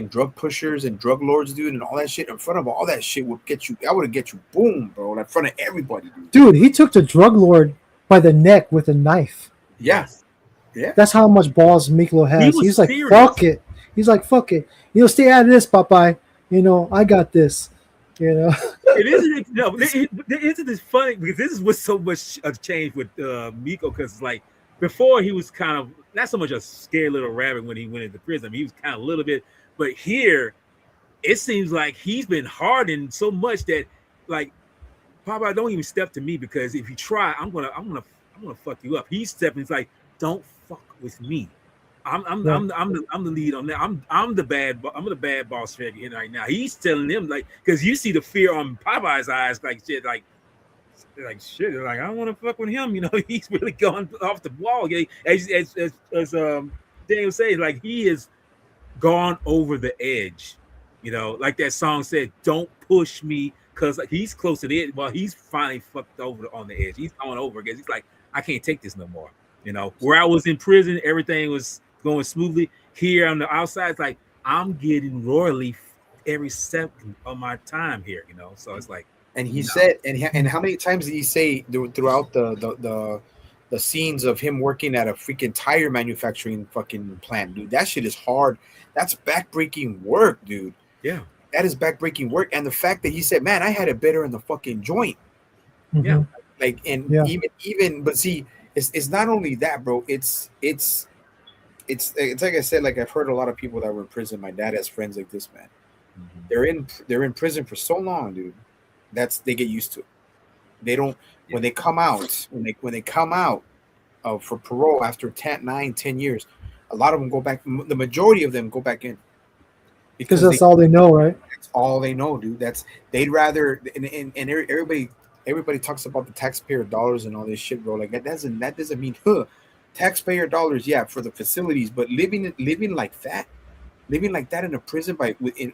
drug pushers and drug lords, dude, and all that shit, in front of all that shit would get you. That would get you, boom, bro, in front of everybody, dude. Dude, he took the drug lord by the neck with a knife. Yes. Yeah. That's how much balls Miklo has. was He's like, serious. fuck it. He's like, fuck it. Stay out of this, Popeye. I got this. It isn't. No, isn't this funny because this is what's so much changed with Miko because like before he was kind of not so much a scared little rabbit when he went into prison. I mean, he was kind of a little bit, but here it seems like he's been hardened so much that like Papa, don't even step to me because if you try, I'm gonna fuck you up. He's stepping. He's like, don't fuck with me. I'm the lead on that. I'm the bad boss figure here right now. He's telling them like because you see the fear on Popeye's eyes like shit like shit like I don't want to fuck with him. He's really going off the wall. As Daniel says, like he has gone over the edge. Like that song said, don't push me because he's close to the edge. Well, he's finally fucked over on the edge. He's going over because he's like, I can't take this no more. Where I was in prison, everything was going smoothly. Here on the outside, it's like I'm getting royally every second of my time here. So it's like, And he no. said, and how many times did he say throughout the scenes of him working at a freaking tire manufacturing fucking plant, dude? That shit is hard. That's backbreaking work, dude. Yeah. That is backbreaking work. And the fact that he said, man, I had it better in the fucking joint. Yeah. Like, and Yeah. even, but see, it's not only that, bro. It's like I said, like I've heard a lot of people that were in prison. My dad has friends like this, man. They're in prison for so long, dude. They get used to it. They don't when they come out when they come out for parole after 10 years, a lot of them go back. The majority of them go back in Because that's all they know, right? That's all they know, dude. They'd rather and everybody talks about the taxpayer dollars and all this shit, bro. Like that doesn't mean taxpayer dollars, yeah, for the facilities, but living like that. Living like that in a prison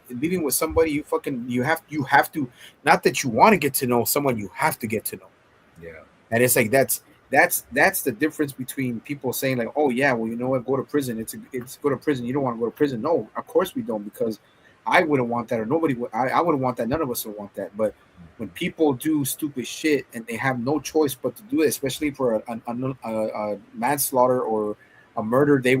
living with somebody you have to, not that you want to get to know someone, you have to get to know. Yeah. And it's like that's the difference between people saying like, oh yeah, well, you know what, go to prison. It's go to prison. You don't want to go to prison. No, of course we don't, because I wouldn't want that, or nobody would. I wouldn't want that. None of us would want that. But when people do stupid shit and they have no choice but to do it, especially for a manslaughter or a murder, they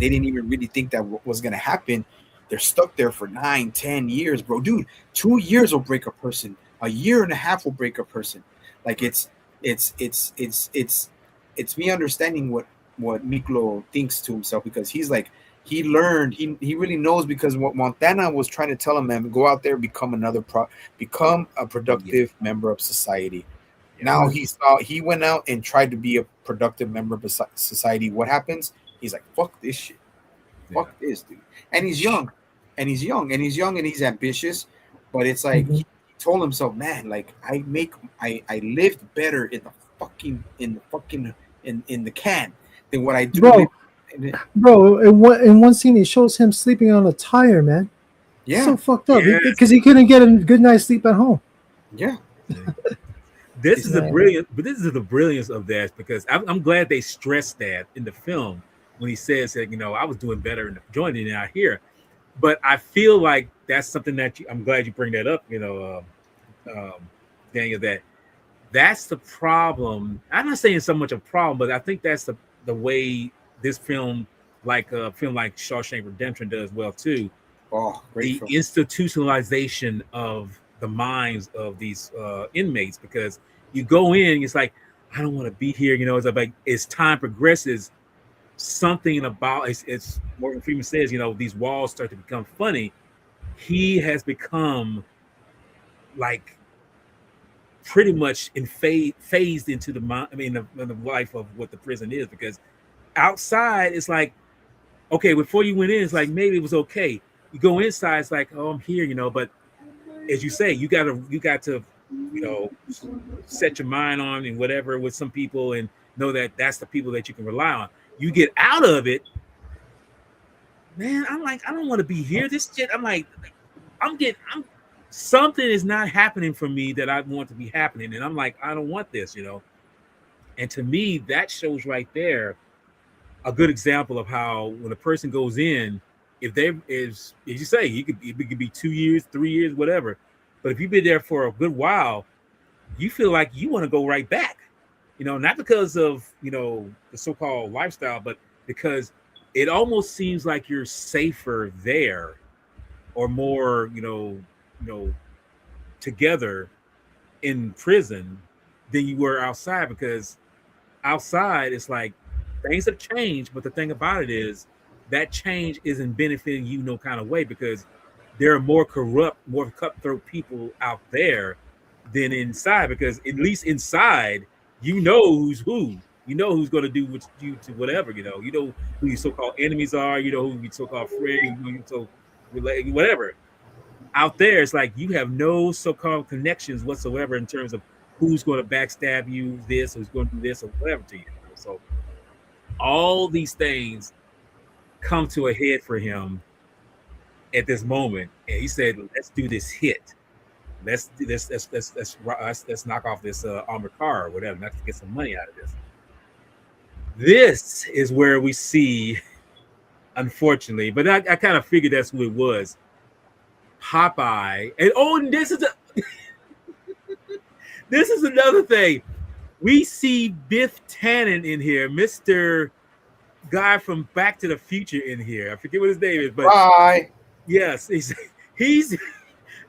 didn't even really think that was going to happen. They're stuck there for 9-10 years, bro. Dude, 2 years will break a person. A year and a half will break a person. Like it's me understanding what Miklo thinks to himself, because he's like, he learned, he really knows, because what Montana was trying to tell him, man, go out there, become a productive member of society. Now he went out and tried to be a productive member of society. What happens? He's like, fuck this shit. Fuck this, dude. And he's young. And he's ambitious. But it's like, he told himself, man, like I lived better in the can than what I do. Bro, in one scene, it shows him sleeping on a tire, man. Yeah. So fucked up. Because he couldn't get a good night's sleep at home. Yeah. This is the brilliance of that, because I'm glad they stressed that in the film when he says that, I was doing better in the joint than out here. But I feel like that's something that I'm glad you bring that up, Daniel, that's the problem. I'm not saying so much a problem, but I think that's the way this film, like a film like Shawshank Redemption, does well too. Oh, great film. Institutionalization of the minds of these inmates, because you go in, it's like, I don't want to be here. It's like as time progresses, something about it's Morgan Freeman says, these walls start to become funny. He has become like pretty much phased into the mind. I mean, the life of what the prison is, because outside it's like, okay, before you went in, it's like maybe it was okay. You go inside, it's like, oh, I'm here, but as you say, you got to set your mind on and whatever with some people, and know that that's the people that you can rely on. You get out of it, man. I'm like, I don't want to be here. This shit, I'm like, something is not happening for me that I want to be happening, and I'm like, I don't want this, And to me, that shows right there a good example of how when a person goes in, if they is, as you say, it could be 2 years, 3 years, whatever. But if you've been there for a good while, you feel like you want to go right back, not because of, the so-called lifestyle, but because it almost seems like you're safer there, or more, together in prison than you were outside, because outside it's like things have changed, but the thing about it is that change isn't benefiting you no kind of way, because there are more corrupt, more cutthroat people out there than inside, because at least inside, who's who, who's going to do what you to whatever, who your so-called enemies are, who your so-called friend, who you so whatever. Out there, it's like you have no so-called connections whatsoever in terms of who's going to backstab you, who's going to do this or whatever to you. So all these things come to a head for him at this moment, and he said, let's do this hit let's knock off this armored car or whatever. Let's get some money out of this. This is where we see, unfortunately, but I kind of figured that's who it was. Popeye, and this is another thing. We see Biff Tannen in here, Mr. Guy from Back to the Future in here. I forget what his name is, but Bye. yes, he's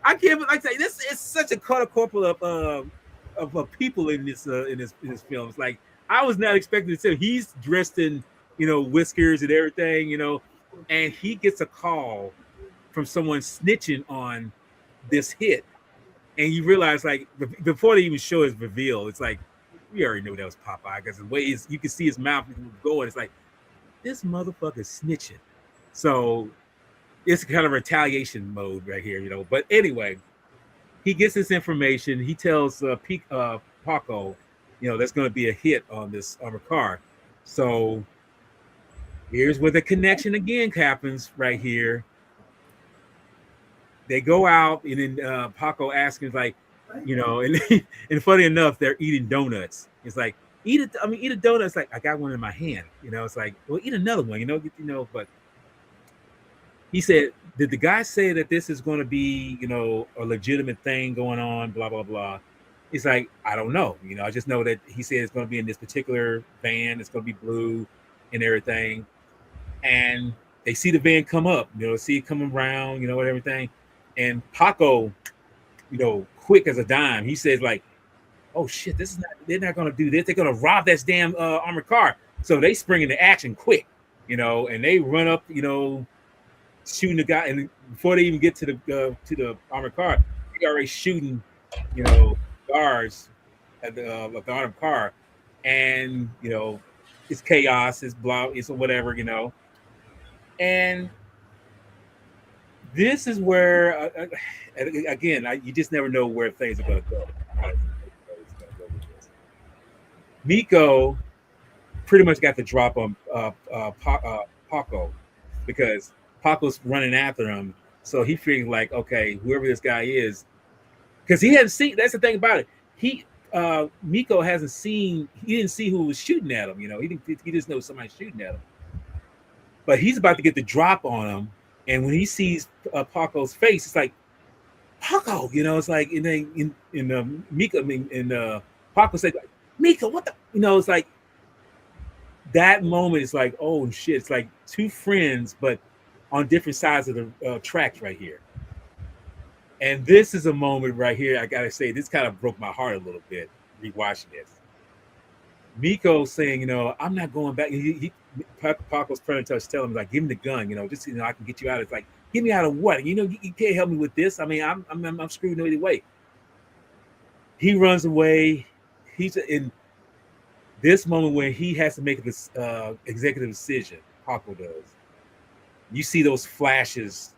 I can't like say this is such a corporal of people in this film. It's like I was not expecting to see he's dressed in whiskers and everything, and he gets a call from someone snitching on this hit, and you realize like before they even show his reveal, it's like we already knew that was Popeye because the way you can see his mouth going, it's like this motherfucker's snitching. So it's kind of retaliation mode right here, But anyway, he gets this information. He tells Paco, there's going to be a hit on this armored car. So here's where the connection again happens right here. They go out, and then Paco asks him, like, and funny enough, they're eating donuts. It's like, eat a donut. It's like, I got one in my hand. It's like, well, eat another one, but he said, did the guy say that this is going to be, a legitimate thing going on, blah, blah, blah. He's like, I don't know. I just know that he said it's going to be in this particular van. It's going to be blue and everything. And they see the van come up, see it coming around, and everything. And Paco, quick as a dime, he says like, oh shit, they're not going to do this. They're going to rob this damn armored car. So they spring into action quick, and they run up, shooting the guy. And before they even get to the armored car, they're already shooting, guards at the armored car. And, it's chaos, it's blah, it's whatever, And this is where, again, you just never know where things are going to go. Miko pretty much got the drop on Paco because Paco's running after him. So he figured like, okay, whoever this guy is, because he hadn't seen. That's the thing about it. Miko hasn't seen. He didn't see who was shooting at him. He just knows somebody shooting at him. But he's about to get the drop on him, and when he sees Paco's face, it's like Paco. It's like Miko and Paco said, like, Miko, what the? It's like that moment. It's like, oh shit! It's like two friends, but on different sides of the tracks right here. And this is a moment right here. I gotta say, this kind of broke my heart a little bit rewatching this. Miko saying, I'm not going back. Paco's trying to tell him like, give him the gun, just I can get you out. It's like, get me out of what? You can't help me with this. I mean, I'm screwed either way. He runs away. He's in this moment where he has to make this executive decision. Paco does. You see those flashes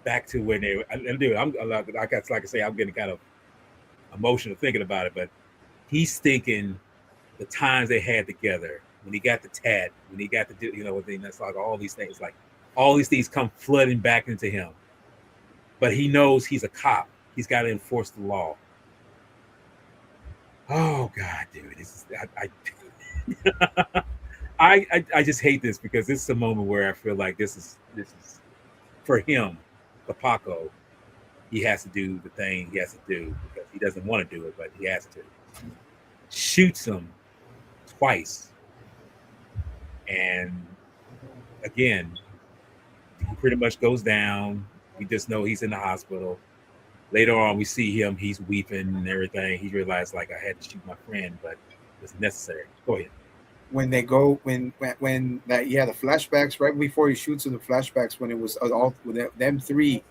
back to when they. I'm like I say, I'm getting kind of emotional thinking about it, but he's thinking the times they had together when he got the tat, when he got the that's like all these things, like all these things come flooding back into him. But he knows he's a cop. He's got to enforce the law. Oh God, dude, I just hate this because this is a moment where I feel like this is for him, the Paco. He has to do the thing he has to do because he doesn't want to do it, but he has to. Shoots him twice, and again, he pretty much goes down. We just know he's in the hospital. Later on, we see him. He's weeping and everything. He realized, like, I had to shoot my friend, but it's necessary. Go ahead. When they go, when that, the flashbacks right before he shoots in the flashbacks, when it was all them three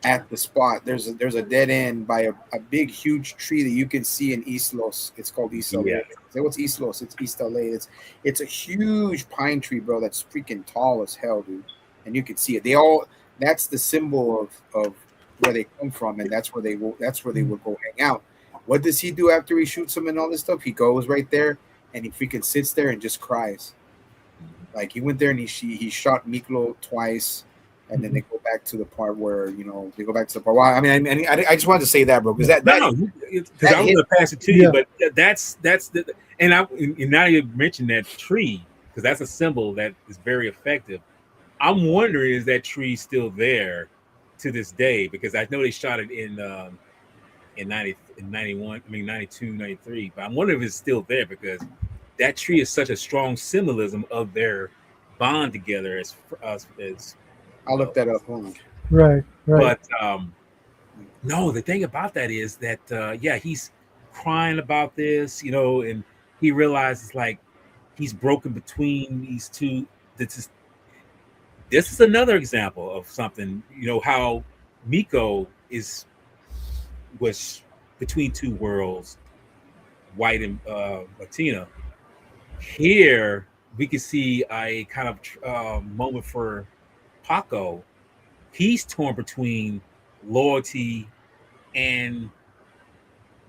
at the spot. There's a dead end by a big, huge tree that you can see in East Los. It's called East LA. Yeah. Say what's East Los? It's East LA. It's a huge pine tree, bro. That's freaking tall as hell, dude. And you can see it. That's the symbol of where they come from, and that's where they would go hang out. What does he do after he shoots him and all this stuff? He goes right there and he freaking sits there and just cries. Like he went there and he shot Miklo twice. and then they go back to the part where they go back to the part. Well, I just wanted to say that, bro, because that No, because that I was hit- going to pass it to Yeah. you, but that's the and now you mentioned that tree because that's a symbol that is very effective. I'm wondering is that tree still there to this day because I know they shot it in 90 in 91, I mean 92, 93, but I'm wondering if it's still there because that tree is such a strong symbolism of their bond together as I'll look that up. Hold on. Right. but no, the thing about that is that yeah, he's crying about this, and he realizes like he's broken between these two. This is another example of something, how Miko was between two worlds, white and Latina. Here we can see a kind of moment for Paco. He's torn between loyalty and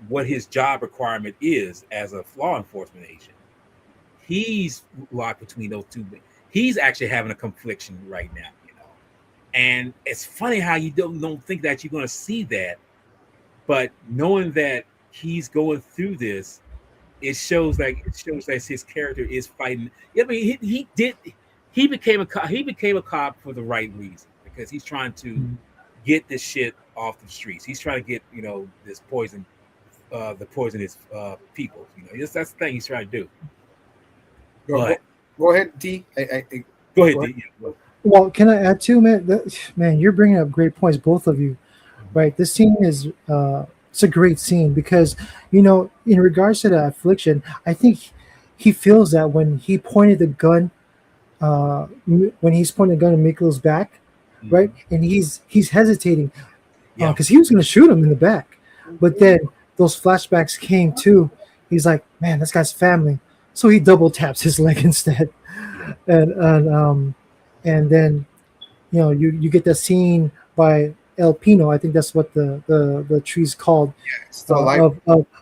what his job requirement is as a law enforcement agent. He's locked between those two. He's actually having a confliction right now, And it's funny how you don't think that you're going to see that, but knowing that he's going through this, it shows that his character is fighting. I mean, he became a cop. He became a cop for the right reason because he's trying to get this shit off the streets. He's trying to get this poison, the poisonous people. That's the thing he's trying to do. Go ahead, D. Go ahead, D. Well, can I add too, man? Man, you're bringing up great points, both of you. Right, this scene is it's a great scene because in regards to the affliction, I think he feels that when he pointed the gun, when he's pointing the gun in Miko's back, right, and he's hesitating because he was going to shoot him in the back, but then those flashbacks came too. He's like, man, this guy's family, so he double taps his leg instead, and then you get the scene by El Pino, I think that's what the tree's called,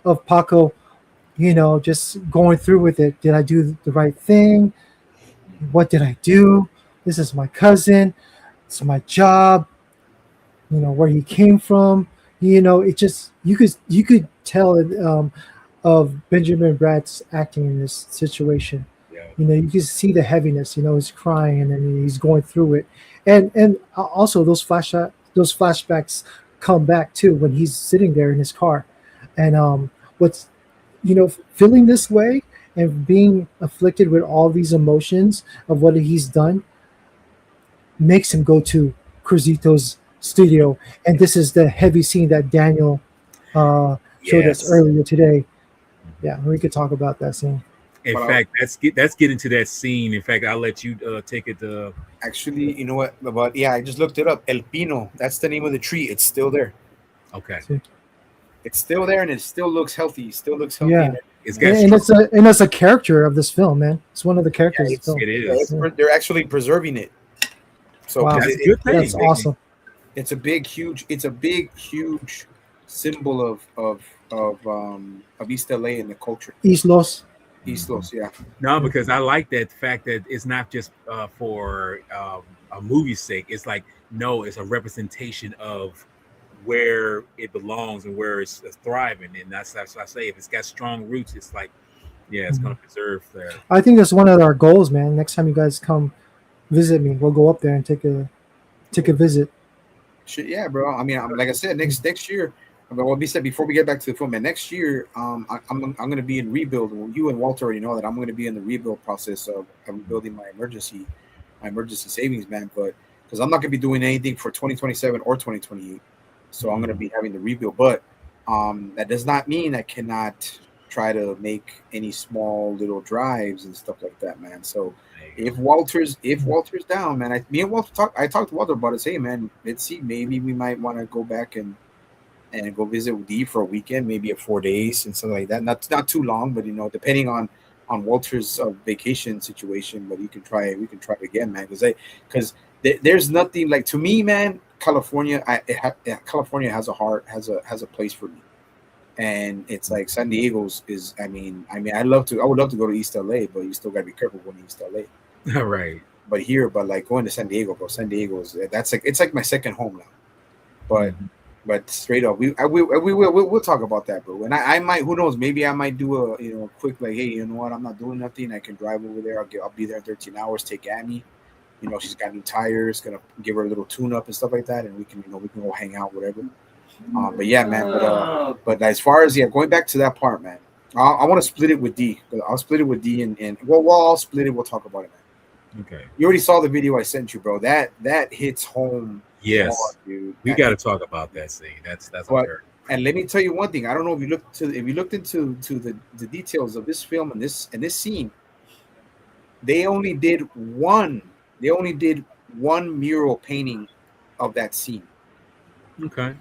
of Paco, just going through with it. Did I do the right thing? What did I do? This is my cousin. It's my job. Where he came from. It just you could tell of Benjamin Bratt's acting in this situation. You can see the heaviness. He's crying and then he's going through it, and also those flashbacks come back too when he's sitting there in his car, and what's feeling this way and being afflicted with all these emotions of what he's done makes him go to Cruzito's studio, and this is the heavy scene that Daniel showed us earlier today. Yeah, we could talk about that scene. In fact, let's get into that scene. In fact, I'll let you take it. Actually, you know what? But yeah, I just looked it up. El Pino. That's the name of the tree. It's still there. Okay. It's still there, and it still looks healthy. It still looks healthy. Yeah. And it's a character of this film, man. It's one of the characters of the film. It is. They're actually preserving it. So wow. That's a good thing. That's awesome. It's a big, huge symbol of East LA and the culture. East Los, yeah. No, because I like that fact that it's not just for a movie's sake. It's like, no, it's a representation of where it belongs and where it's thriving. And that's what I say. If it's got strong roots, it's like, yeah, it's going to preserve there. I think that's one of our goals, man. Next time you guys come visit me, we'll go up there and take a visit. Shit, yeah, bro. I mean, like I said, next year. But what we said before we get back to the film, man, next year, I'm going to be in rebuild. Well, you and Walter already know that I'm going to be in the rebuild process of building my emergency savings, man. But because I'm not going to be doing anything for 2027 or 2028, so I'm going to be having the rebuild. But that does not mean I cannot try to make any small little drives and stuff like that, man. So if Walter's down, man, I talked to Walter about it. Hey, man, let's see, maybe we might want to go back and go visit with D for a weekend, maybe 4 days and something like that. Not too long, but depending on Walter's vacation situation. But we can try it again, man. Because there's nothing like, to me, man. California, California has a place for me, and it's like San Diego's is. I mean, I would love to go to East LA, but you still gotta be careful going to East LA. All right. but like going to San Diego, bro. San Diego is that's like it's like my second home now. But straight up, we'll talk about that, bro. And I might, who knows, maybe I might do a quick like, hey, you know what? I'm not doing nothing. I can drive over there. I'll be there in 13 hours. Take Amy. You know, she's got new tires. Gonna give her a little tune up and stuff like that, and we can go hang out, whatever. But yeah, man. But as far as going back to that part, man, I want to split it with D. I'll split it with D, and I'll split it. We'll talk about it, man. Okay. You already saw the video I sent you, bro. That hits home. Yes, hard, dude. We got to talk about that scene. That's and let me tell you one thing. I don't know if you looked into the details of this film and this scene. They only did one mural painting of that scene. Okay.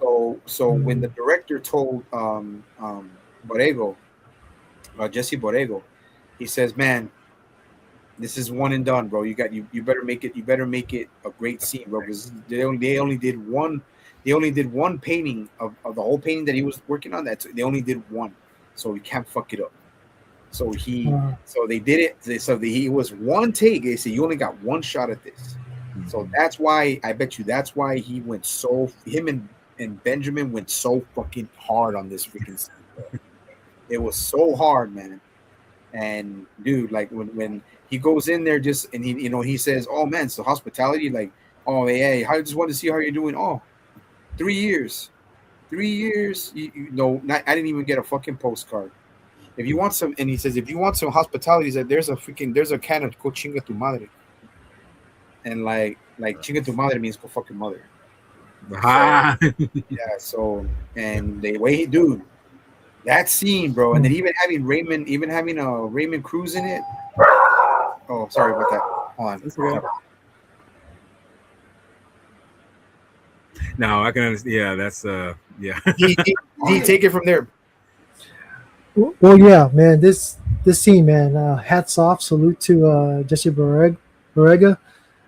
So when the director told Borrego, Jesse Borrego, he says, "Man, this is one and done, bro. You better make it. You better make it a great scene, bro. Because they only did one painting of the whole painting that he was working on. They only did one, so we can't fuck it up. So they did it. He was one take. They said you only got one shot at this. So that's why I bet you that's why he went so. Him and Benjamin went so fucking hard on this freaking scene, bro. It was so hard, man. And dude, like when he goes in there and he says, "Oh man, so hospitality, like, oh yeah, I just wanted to see how you're doing." Oh, 3 years. 3 years. I didn't even get a fucking postcard. If you want some, and he says, if you want some hospitality, he said, there's a can of go chinga tu madre. And like chinga tu madre means go fucking mother. Ah. So and the way dude, that scene, bro, and then even having Raymond Cruz in it. Oh, sorry about that. Hold on. No, I can understand. Yeah, that's yeah. D, take it from there. Well, yeah, man. This scene, man. Hats off, salute to Jesse Borrega.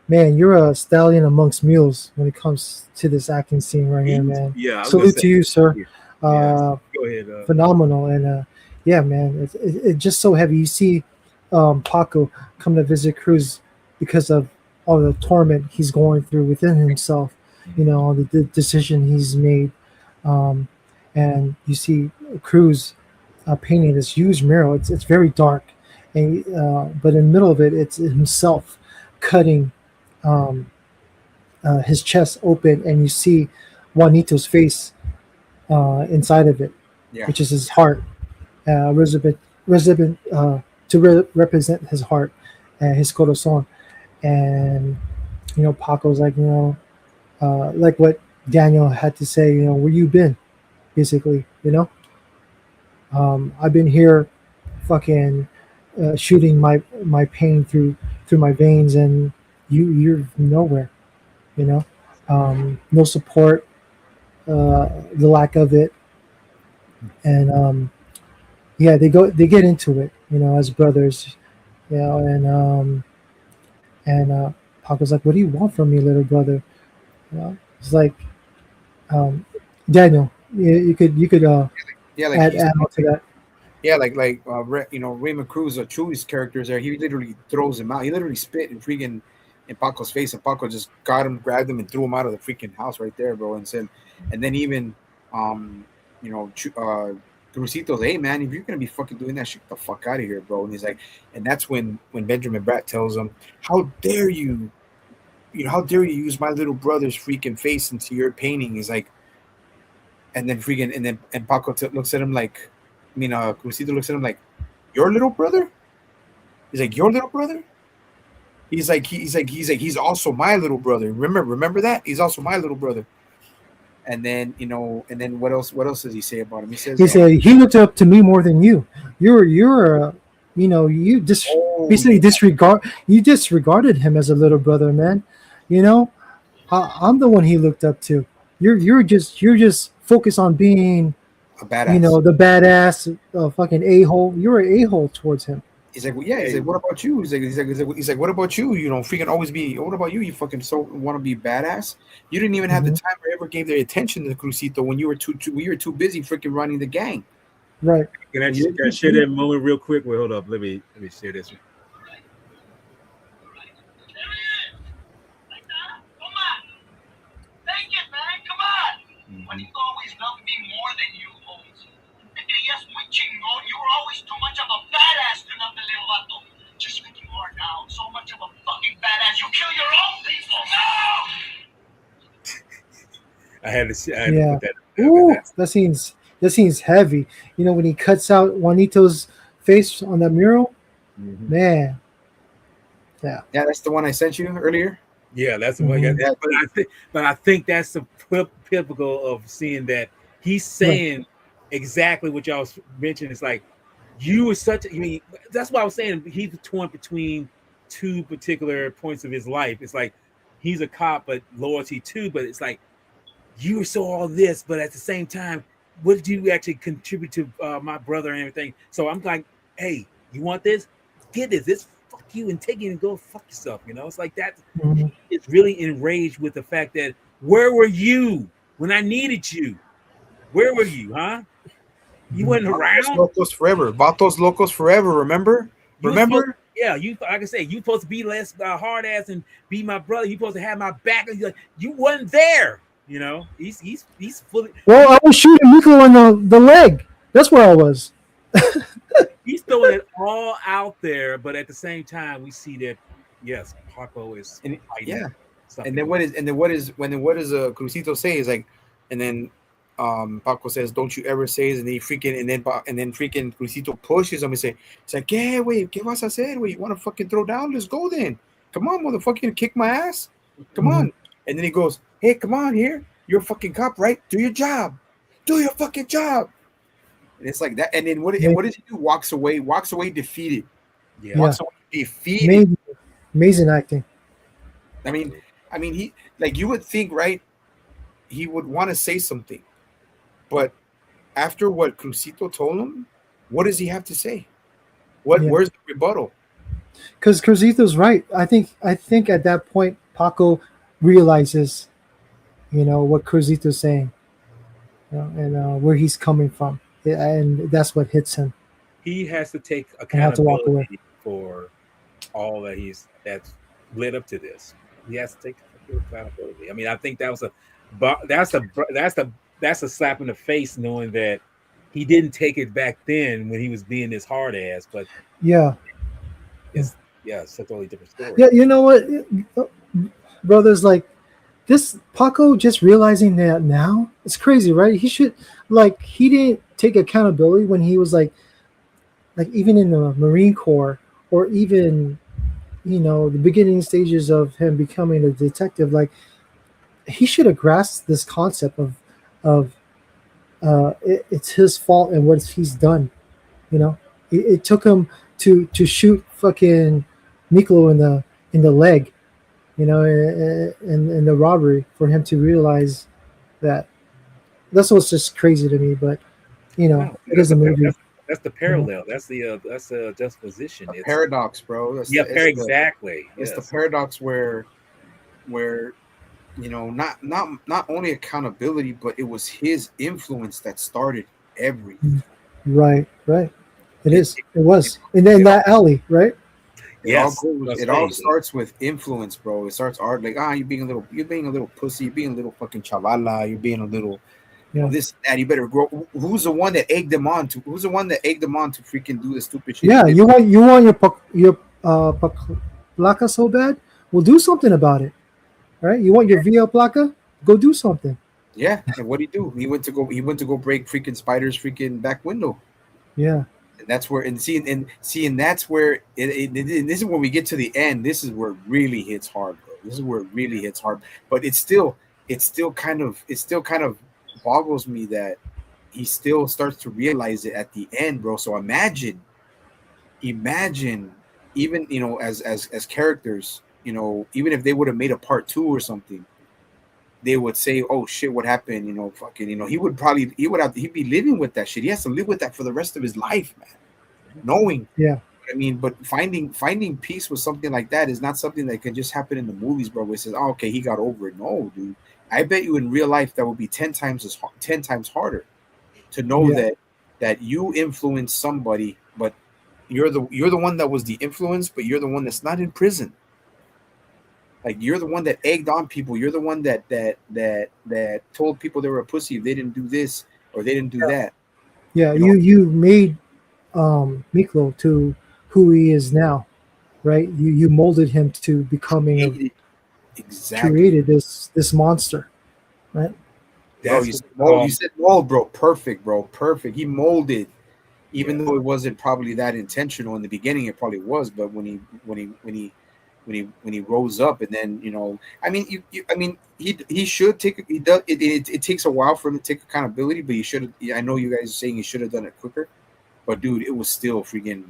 Man, you're a stallion amongst mules when it comes to this acting scene right here, man. Yeah, salute to you, sir. Go ahead. Phenomenal, and yeah, man, it's just so heavy. You see Paco come to visit Cruz because of all the torment he's going through within himself, all the decision he's made, and you see Cruz painting this huge mural. It's very dark, and but in the middle of it, it's himself cutting his chest open, and you see Juanito's face inside of it, which is his heart, represent represent his heart and his corazon. And Paco's like, like what Daniel had to say, where you been, basically, I've been here fucking shooting my pain through my veins, and you're nowhere, no support, the lack of it. And they get into it, as brothers, and Paco's like, what do you want from me, little brother? It's like, Daniel, you could add on to that. Yeah, Raymond Cruz or Chewy's characters there, he literally throws him out. He literally spit in Paco's face, and Paco just grabbed him and threw him out of the freaking house right there, bro. And then even Crucito's, hey man, if you're gonna be fucking doing that shit, get the fuck out of here, bro. And he's like, and that's when Benjamin Bratt tells him, how dare you use my little brother's freaking face into your painting? He's like, and Paco looks at him like, Crucito looks at him like, your little brother? He's like, your little brother? He's like, he's also my little brother. Remember that? He's also my little brother. And then, what else does he say about him? He said he looked up to me more than you. Basically disregarded him as a little brother, man. I'm the one he looked up to. You're just focused on being a badass. The badass fucking a-hole. You're an a-hole towards him. He's like, well, yeah. He's like, what about you? He's like, what about you? Freaking always be. What about you? You fucking so want to be badass. You didn't even have the time or ever gave the attention to Crucito when you were too busy freaking running the gang. Right. Can I share that moment real quick? Wait, hold up. Let me share this one. I had to Yeah. put that there because Ooh, that's that scene's heavy. You know, when he cuts out Juanito's face on that mural, mhm. man. Yeah. Yeah, that's the one I sent you earlier. Yeah, that's the way. Mhm. Yeah, But I think that's the pivotal of seeing that he's Right. saying exactly what y'all mentioned. It's like you were such. I mean, that's why I was saying he's torn between two particular points of his life. It's like he's a cop, but loyalty too. But it's like you were so all this, but at the same time, what did you actually contribute to my brother and everything? So I'm like, hey, you want this? Get this. This fuck you and take it and go fuck yourself. You know, it's like that. He Mhm. is really enraged with the fact that where were you when I needed you? Where were you, huh? You Mhm. wasn't Vatos around. Locos forever. Vatos Locos forever. Remember? You were supposed, Remember? yeah. You like I say, you supposed to be less hard ass and be my brother. You supposed to have my back. And like, you wasn't there. You know, he's fully Well, he's I was shooting Miklo in the leg. That's where I was. he's throwing it all out there, but at the same time, we see that yes, Paco is And fighting yeah. And something. then what is Crucito say is like, and then Paco says, "Don't you ever say it," and he freaking and then freaking Crucito pushes him and say, "It's like, yeah, wait, ¿qué vas a hacer? Wait, you want to fucking throw down? Let's go then. Come on, motherfucker, kick my ass. Come Mhm. on." And then he goes, "Hey, come on here. You're a fucking cop, right? Do your job. Do your fucking job." And it's like that. And then Ma- what does he do? Walks away defeated. Yeah, Yeah, Walks away defeated. amazing, amazing acting. I mean, absolutely. he like you would think, right? He would want to say something, but after what Crucito told him, what does he have to say? Yeah, Where's the rebuttal? because Cruzito's right. I think at that point Paco realizes, what Cruzito's saying, and where he's coming from, yeah, and that's what hits him, He has to take and have to walk away. accountability for all that's led up to this. He has to take accountability. I mean, I think that was but that's a slap in the face, knowing that he didn't take it back then when he was being this hard ass. But Yeah, yeah, it's yeah, it's a totally different yeah. story. You know what, brothers, like this Paco just realizing that now, it's crazy, right? He didn't take accountability when he was like even in the Marine Corps, or even the beginning stages of him becoming a detective. Like, he should have grasped this concept of it's his fault and what he's done. You know, it took him to shoot fucking Miklo in the leg, in the robbery, for him to realize that. That's what's just crazy to me. But No, it is a movie. that's the You know, parallel. That's the juxtaposition. A It's paradox, bro. yeah, exactly. It's the Yes, paradox where not only accountability, but it was his influence that started everything. right, right. It It is. It was, and then it all that alley, right? yes. I was it saying, all starts with influence, bro. It starts art like you're being a little pussy, you're being a little fucking chavala, you're being a little Yeah. this that you better grow. Who's the one that egged them on to? Who's the one that egged them on to freaking do the stupid shit he Yeah, did? you want your placa so bad? Well, do something about it, right? You want your VL placa? Go do something. Yeah, and what did he do? He went to go break freaking Spider's freaking back window. Yeah, And that's where and that's where and this is when we get to the end. This is where it really hits hard, bro. This is where it really hits hard. But it still kind of boggles me that he still starts to realize it at the end, bro. So imagine even as characters, even if they would have made a part two or something, they would say, "Oh shit, what happened?" Fucking, he'd be living with that shit. He has to live with that for the rest of his life, man. Knowing, yeah, I mean, but finding peace with something like that is not something that can just happen in the movies, bro. Where it says, "Oh, okay, he got over it." No, dude. I bet you in real life that would be 10 times harder to know yeah, that you influence somebody, but you're the one that was the influence, but you're the one that's not in prison. Like, you're the one that egged on people. You're the one that told people they were a pussy if they didn't do this or they didn't do that. yeah. You know, You made Miklo to who he is now, right? You molded him to becoming created exactly. created this monster, right? Bro, That's you what said we mold. call, You said mold, bro. Perfect, bro. Perfect. He molded, even yes. though it wasn't probably that intentional in the beginning. It probably was, but when he rose up, and then I mean, I mean, he should take. He does. It takes a while for him to take accountability, but he should. I know you guys are saying he should have done it quicker, but dude, it was still freaking.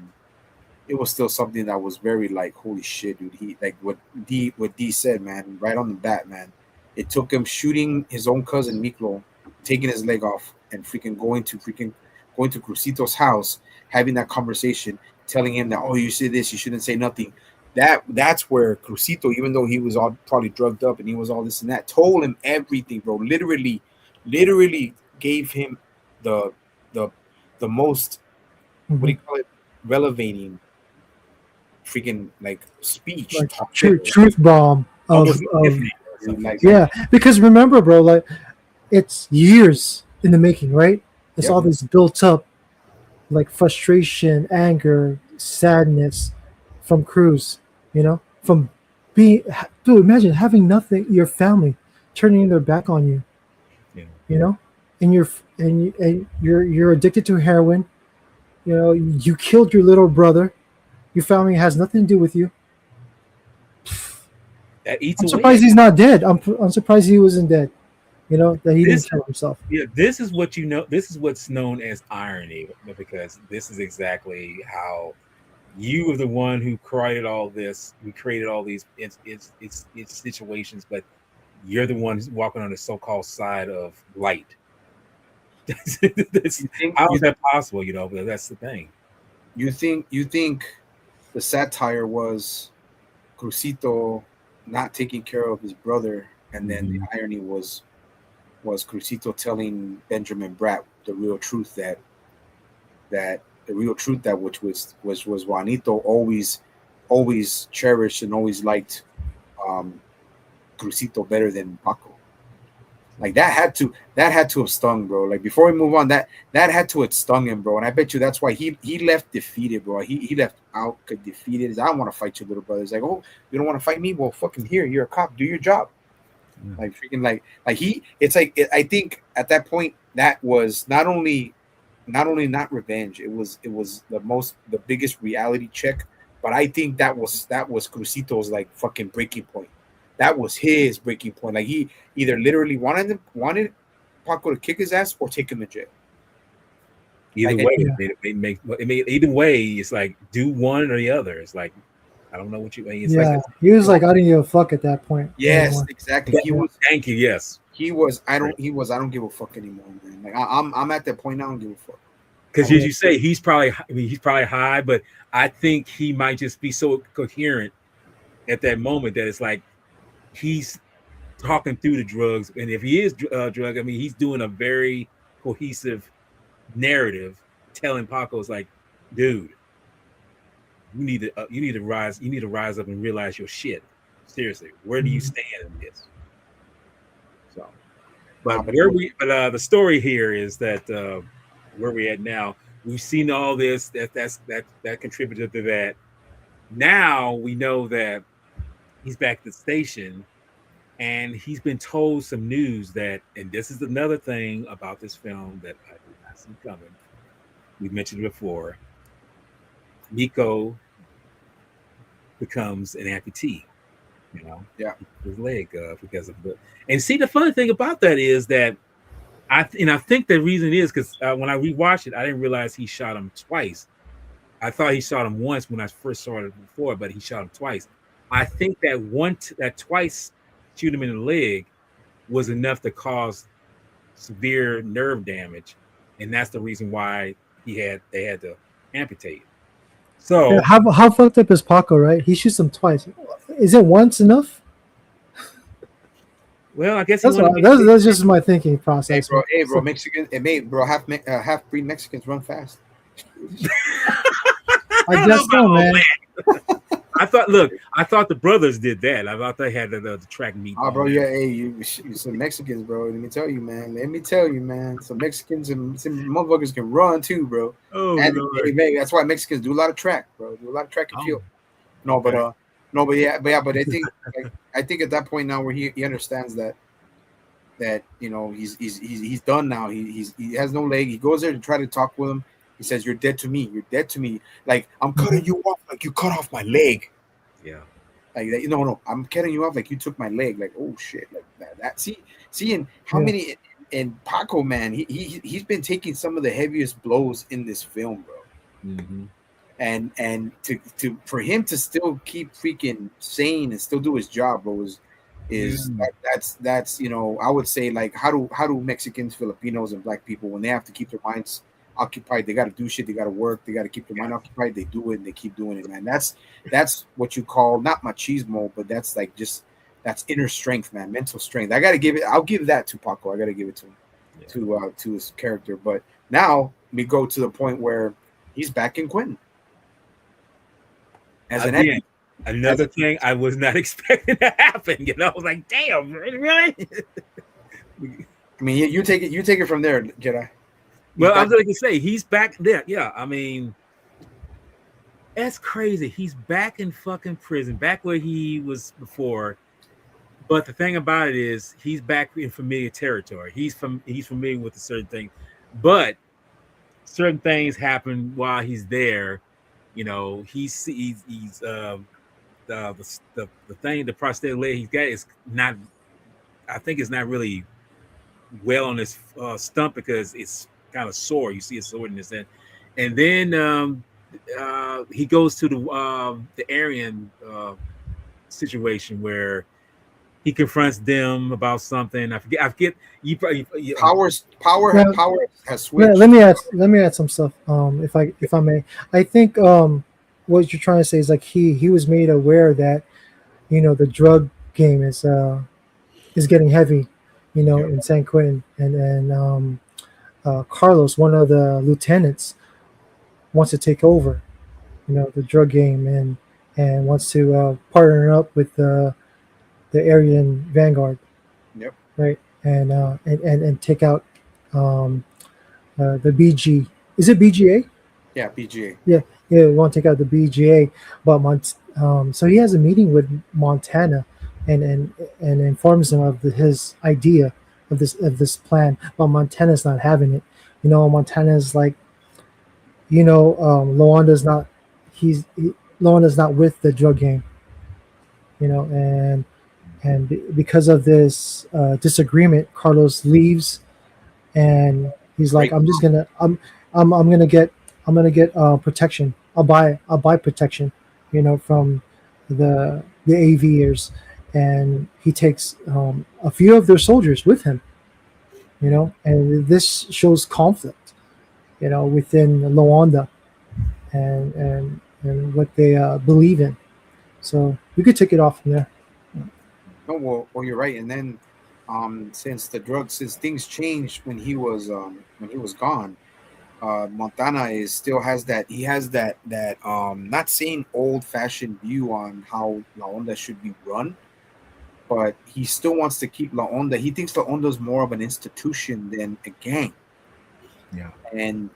It was still something that was very like, holy shit, dude. He like what D said, man, right on the bat, man. It took him shooting his own cousin Miklo, taking his leg off, and freaking going to Crucito's house, having that conversation, telling him that, oh, you say this, you shouldn't say nothing. That's where Crucito, even though he was all probably drugged up and he was all this and that, told him everything, bro. Literally gave him the the the most, what do Mhm. you call it, relevating freaking like speech Like talk ever. truth bomb Almost of epiphany or Dude, something. yeah. Because remember, bro, like it's years in the making, right? It's Yep. all this built up like frustration, anger, sadness from Cruz, from dude, imagine having nothing, your family turning their back on you, Yeah. and you're addicted to heroin, you killed your little brother, your family has nothing to do with you. That eats I'm away surprised at he's not dead. I'm surprised he wasn't dead, that he didn't this. kill himself. Yeah, this is what you know. This is what's known as irony, because this is exactly how you are the one who created all this. We created all these it's situations, but you're the one who's walking on the so-called side of light. You think How is you, that possible? But that's the thing. you think the satire was Crucito not taking care of his brother, and then the Mhm. irony was Crucito telling Benjamin Bratt the real truth, that the real truth, that which was Juanito always cherished and always liked um, Crucito better than Paco. Like that had to have stung, bro. Like before we move on, that had to have stung him, bro. And I bet you that's why he left defeated, bro. He left out defeated. He's, I don't want to fight your little brother. He's like, oh, you don't want to fight me? Well, fucking here, you're a cop. Do your job. Yeah. Like freaking like he. It's like I think at that point that was not only not revenge. It was the biggest reality check. But I think that was Crucito's like fucking breaking point. That was his breaking point. Like he either literally wanted Paco to kick his ass or take him to jail. Either Like way, Yeah. either way, it's like do one or the other. It's like I don't know what you mean. It's Yeah, like he was like, I didn't give a fuck at that point yes, anymore. exactly. He was thank you. Yes, I don't give a fuck anymore, man. Like I'm at that point now. I don't give a fuck. because as you say, he's probably high, but I think he might just be so coherent at that moment that it's like he's talking through the drugs, and if he is drug, I mean, he's doing a very cohesive narrative, telling Paco's like, dude, you need to rise up and realize your shit. Seriously, where do you stand in this? So, but the story here is that where we at now, we've seen all this that contributed to that. Now we know that he's back at the station, and he's been told some news that, and this is another thing about this film that I did not see coming. We mentioned it before. Nico becomes an amputee. Yeah. His leg because of the. And see, the funny thing about that is that I think the reason is because when I rewatched it, I didn't realize he shot him twice. I thought he shot him once when I first saw it before, but he shot him twice. I think that twice shoot him in the leg was enough to cause severe nerve damage, and that's the reason why they had to amputate. So Yeah, how fucked up is Paco, right? He shoots him twice. Is it once enough? well, I guess That's just my thinking process. Hey, bro, Mexican. Bro, half breed Mexicans run fast. I guess so, man. I thought the brothers did that. I thought they had the track meet. Oh, bro, yeah, hey, you some Mexicans, bro. Let me tell you, man. Some Mexicans and some motherfuckers can run too, bro. Oh, and Lord. hey, man, that's why Mexicans do a lot of track, bro. Do a lot of track and field. No, okay. but I think at that point now where he understands that that he's done now. He has no leg. He goes there to try to talk with him. He says, "You're dead to me. You're dead to me. Like I'm cutting you off. Like you cut off my leg. Yeah. Like that. No. I'm cutting you off. Like you took my leg. Like oh shit. Like that. Seeing how many and Paco, man, he's been taking some of the heaviest blows in this film, bro. Mm-hmm. And to for him to still keep freaking sane and still do his job, bro, that's I would say, like, how do Mexicans, Filipinos, and black people, when they have to keep their minds occupied, they got to do shit, they got to work, they got to keep their mind occupied, they do it and they keep doing it, man. That's what you call not machismo, but that's like just that's inner strength, man, mental strength. I'll give that to Paco. I got to give it to him, to his character. But now we go to the point where he's back in Quentin as an Again, another thing I was not expecting to happen. I was like, damn, really? I mean, you take it from there, Jedi. Well, I was going to say he's back there. Yeah, I mean, that's crazy. He's back in fucking prison, back where he was before. But the thing about it is, he's back in familiar territory. He's familiar with a certain thing, but certain things happen while he's there. He's the thing, the prosthetic leg he's got is not. I think it's not really well on his stump because it's kind of sore. You see a soreness in, and then he goes to the Aryan situation where he confronts them about something. I forget. Power has switched. Let me add some stuff. If I may, I think what you're trying to say is like he was made aware that the drug game is getting heavy, in San Quentin, and Carlos, one of the lieutenants, wants to take over, the drug game and wants to partner up with the Aryan Vanguard. Yep. Right. And take out the BG. Is it BGA? Yeah, BGA. Yeah, we want to take out the BGA, but so he has a meeting with Montana, and informs him of his idea of this plan. But Montana's not having it. Montana's like, Loanda's not. Loanda's not with the drug game. And because of this disagreement, Carlos leaves, and he's like, "I'm gonna get protection. I'll buy protection, from the aviators," and he takes a few of their soldiers with him, and this shows conflict, within Loanda and what they believe in. So we could take it off from there. No, well, you're right. And then, since things changed when he was gone, Montana still has that. He has that not saying old fashioned view on how La Onda should be run, but he still wants to keep La Onda. He thinks La Onda is more of an institution than a gang. Yeah. And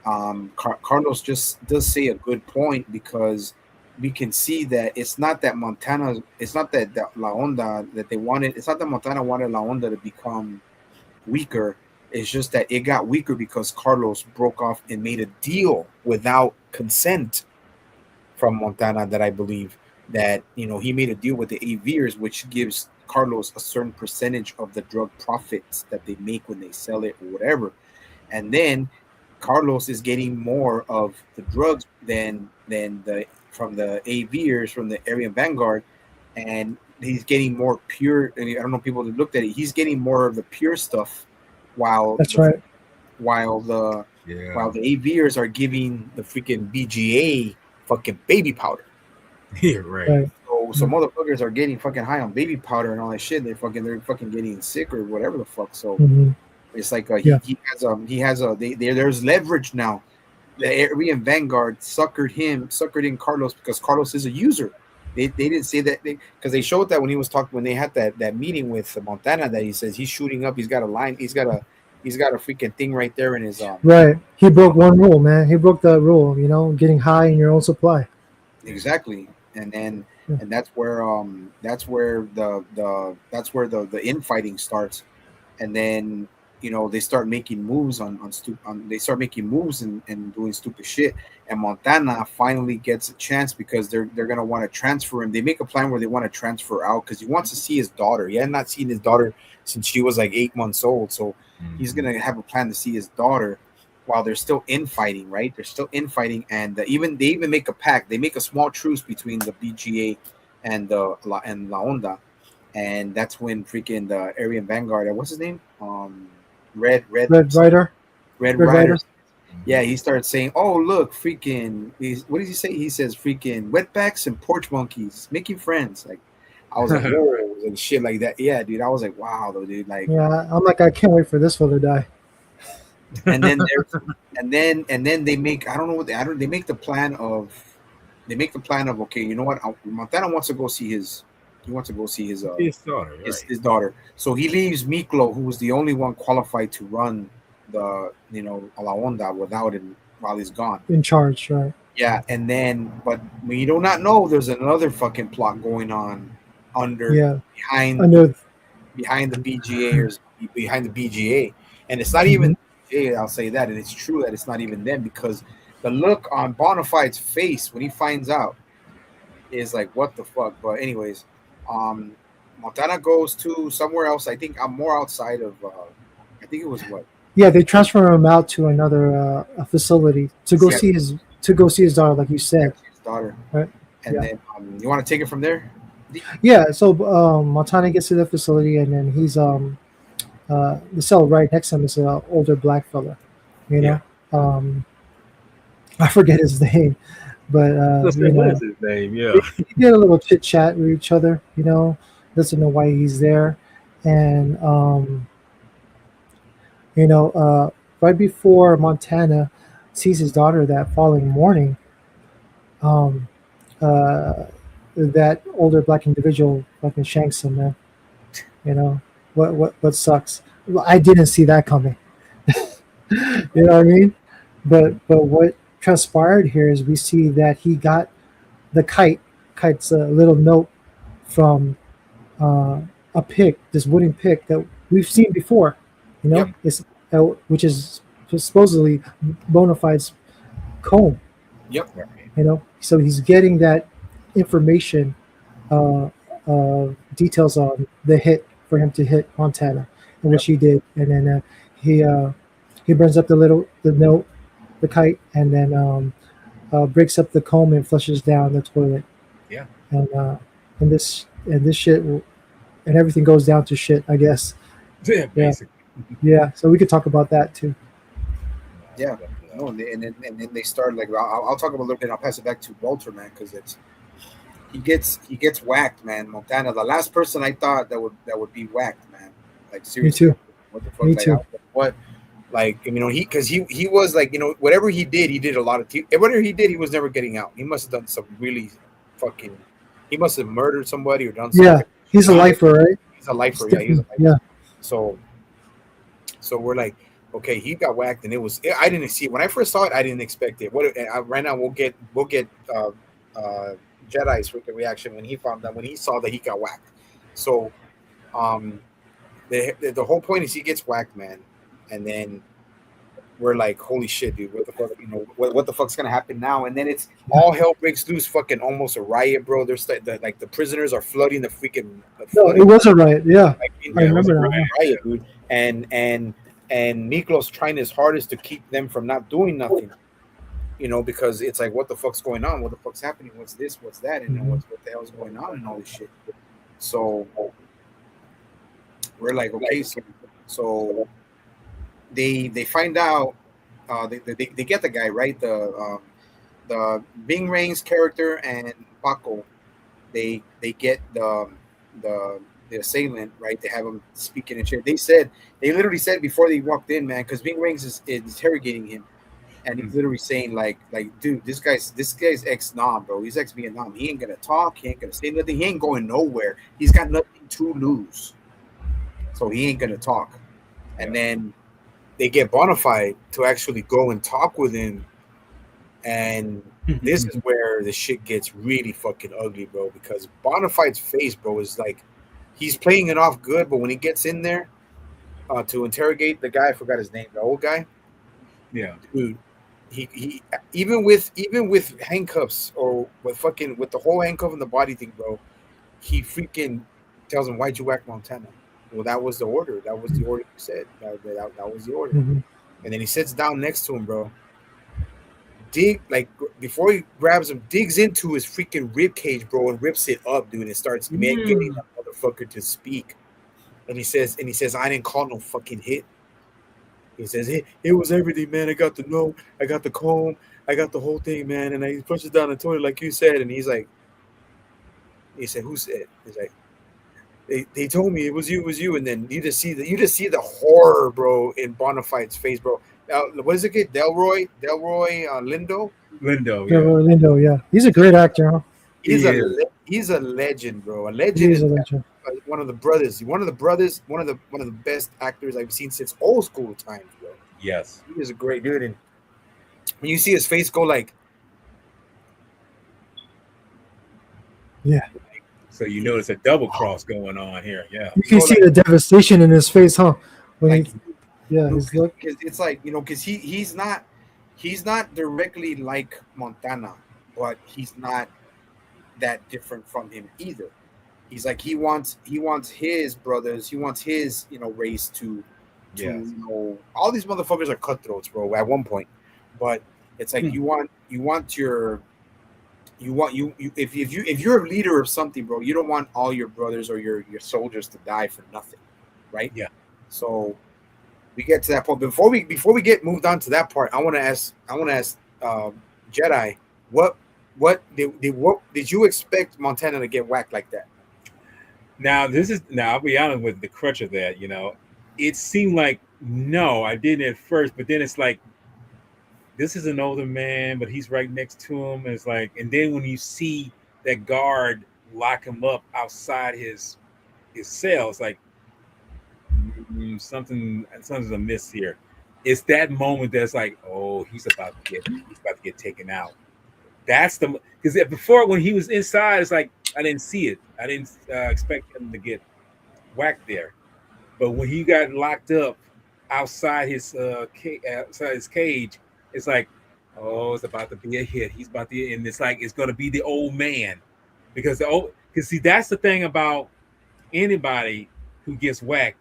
Carlos just does say a good point, because we can see that it's not that La Onda that they wanted. It's not that Montana wanted La Onda to become weaker. It's just that it got weaker because Carlos broke off and made a deal without consent from Montana. That I believe that he made a deal with the aviators, which gives Carlos a certain percentage of the drug profits that they make when they sell it or whatever. And then Carlos is getting more of the drugs than from the aviators, from the Aryan Vanguard, and he's getting more pure. And I don't know, people that looked at it, he's getting more of the pure stuff, while while the aviators are giving the freaking BGA fucking baby powder. Yeah, right. So motherfuckers are getting fucking high on baby powder and all that shit. They're fucking getting sick or whatever the fuck. So it's like there's leverage now. The Aryan Vanguard suckered in Carlos, because Carlos is a user. They didn't say that because they showed that when he was talking, when they had that meeting with Montana, that he says he's shooting up. He's got a line. He's got a freaking thing right there in his Right. He broke one rule, man. He broke that rule. Getting high in your own supply. Exactly. And then and that's where the infighting starts. and then they start making moves they start making moves and doing stupid shit. And Montana finally gets a chance because they're gonna want to transfer him. They make a plan where they want to transfer out because he wants to see his daughter. He had not seen his daughter since she was like 8 months old, so he's gonna have a plan to see his daughter while they're still infighting. Right, they're still infighting, and they even make a pact. They make a small truce between the BGA and La Onda, and that's when freaking the Aryan Vanguard. What's his name? Red Rider. Red Red Rider. Rider. Yeah, he started saying, "Oh, look, freaking." What does he say? He says, "Freaking wetbacks and porch monkeys making friends." Like, I was like, "Whoa," and shit like that. Yeah, dude. I was like, "Wow, though, dude." Like, Yeah, I'm like, I can't wait for this one to die. and then there's, and then they make I don't know what they make the plan of okay, you know what? Montana wants to go see his His daughter, right? his daughter. So he leaves Miklo, who was the only one qualified to run the La Onda without him while he's gone. In charge, right? Yeah, and then but we do not know there's another fucking plot going on Yeah, behind I know. behind the BGA behind the BGA, and it's not even BGA. I'll say that, and it's true that it's not even them because the look on Bonafide's face when he finds out is like, what the fuck. But anyways, Montana goes to somewhere else. I think I'm more outside of. I think it was what. Yeah, they transfer him out to another a facility to go Yeah. see his daughter, like you said. His daughter. Right. And Yeah. then you want to take it from there? Yeah, so Montana gets to the facility, and then he's the cell right next to him is an older black fella. I forget his name, but What is his name? Yeah. they did a little chit chat with each other. Doesn't know why he's there, and right before Montana sees his daughter that following morning, um, that older black individual fucking shanks him, man. What sucks? Well, I didn't see that coming. You know what I mean? But what transpired here is we see that he got the kite's a little note from a pick, this wooden pick that we've seen before. Yep. It's which is supposedly Bonafide's comb. Yep. So he's getting that information, details on the hit for him to hit Montana, and which he did, and then he burns up the note, the kite, and then breaks up the comb and flushes down the toilet. Yeah. And this shit and everything goes down to shit, I guess. Yeah, basically. Yeah, so we could talk about that too. Yeah. No, and then they start like I'll talk about a little bit. I'll pass it back to Walter, man, because he gets whacked, man. Montana, the last person I thought that would be whacked, man. Like seriously, Me too. what the fuck? Me like, too. What? Like he was like whatever he did a lot of whatever he did, he was never getting out. He must have done some really fucking. He must have murdered somebody or done something. Yeah, he's a lifer, right? He's a lifer. Yeah, he's a lifer. Yeah. So we're like, okay, he got whacked, and I didn't see it when I first saw it. I didn't expect it. Right now we'll get Jedi's freaking reaction when he saw that he got whacked. So, the whole point is he gets whacked, man, and then we're like, holy shit, dude, what the fuck, what the fuck's gonna happen now? And then it's all hell breaks loose, fucking almost a riot, bro. There's like the prisoners are flooding the freaking. No, it was a riot. Yeah, I remember that. Riot, dude. And Miklos trying his hardest to keep them from not doing nothing, because it's like, what the fuck's going on? What the fuck's happening? What's this? What's that? And what the hell's going on and all this shit? So we're like, okay, so they find out, they get the guy, right? The Bing Rain's character and Paco, they get the assailant, right? They have him speaking and shit. They literally said before they walked in, man, because Bing Rings is interrogating him, and he's literally saying like, dude, this guy's ex-Nam, bro. He's ex-Vietnam. He ain't gonna talk. He ain't gonna say nothing. He ain't going nowhere. He's got nothing to lose, so he ain't gonna talk. And then they get Bonafide to actually go and talk with him, and this is where the shit gets really fucking ugly, bro. Because Bonafide's face, bro, is like. He's playing it off good, but when he gets in there, to interrogate the guy. I forgot his name. The old guy. Yeah. Dude, he even with handcuffs or with the whole handcuff and the body thing, bro. He freaking tells him, "Why'd you whack Montana?" Well, that was the order. That was the order you said. That was the order. Mhm. And then he sits down next to him, bro. Before he grabs him, digs into his freaking rib cage, bro, and rips it up, dude, and starts getting that motherfucker to speak. And he says, "I didn't call no fucking hit." He says, it was everything, man. I got the note, I got the comb, I got the whole thing, man. And he pushes down the toilet like you said, and he's like, he said, "Who said?" He's like, they told me it was you. And then you just see the horror, bro, in Bonafide's face, bro. What is it? Delroy Lindo. Lindo, Yeah, yeah. Orlando, yeah, he's a great actor, huh? He's He a is. he's a legend, bro. A He legend is a and legend. one of the brothers, one of the best actors I've seen since old school times, bro. Yes. He is a great dude, and when you see his face go like, Yeah, So you notice a double cross going on here. Yeah. you can see the devastation in his face, huh? When like, his look. because it's like, because he's not directly like Montana, but he's not that different from him either. He's like he wants his brothers, he wants his race to Yes. all these motherfuckers are cutthroats, bro. At one point, but it's like you want if you're a leader of something, bro, you don't want all your brothers or your soldiers to die for nothing, right? Yeah. So we get to that point. Before we get moved on to that part, I want to ask Jedi, what did you expect Montana to get whacked like that? Now I'll be honest with the crutch of that, it seemed like no, I didn't at first, but then it's like this is an older man, but he's right next to him. It's like, and then when you see that guard lock him up outside his cell, it's like something's amiss here. It's that moment that's like, oh, he's about to get taken out. That's the because before when he was inside, it's like I didn't see it. I didn't expect him to get whacked there. But when he got locked up outside his cage, it's like, oh, it's about to be a hit. He's about to, and it's like it's going to be the old man because see that's the thing about anybody who gets whacked.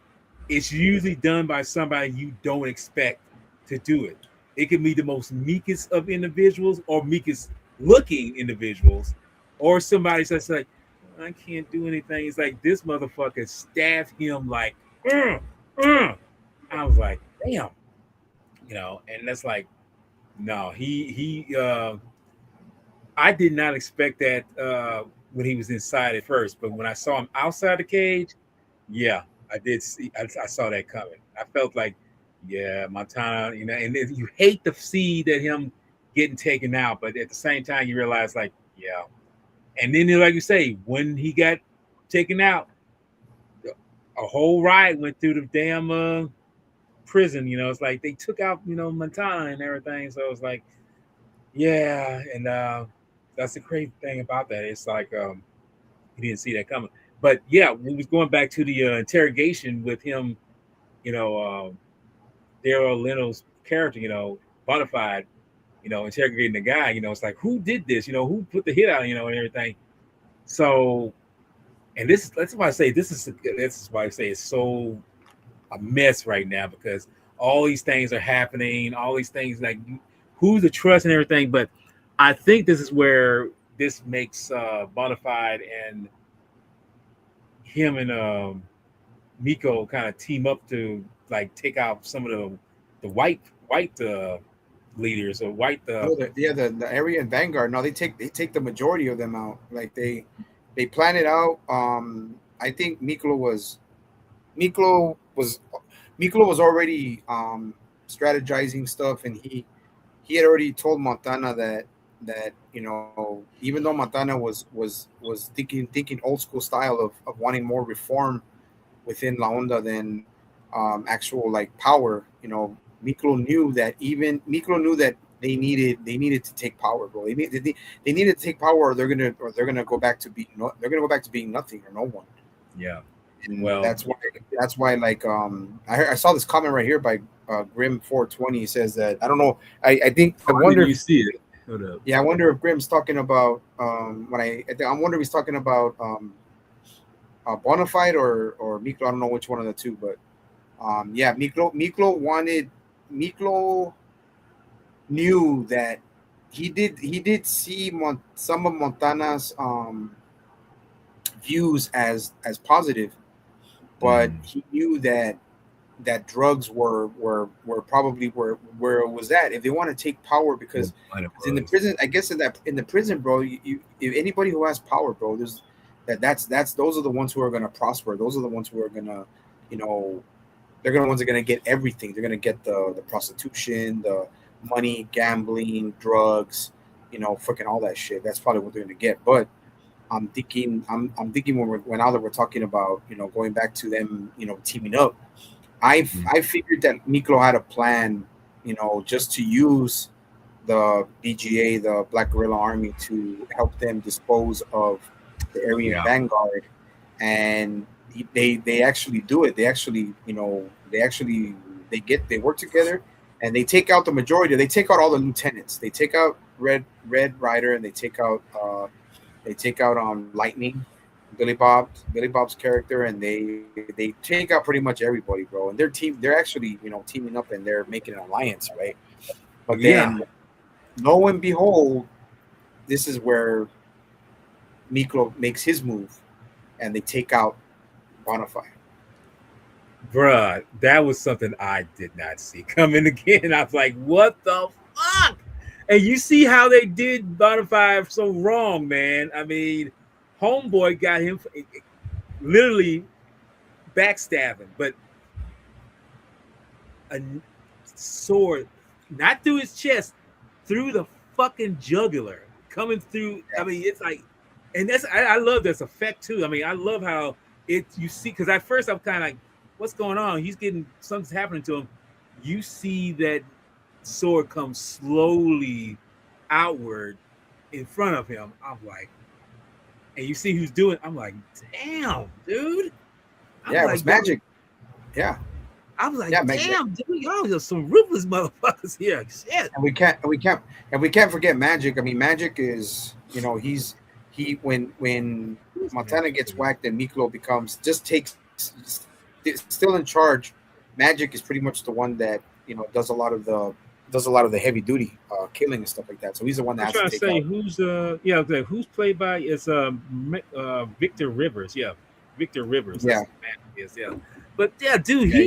It's usually done by somebody you don't expect to do it. It can be the most meekest of individuals or meekest looking individuals, or somebody that's like, I can't do anything. It's like this motherfucker stabbed him like, uh. I was like, damn, and that's like, no, I did not expect that when he was inside at first, but when I saw him outside the cage, yeah, I did see. I saw that coming. I felt like, yeah, Montana, and then you hate to see that him getting taken out, but at the same time, you realize, like, yeah. And then, like you say, when he got taken out, a whole riot went through the damn prison. It's like they took out, Montana and everything. So it's like, yeah, and that's the crazy thing about that. It's like he didn't see that coming. But yeah, we was going back to the interrogation with him, Daryl Leno's character, Bonafide, interrogating the guy, it's like, who did this? Who put the hit out, and everything. So, and that's why I say this is why I say it's so a mess right now, because all these things are happening, all these things, like who's the trust and everything. But I think this is where this makes Bonafide and him and Miko kind of team up to like take out some of the white leaders or white the area in Vanguard. No, they take the majority of them out. Like they plan it out. I think Miklo was already strategizing stuff, and he had already told Montana that even though Montana was thinking old school style of wanting more reform within La Onda than actual like power, Miklo knew that they needed to take power, bro. They needed to take power, or they're gonna go back to being nothing or no one. Yeah. And Well, that's why like I saw this comment right here by Grim 420. He says that I don't know. I think I I didn't wonder even if see it. Hold up. yeah, I wonder if Grim's talking about I wonder if he's talking about Bonafide or Miklo. I don't know which one of the two, but yeah, Miklo knew that he did see some of Montana's views as positive, but Mhm. he knew that drugs were probably where it was at if they want to take power Yeah, because mine it in the was. prison I guess in the prison, bro, you if anybody who has power, bro, there's that's those are the ones who are going to prosper. Those are the ones who are going to, you know, they're going to ones that are going to get everything. They're going to get the prostitution, the money, gambling, drugs, you know, freaking all that shit. That's probably what they're going to get. But I'm thinking when now that we're talking about, you know, going back to them, you know, teaming up, Mhm. I figured that Miklo had a plan, you know, just to use the BGA, the Black Guerrilla Army, to help them dispose of the Aryan Yeah. Vanguard, and they actually do it. They actually, you know, they work together, and they take out the majority. They take out all the lieutenants. They take out Red Rider, and they take out Lightning, Billy Bob's character, and they take out pretty much everybody, bro. And they're actually, you know, teaming up and they're making an alliance, right? But Yeah. then, lo and behold, this is where Miklo makes his move, and they take out Bonafide. Bruh, that was something I did not see coming again. I was like, what the fuck? And you see how they did Bonafide so wrong, man. I mean, Homeboy got him literally backstabbing, but a sword not through his chest, through the fucking jugular, coming through. I mean, it's like, and I love this effect too. I mean, I love how it you see because at first I'm kind of like, what's going on? He's getting something's happening to him. You see that sword come slowly outward in front of him. I'm like, and you see who's doing. I'm like, damn, dude. I'm Yeah, it was like, y'all magic. Yeah, I was like, yeah, damn, dude, y'all are some ruthless motherfuckers here. Shit. and we can't forget Magic. I mean, Magic is, you know, he when Who's Montana magic gets again? whacked and Miklo becomes just takes still in charge. Magic is pretty much the one that, you know, does a lot of the heavy duty killing and stuff like that. So he's the one that I'm has to trying to take say out. who's yeah, okay, who's played by is Victor Rivers. Yeah. Victor Rivers. That's Yeah, who man is, yeah. But yeah, dude, yeah, yeah.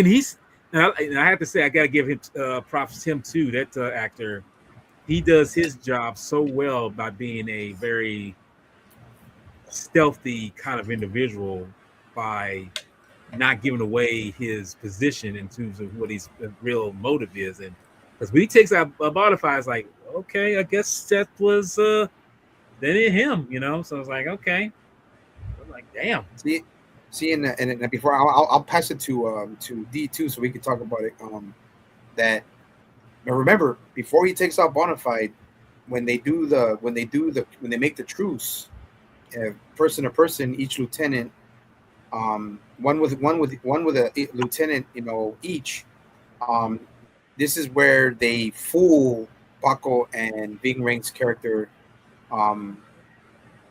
he's and I have to say I gotta give him props to him too. That actor, he does his job so well by being a very stealthy kind of individual by not giving away his position in terms of what his real motive is. And because when he takes out a modifier, it's like, okay, I guess that was that ain't him, you know. So it's like, okay, I'm like, damn, See, and before I'll pass it to D2 so we can talk about it. That Now remember, before he takes out Bonafide, when they make the truce, person to person, each lieutenant, one with a lieutenant, you know, each. Um, this is where they fool Paco and Bing Rang's character, um,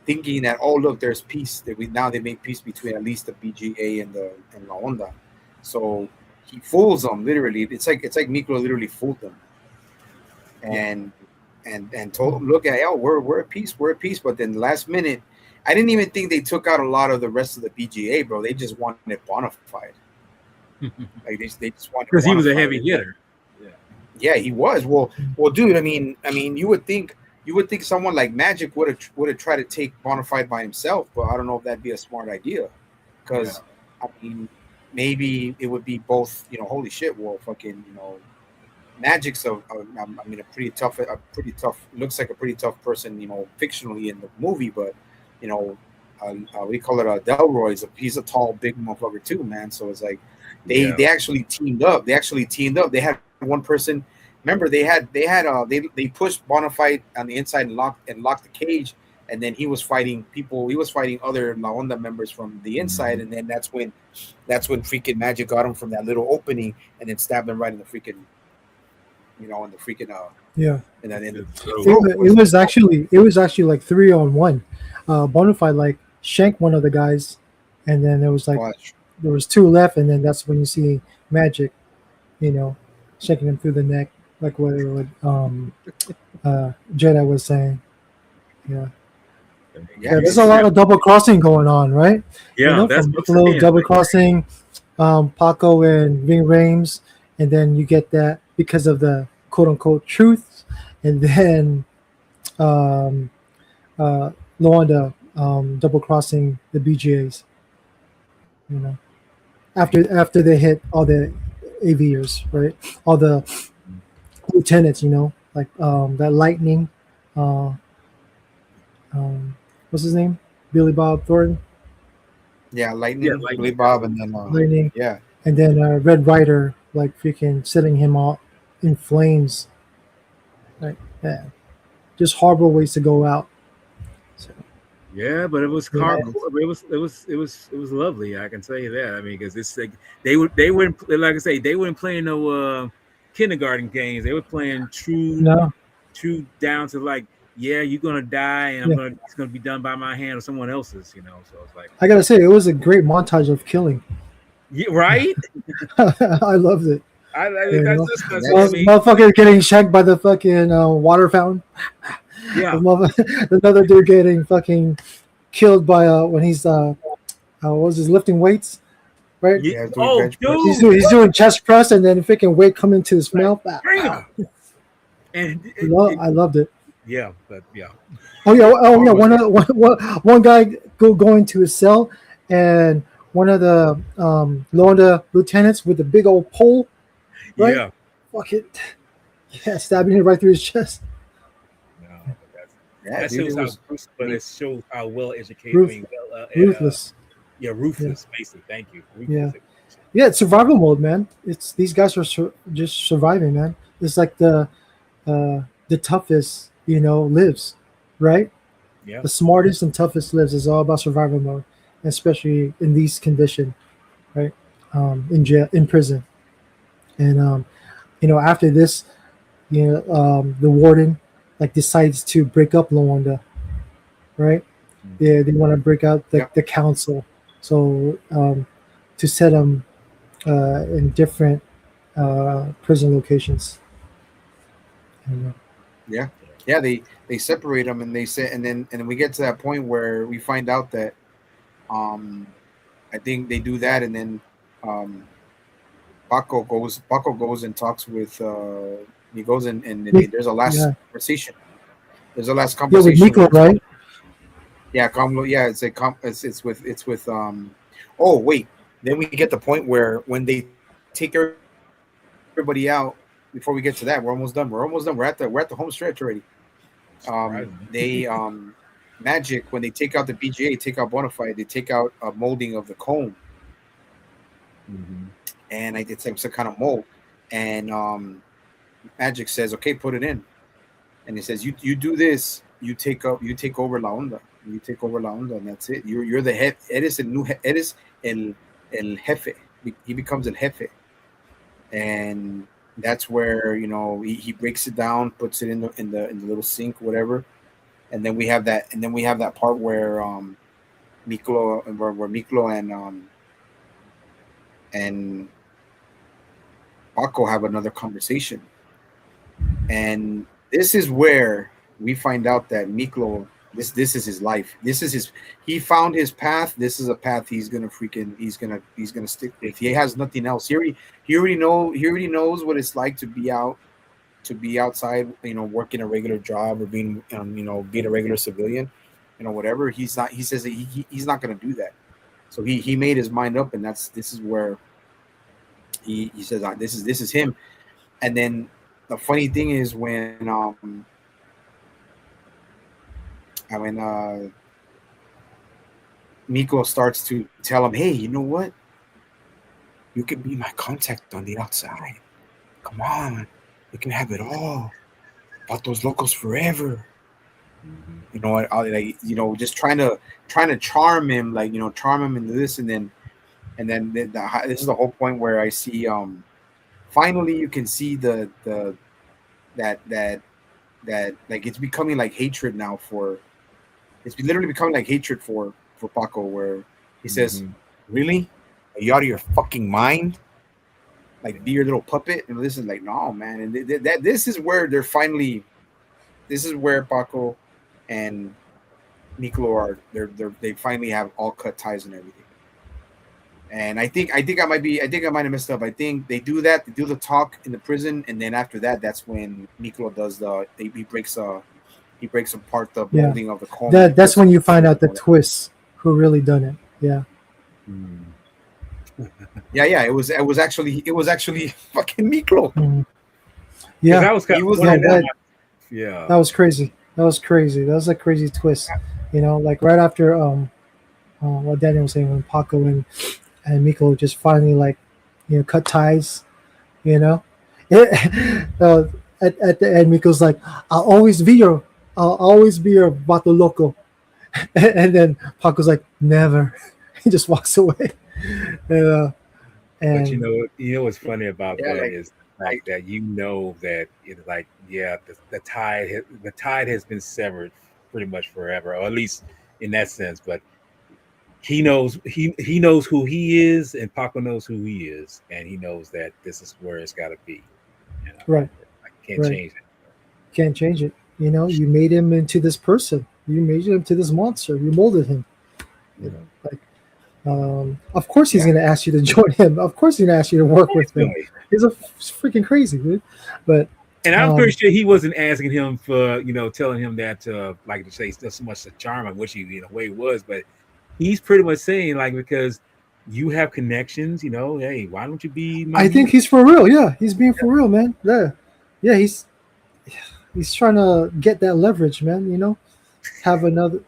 thinking that, oh look, there's peace. That we now they make peace between at least the BGA and La Onda. So he fools them literally. It's like Miklo literally fooled them yeah. and and told them, look at, oh, we're at peace, we're at peace. But then last minute, I didn't even think they took out a lot of the rest of the BGA, bro. They just wanted Bonafide. Like they just wanted Because he was a heavy Bonafide. hitter. Yeah, Yeah, he was. Well, dude. I mean, you would think someone like Magic would have tried to take Bonafide by himself, but I don't know if that'd be a smart idea, yeah, because I mean, maybe it would be both. You know, holy shit. Well, fucking, you know, Magic's I mean, a pretty tough. Looks like a pretty tough person, you know, fictionally in the movie, but you know, we call it Delroy's. He's a tall, big motherfucker too, man. So it's like they yeah. they actually teamed up. They had one person. Remember, they pushed Bonafide on the inside and locked the cage, and then he was fighting people. He was fighting other La Onda members from the inside, and then that's when freaking Magic got him from that little opening, and then stabbed him right in the freaking, in the freaking Yeah. in that in the So, throat. It was actually like 3-on-1. Bonafide like shanked one of the guys, and then there was like Watch. there was two left, and then that's when you see Magic, shaking him through the neck, like what Jedi was saying. Yeah. Yeah, there's a lot of double crossing going on, right? yeah, that's From what I'm Buffalo saying. double crossing, Paco and Ving Rhames, and then you get that because of the quote unquote truth, and then Luanda double crossing the BGAs. After they hit all the aviators, right? All the lieutenants, like that lightning. Uh, what's his name? Billy Bob Thornton. Yeah, Lightning, Yeah, Lightning. Billy Bob, and then Lightning. yeah, And then Red Rider, like freaking setting him all in flames. Like, yeah, just horrible ways to go out. So, Yeah, but it was Yeah. hardcore. It was lovely. I can tell you that. I mean, because it's like they wouldn't, like I say, they weren't playing no kindergarten games. They were playing no, true down to like, yeah, you're gonna die, and Yeah. it's gonna be done by my hand or someone else's. So it's like, I gotta say, it was a great montage of killing. yeah, right. I loved it. I You that's know? just because Well, I mean, Motherfucker getting shanked by the fucking water fountain. yeah, Another dude getting fucking killed by when he's what was his lifting weights, right? Yeah, doing Oh, bench press. dude, He's doing chest press, and then freaking weight come into his Right. mouth. Bam! And I loved it. yeah, but yeah, Oh yeah, was one guy go into his cell, and one of the Londa lieutenants with the big old pole, right? yeah. Fuck it, yeah, stabbing it right through his chest. No, Yeah, that dude, shows it how, was but it shows how well educated. Ruth- I mean, Ruthless. yeah, ruthless. Basically, thank you. Yeah. Ruthless. Yeah, it's survival mode, man. It's these guys are just surviving, man. It's like the toughest, lives, right? Yeah. The smartest and toughest lives is all about survival mode, especially in these conditions, right? In jail, in prison, and after this, the warden like decides to break up Luanda, right? Yeah, they want to break out the council, so to set them in different prison locations. yeah. They separate them, and they say, and then we get to that point where we find out that I think they do that, and then Paco goes and talks with he goes and there's a last conversation. There's a last Yeah, conversation with Nico, right? Yeah, it's with oh wait, then we get the point where when they take everybody out. Before we get to that, we're almost done. We're at the home stretch already. They Magic, when they take out the BGA, take out Bonafide, they take out a molding of the cone, and it's a kind of mold. And Magic says, "Okay, put it in," and he says, "You do this. You take over La Onda. You take over La Onda, and that's it. You're the head. Eres el jefe. He becomes el jefe, and that's where he breaks it down, puts it in the little sink, whatever, and then we have that part where Miklo and Paco have another conversation, and this is where we find out that Miklo, this is his life. He found his path. This is a path he's gonna stick with. He has nothing else. He already knows what it's like to be outside, working a regular job or being being a regular civilian, whatever. He says that he's not gonna do that. So he made his mind up, and this is where he says this is him. And then the funny thing is when Miko starts to tell him, "Hey, you know what? You can be my contact on the outside. Come on, you can have it all. About those locals forever." You know, like just trying to charm him, like charm him into this, and then this is the whole point where I see finally you can see the that like it's becoming like hatred now for it's literally becoming like hatred for Paco, where he says, Mhm. "Really? Are you out of your fucking mind? Like be your little puppet?" And this is like, no, man. And this is where they're finally. This is where Paco and Nicolo are. They finally have all cut ties and everything. And I think I might have messed up. I think they do that. They do the talk in the prison, and then after that, that's when Nicolo does he breaks apart the Yeah. molding of the cone. That's when you find out the twist, who really done it. Yeah. Mm. Yeah. It was actually fucking Nicolo. Mhm. 'Cause Yeah. that was kind He of was Yeah, like that. yeah. that was crazy. That was crazy. That was a crazy twist. Like right after what Daniel was saying, when Paco and Miko just finally like cut ties. You know, uh, at the end, Miko's like, I'll always be your vato loco," and then Paco's like, "Never." He just walks away. Uh, But and what's funny about Yeah, that like is the fact that that it's like, yeah, the tide has been severed pretty much forever, or at least in that sense. But he knows who he is, and Paco knows who he is, and he knows that this is where it's got to be. You know, right, I can't right, change it. can't change it. You made him into this person. You made him to this monster. You molded him. Like, of course he's yeah, gonna ask you to join him. Of course he's gonna ask you to work with him. Anyway, He's freaking crazy, dude. But and I'm pretty um, sure he wasn't asking him for, telling him that, like to say, still so much a charm, which he in a way was, but he's pretty much saying, like, because you have connections, hey, why don't you be my I think muse? he's for real. Yeah, he's being for real, man. Yeah, yeah. He's trying to get that leverage, man. Have another.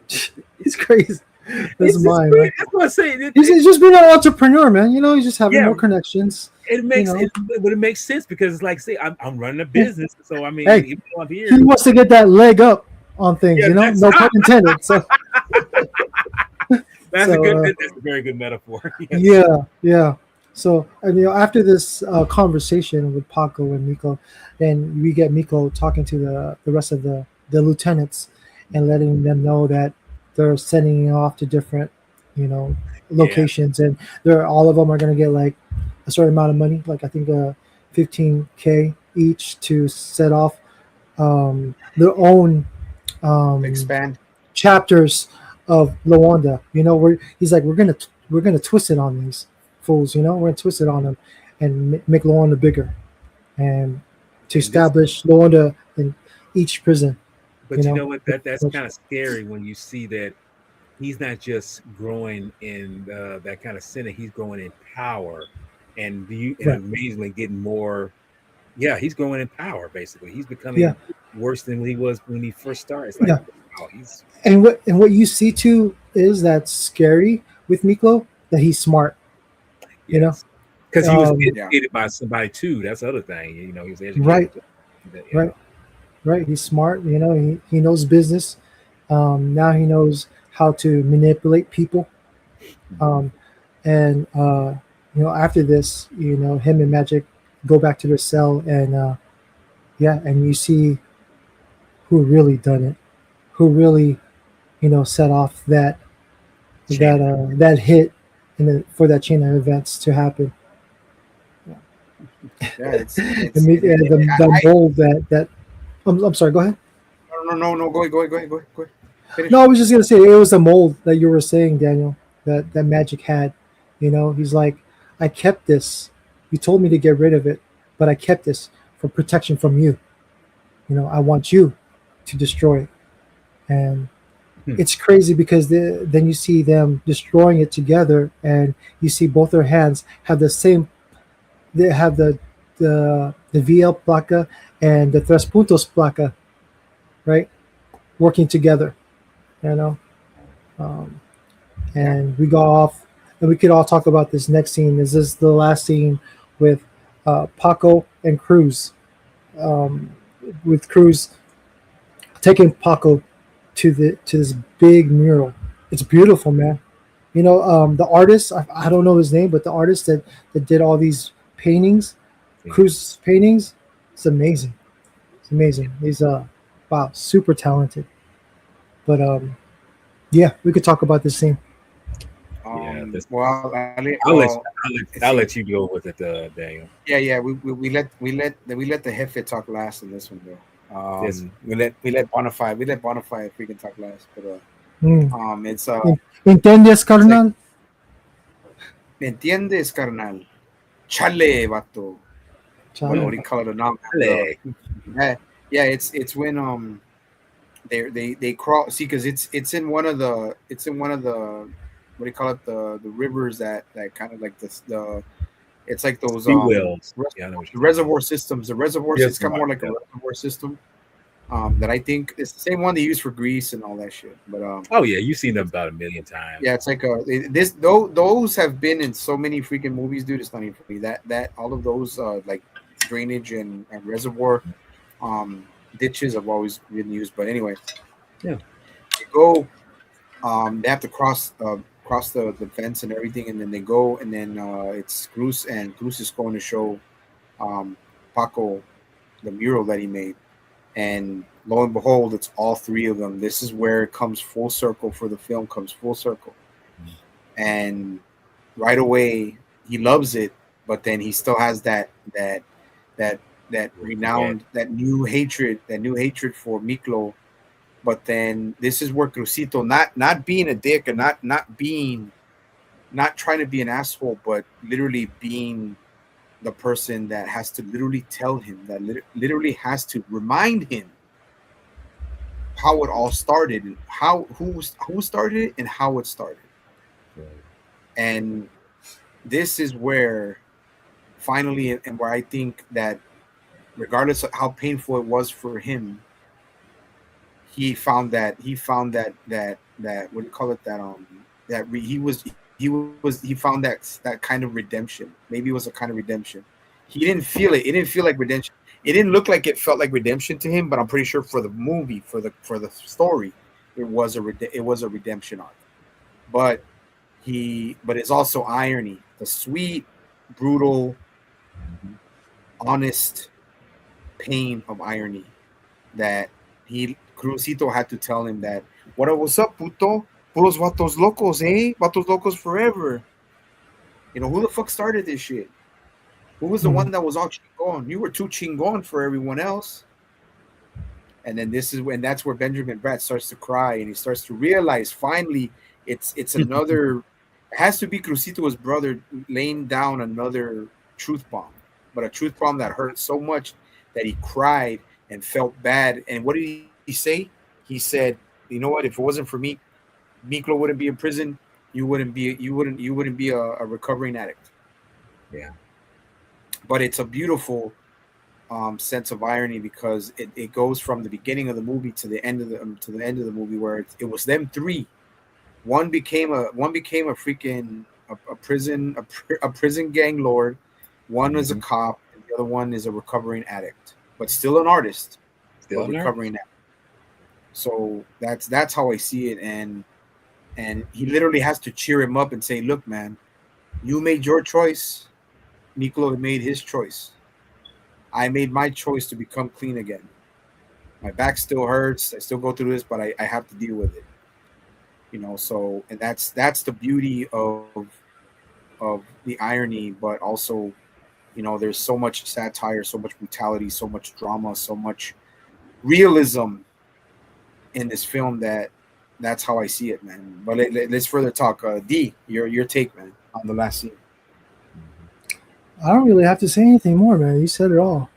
He's crazy. That's It's just mine, crazy. man. That's what I'm saying. He's just being an entrepreneur, man. He's just having Yeah, more connections. but it makes sense because it's like, say, I'm running a Yeah. business, so I mean, Hey, even though I'm he here, wants to get that leg up on things. yeah, that's No pun intended. So, that's a so very good metaphor. Yes. yeah, yeah. So, and after this conversation with Paco and Miko, then we get Miko talking to the rest of the lieutenants and letting them know that they're sending off to different, you know, Yeah, locations, and they're all of them are gonna get like a certain amount of money, like I think 15K each to set off their own um, expand. chapters of Luanda. Where he's like, we're gonna twist it on these fools. We're gonna twist it on them and make Luanda bigger and to and this, establish Luanda in each prison. You but you know, know what? That's kind of scary when you see that he's not just growing in that kind of center; he's growing in power, and right? amazingly getting more. Yeah, he's growing in power. Basically, he's Yeah, becoming worse than he was when he first started. It's like, yeah. wow, he's And what you see too is that's scary with Miklo, that he's smart. You know, yes, because he was Yeah, educated by somebody too. That's the other thing. He was educated. right, right, right. He's smart. He knows business. Now he knows how to manipulate people. Mhm. Um, and after this, him and Magic go back to their cell, and yeah, and you see who really done it, who really set off Chain. that hit for that chain of events to happen. yeah. And the mold that I'm sorry. Go ahead. No. Go ahead. Finish. No, I was just gonna say it was a mold that you were saying, Daniel. That Magic had. He's like, I kept this. You told me to get rid of it, but I kept this for protection from you. I want you to destroy it, and Hmm. it's crazy because then you see them destroying it together, and you see both their hands have the same. They have the VL placa and the tres puntos placa, right, working together. You know, um, Yeah, and we go off, and we could all talk about this next scene. Is this the last scene with Paco and Cruz? With Cruz taking Paco to this big mural. It's beautiful, man. The artist, I don't know his name, but the artist that did all these paintings, Yeah. Cruz paintings, it's amazing. It's amazing. He's wow, super talented. But yeah, we could talk about this scene. Yeah, this, Well, I'll let let's I'll see. let you go with it, Daniel. Yeah, yeah. We let the Hefe talk last in this one, though. This We let Bonify if we can talk last, but Mm. it's ¿Entiendes, it's like carnal? ¿me entiendes, carnal? Chale, vato. What do Chale. you call it now? Chale. Yeah, yeah. It's when they crawl. See, because it's in one of the what do you call it, the rivers that kind of like the it's like those Sea Wells. Yeah, I know what you're talking reservoir systems. The reservoirs. about. It's kind of more like a reservoir system. That I think it's the same one they use for Greece and all that shit. But Oh yeah, you've seen them about a million times. yeah, it's like those have been in so many freaking movies, dude. It's not even funny. That all of those like drainage and reservoir ditches have always been used. But anyway, Yeah. they go. They have to cross the fence and everything, and then they go, and then it's Cruz, and Cruz is going to show Paco the mural that he made, and lo and behold, it's all three of them. This is where it comes full circle for the film, comes full circle, and right away he loves it, but then he still has that renowned that new hatred for Miklo. But then this is where Crucito, not being a dick and not trying to be an asshole, but literally being the person that has to literally tell him, that literally has to remind him how it all started, and who started it and how it started. And this is where finally, and where I think that regardless of how painful it was for him, he found that what do you call it, he found that kind of redemption. Maybe it was a kind of redemption. He didn't feel it. It didn't feel like redemption. It didn't look like it felt like redemption to him, but I'm pretty sure for the movie, for the story, it was a redemption arc. But but it's also irony, the sweet, brutal, honest pain of irony that Crucito had to tell him that, what's up, puto? Puros vatos locos, eh? Vatos locos forever. Who the fuck started this shit? Who was the one that was all chingon? You were too chingon for everyone else. And then that's where Benjamin Bratt starts to cry, and he starts to realize finally it's another. It has to be Crucito's brother laying down another truth bomb, but a truth bomb that hurt so much that he cried and felt bad. And what did he say? He said, "You know what? If it wasn't for me, Miklo wouldn't be in prison. You wouldn't be a recovering addict." Yeah. But it's a beautiful sense of irony, because it goes from the beginning of the movie to the end of the movie, where it was them three. One became a freaking a prison gang lord. One is a cop, and the other one is a recovering addict, but still an artist, Still but recovering addict. So that's how I see it, and he literally has to cheer him up and say, "Look, man, you made your choice. Miklo made his choice. I made my choice to become clean again. My back still hurts. I still go through this, but I have to deal with it." So, and that's the beauty of the irony, but also, there's so much satire, so much brutality, so much drama, so much realism in this film that's how I see it, man. But let's further talk. D, your take, man, on the last scene. I don't really have to say anything more, man. You said it all.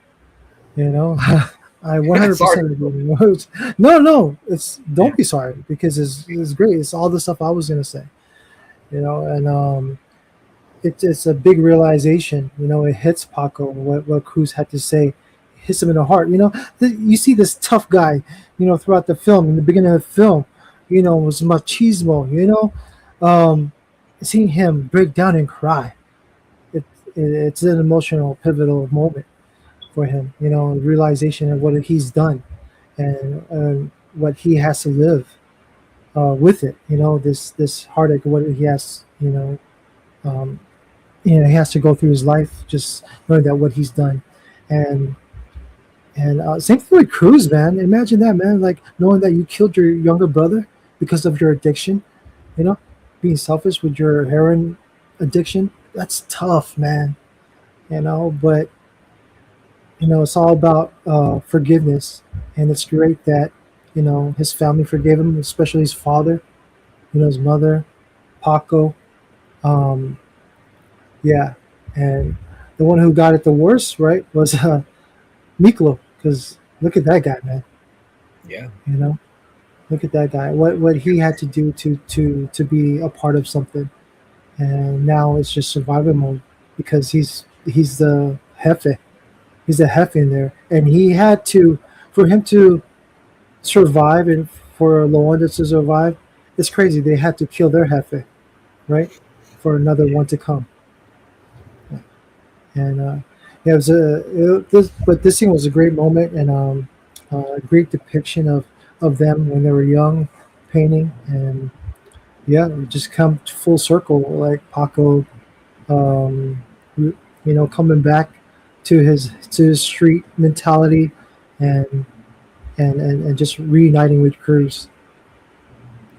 I 100% agree. No, don't be sorry, because it's great. It's all the stuff I was gonna say. And it's a big realization. It hits Paco what Cruz had to say. It hits him in the heart. You see this tough guy. Throughout the film, in the beginning of the film, was machismo. Seeing him break down and cry. It's an emotional, pivotal moment for him. Realization of what he's done, and what he has to live with it. This heartache, what he has, um, he has to go through his life just knowing that what he's done, and same thing with Cruz, man. Imagine that, man. Like knowing that you killed your younger brother because of your addiction. You know, being selfish with your heroin addiction. That's tough, man. But it's all about forgiveness, and it's great that his family forgave him, especially his father, his mother, Paco. Um, yeah, and the one who got it the worst, right, was Miklo, because look at that guy, man. Yeah. You know, look at that guy. What he had to do to be a part of something, and now it's just survival mode because he's the jefe. He's the jefe in there, and he had to for him to survive and for Loanda to survive. It's crazy. They had to kill their jefe, right, for another one to come. And yeah, it was but this scene was a great moment and a great depiction of them when they were young, painting, and yeah, it just come full circle like Paco, um, coming back to his street mentality, and and just reuniting with Cruz.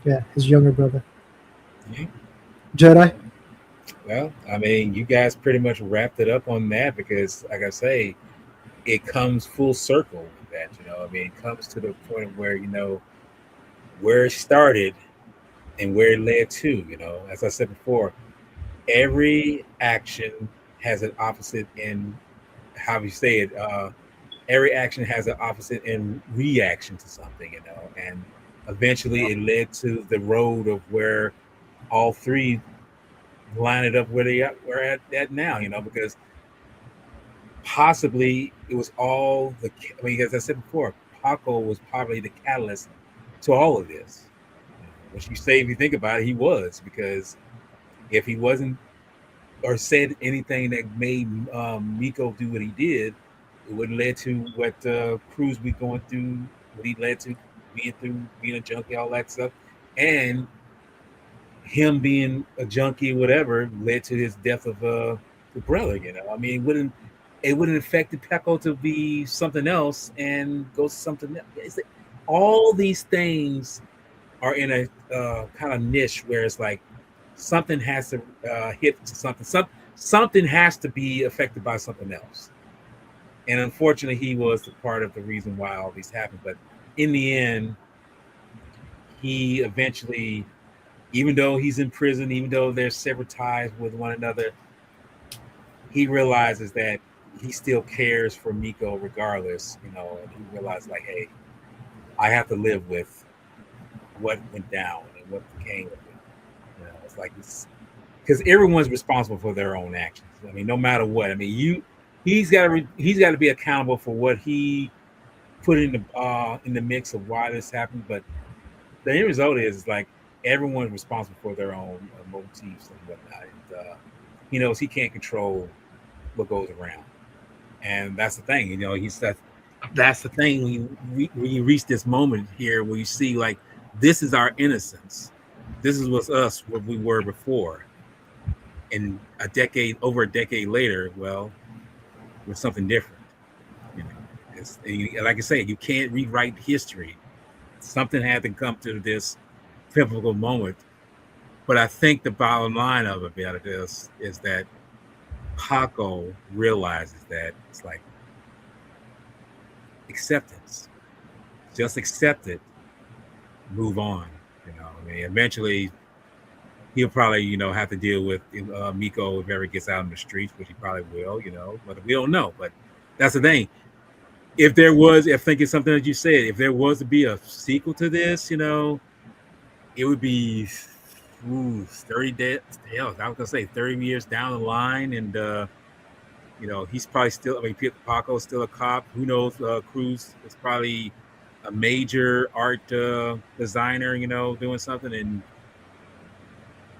Yeah, his younger brother, Yeah. Jedi. Well, I mean, you guys pretty much wrapped it up on that because, like I say, it comes full circle with that. I mean, it comes to the point where where it started and where it led to. As I said before, every action has an opposite in how you say it. Every action has an opposite in reaction to something. And eventually it led to the road of where all three line it up where we're at now. Because possibly it was all I mean, as I said before, Paco was probably the catalyst to all of this. Which you say, if you think about it, he was, because if he wasn't or said anything that made Miko do what he did, it would have led to what Cruz be going through, what he led to being a junkie, all that stuff, and him being a junkie, whatever, led to his death of the brother. I mean, it wouldn't affect the Pecco to be something else and go something else. All these things are in a kind of niche where it's like something has to hit to something. Something has to be affected by something else. And unfortunately, he was the part of the reason why all these happened. But in the end, he eventually, even though he's in prison, even though there's severed ties with one another, he realizes that he still cares for Miko regardless, and he realized like, hey, I have to live with what went down and what came of it. It's like because everyone's responsible for their own actions. I mean, no matter what. I mean, he's got to be accountable for what he put in the mix of why this happened. But the end result is like everyone's responsible for their own motives and whatnot. And he knows he can't control what goes around, and that's the thing. That's the thing when you reach this moment here where you see like this is our innocence. This is what's us what we were before. And over a decade later, well, we're something different. You know, like I say, you can't rewrite history. Something had to come to this pivotal moment. But I think the bottom line of it is that Paco realizes that it's like acceptance. Just accept it, move on. I mean, eventually he'll probably, have to deal with Miko if ever gets out in the streets, which he probably will, but we don't know. But that's the thing. If thinking something that you said, if there was to be a sequel to this, it would be 30 days. Hell, I was gonna say 30 years down the line, and he's probably still. I mean, Paco's still a cop. Who knows? Cruz is probably a major art designer, doing something, and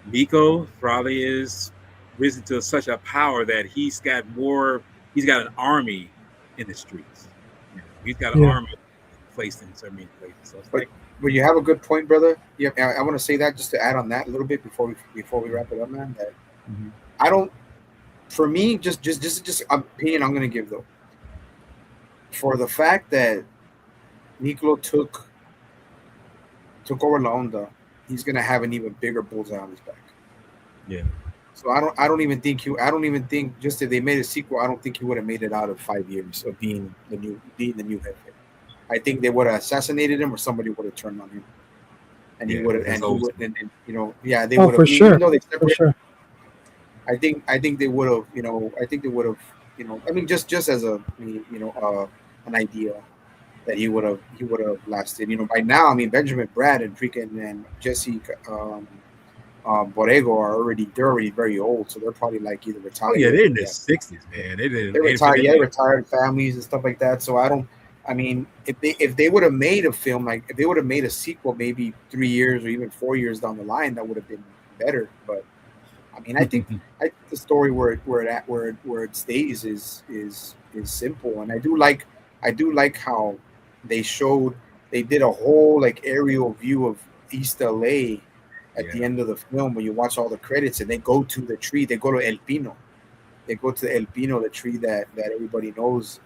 Miko probably is risen to such a power that he's got an army in the streets. He's got an Yeah. army placed in so many places. So it's But like, but you have a good point, brother. Yeah, I want to say that just to add on that a little bit before we wrap it up, man. That mhm. I don't. For me, just opinion I'm gonna give though. For the fact that Nicolo took over La Onda, he's gonna have an even bigger bullseye on his back. Yeah, So I don't even think just if they made a sequel, I don't think he would have made it out of 5 years of being the new Jefe. I think they would have assassinated him or somebody would have turned on him. And he yeah, would have, that's and he always would, and you know, yeah, they Oh, would have. for Even sure, though they for separated, sure. I think they would have, I think they would have, I mean, just as an idea that he would have lasted. By now, I mean, Benjamin Brad and freaking and Jesse Borrego they're already very old, so they're probably like either oh yeah, retired they're or in their yeah, 60s, man. They they're didn't retired. Yeah, retired families and stuff like that. So I don't. I mean, if they would have made a film like if they would have made a sequel, maybe 3 years or even 4 years down the line, that would have been better. But I mean, I think the story where it stays is simple, and I do like how they showed they did a whole like aerial view of East LA at the yeah, end of the film when you watch all the credits and they go to the tree, they go to El Pino, they go to El Pino, the tree that everybody knows,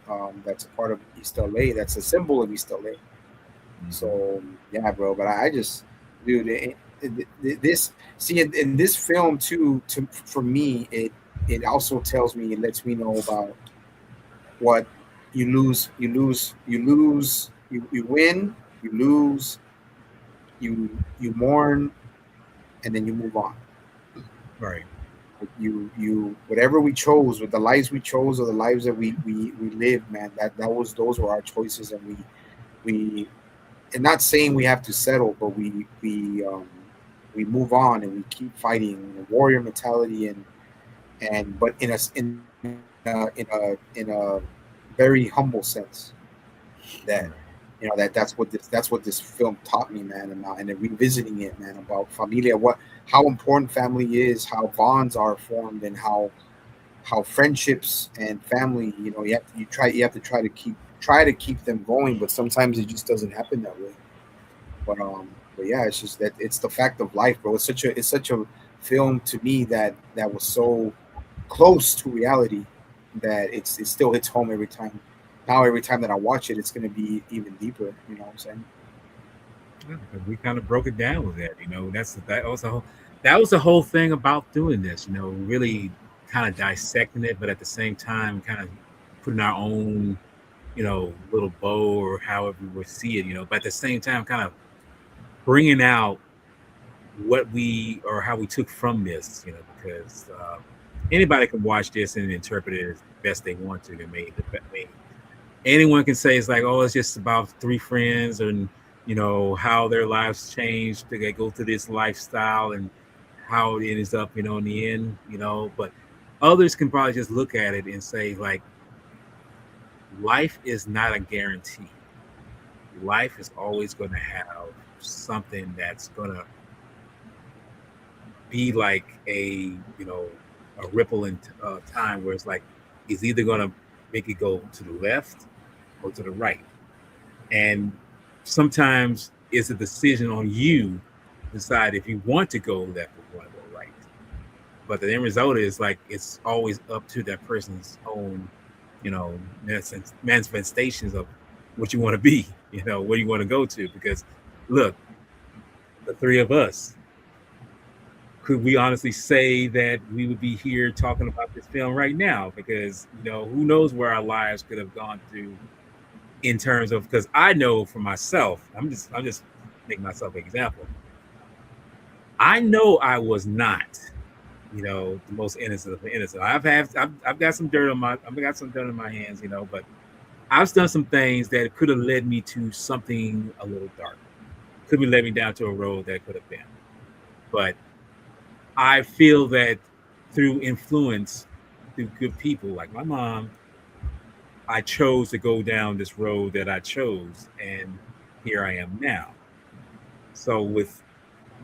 that's a part of East LA, that's a symbol of East LA. mhm. So yeah, bro. But I just, dude, this see in this film too. For me, it also tells me, it lets me know about what you win, you lose, you mourn, and then you move on. Right. You whatever we chose, with the lives we chose or the lives that we lived, man. That was those were our choices, and we and not saying we have to settle, but we move on and we keep fighting, warrior mentality, and but in a very humble sense that Right. that's what this film taught me, man. And then revisiting it, man, about familia, what how important family is, how bonds are formed, and how friendships and family, you have to try to keep them going, but sometimes it just doesn't happen that way. But yeah, it's just that it's the fact of life, bro. It's such a film to me that was so close to reality that it still hits home every time. Now every time that I watch it, it's gonna be even deeper. You know what I'm saying? Yeah, because we kind of broke it down with that. That was the whole thing about doing this. Really kind of dissecting it, but at the same time, kind of putting our own, little bow or however we see it. But at the same time, kind of bringing out what we or how we took from this. Because anybody can watch this and interpret it as best they want to. Anyone can say it's like, oh, it's just about three friends and how their lives changed to go through this lifestyle and how it ends up, in the end, but others can probably just look at it and say, like, life is not a guarantee. Life is always going to have something that's going to be like a ripple in time where it's like it's either going to make it go to the left or to the right. And sometimes it's a decision on you to decide if you want to go left or you want to go right. But the end result is like it's always up to that person's own, manifestations of what you want to be, where you want to go to. Because look, the three of us, could we honestly say that we would be here talking about this film right now? Because who knows where our lives could have gone through in terms of, because I know for myself, I'm just making myself an example. I know I was not, the most innocent of the innocent. I've got some dirt on my I've got some dirt on my hands, but I've done some things that could have led me to something a little darker. Could be led me down to a road that could have been. But I feel that through influence, through good people like my mom, I chose to go down this road that I chose, and here I am now. So with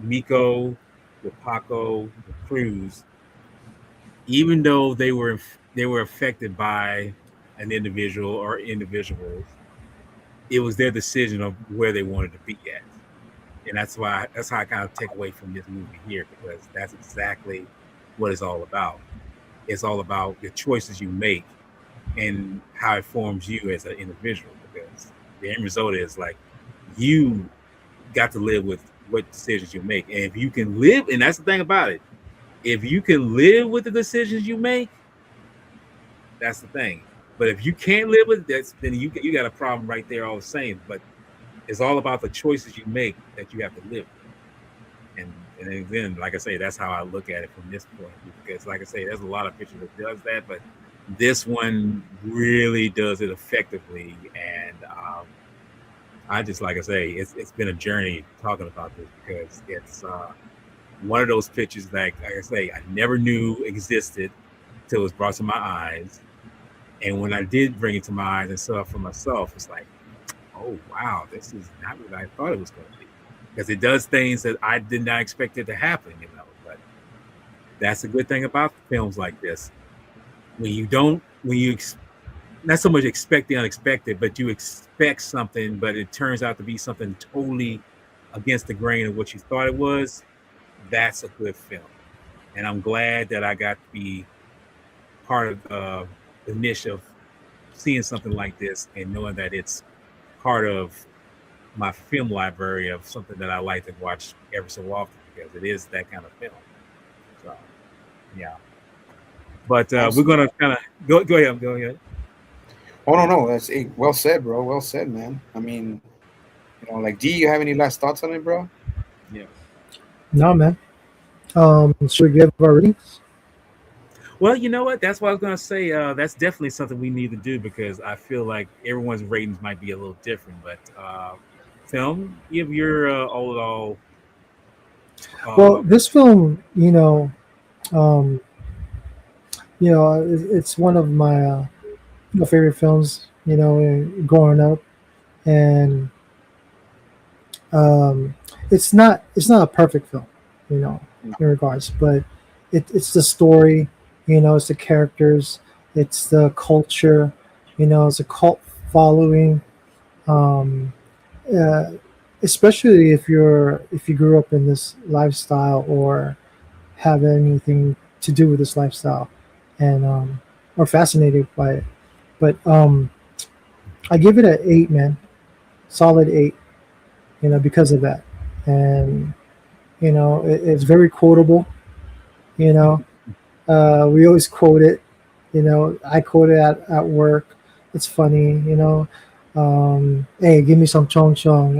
Miko, with Paco, with Cruz, even though they were affected by an individual or individuals, it was their decision of where they wanted to be at. And that's how I kind of take away from this movie here, because that's exactly what it's all about. It's all about the choices you make and how it forms you as an individual, because the end result is like you got to live with what decisions you make. And if you can live, and that's the thing about it, if you can live with the decisions you make, that's the thing. But if you can't live with that, then you got a problem right there all the same. But it's all about the choices you make that you have to live with. And then, like I say, that's how I look at it from this point. Because, like I say, there's a lot of pictures that does that, but this one really does it effectively. And I just, like I say, it's been a journey talking about this, because it's one of those pictures that, like I say, I never knew existed till it was brought to my eyes. And when I did bring it to my eyes and saw it for myself, it's like, oh wow, this is not what I thought it was going to be, because it does things that I did not expect it to happen, you know. But that's a good thing about films like this, when you not so much expect the unexpected, but you expect something, but it turns out to be something totally against the grain of what you thought it was. That's a good film, and I'm glad that I got to be part of the niche of seeing something like this and knowing that it's part of my film library of something that I like to watch every so often, because it is that kind of film. So, yeah. But we're gonna kind of go ahead. Go ahead. Oh no, that's well said, bro. Well said, man. I mean, like, D, you have any last thoughts on it, bro? Yeah. No, man. Should we give our ratings? Well, you know what? That's what I was gonna say. That's definitely something we need to do, because I feel like everyone's ratings might be a little different. But film, give your all in all. Well, this film, um, it's one of my favorite films. Growing up, and um, it's not a perfect film, in regards, but it's the story, it's the characters, it's the culture, it's a cult following. Um, uh, Especially if you grew up in this lifestyle or have anything to do with this lifestyle, and or fascinated by it. But I give it an 8, man, solid 8. Because of that, and it's very quotable. You know, we always quote it. I quote it at work. It's funny. Hey, give me some chong chong.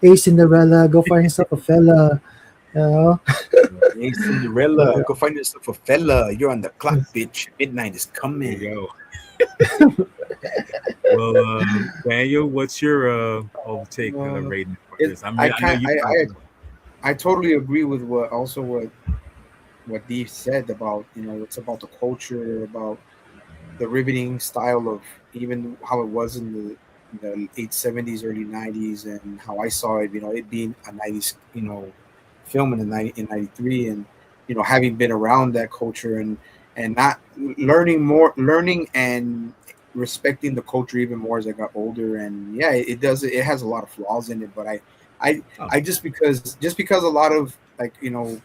Hey, Cinderella, go find yourself a fella. You know, Hey, Cinderella, go find yourself a fella. You're on the clock, bitch. Midnight is There coming. you go. Well, Daniel, what's your overtake Uh, rating for it, this? I I mean, I know can't. you probably. I totally agree with what Dee said about it's about the culture, about the riveting style of even how it was in the late 70s, early 90s, and how I saw it. It being a 90s film in the 90, in 93, and having been around that culture, and not learning and respecting the culture even more as I got older. And yeah, it has a lot of flaws in it, but I Oh, I just because a lot of, like,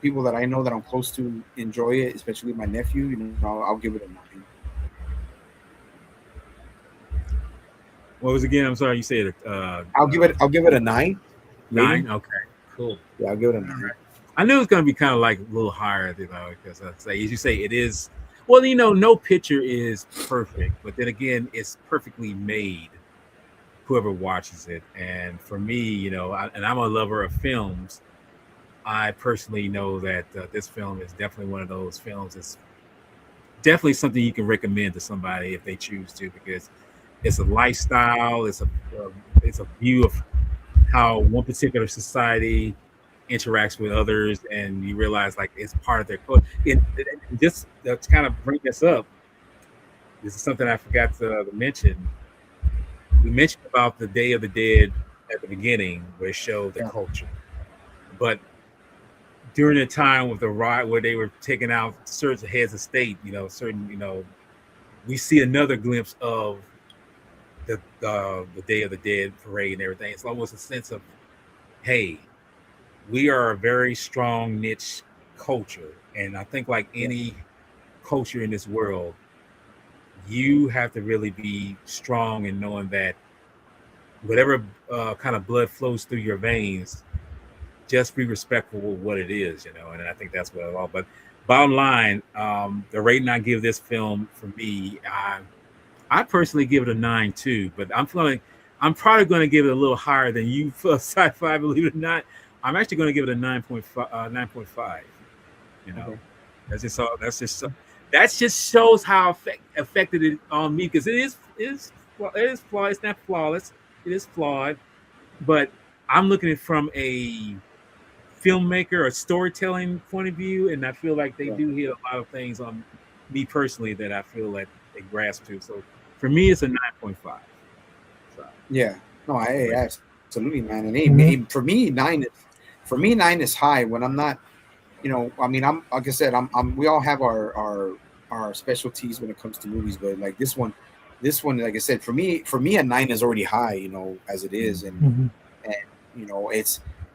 people that I know that I'm close to enjoy it, especially my nephew, I'll give it a 9. what was it again? I'm sorry, you said I'll give it a 9 9. rating. Okay, cool. Yeah, I'll give it a All 9. right. I knew it was going to be kind of like a little higher, because I say, as you say, it is. Well, no picture is perfect, but then again, it's perfectly made. Whoever watches it, and for me, and I'm a lover of films. I personally know that this film is definitely one of those films. It's definitely something you can recommend to somebody if they choose to, because it's a lifestyle. It's a view of how one particular society interacts with others, and you realize like it's part of their culture. And just to kind of bring this up, this is something I forgot to mention. We mentioned about the Day of the Dead at the beginning, where it showed the Yeah. culture, but during the time with the riot where they were taking out certain heads of state, we see another glimpse of the Day of the Dead parade and everything. It's almost a sense of, hey, we are a very strong niche culture, and I think like any culture in this world, you have to really be strong in knowing that whatever kind of blood flows through your veins, just be respectful of what it is, you know. And I think that's what it's all. But bottom line, the rating I give this film for me, I personally give it a 9 too. But I'm probably going to give it a little higher than you for sci-fi. Believe it or not, I'm actually going to give it a 9.5. 9.5. You know, Okay. that's just all. That just shows how affected it on me because it is flawed. It's not flawless. It is flawed, but I'm looking at it from a filmmaker or storytelling point of view, and I feel like they Yeah. do hit a lot of things on me personally that I feel like they grasp to. So for me, it's a 9.5. So, Yeah. No, but absolutely, man. And Mhm. for me, nine is high when I'm not. I mean, I'm like I said, we all have our specialties when it comes to movies, but like this one, like I said, for me, a nine is already high, as it is, and Mhm. and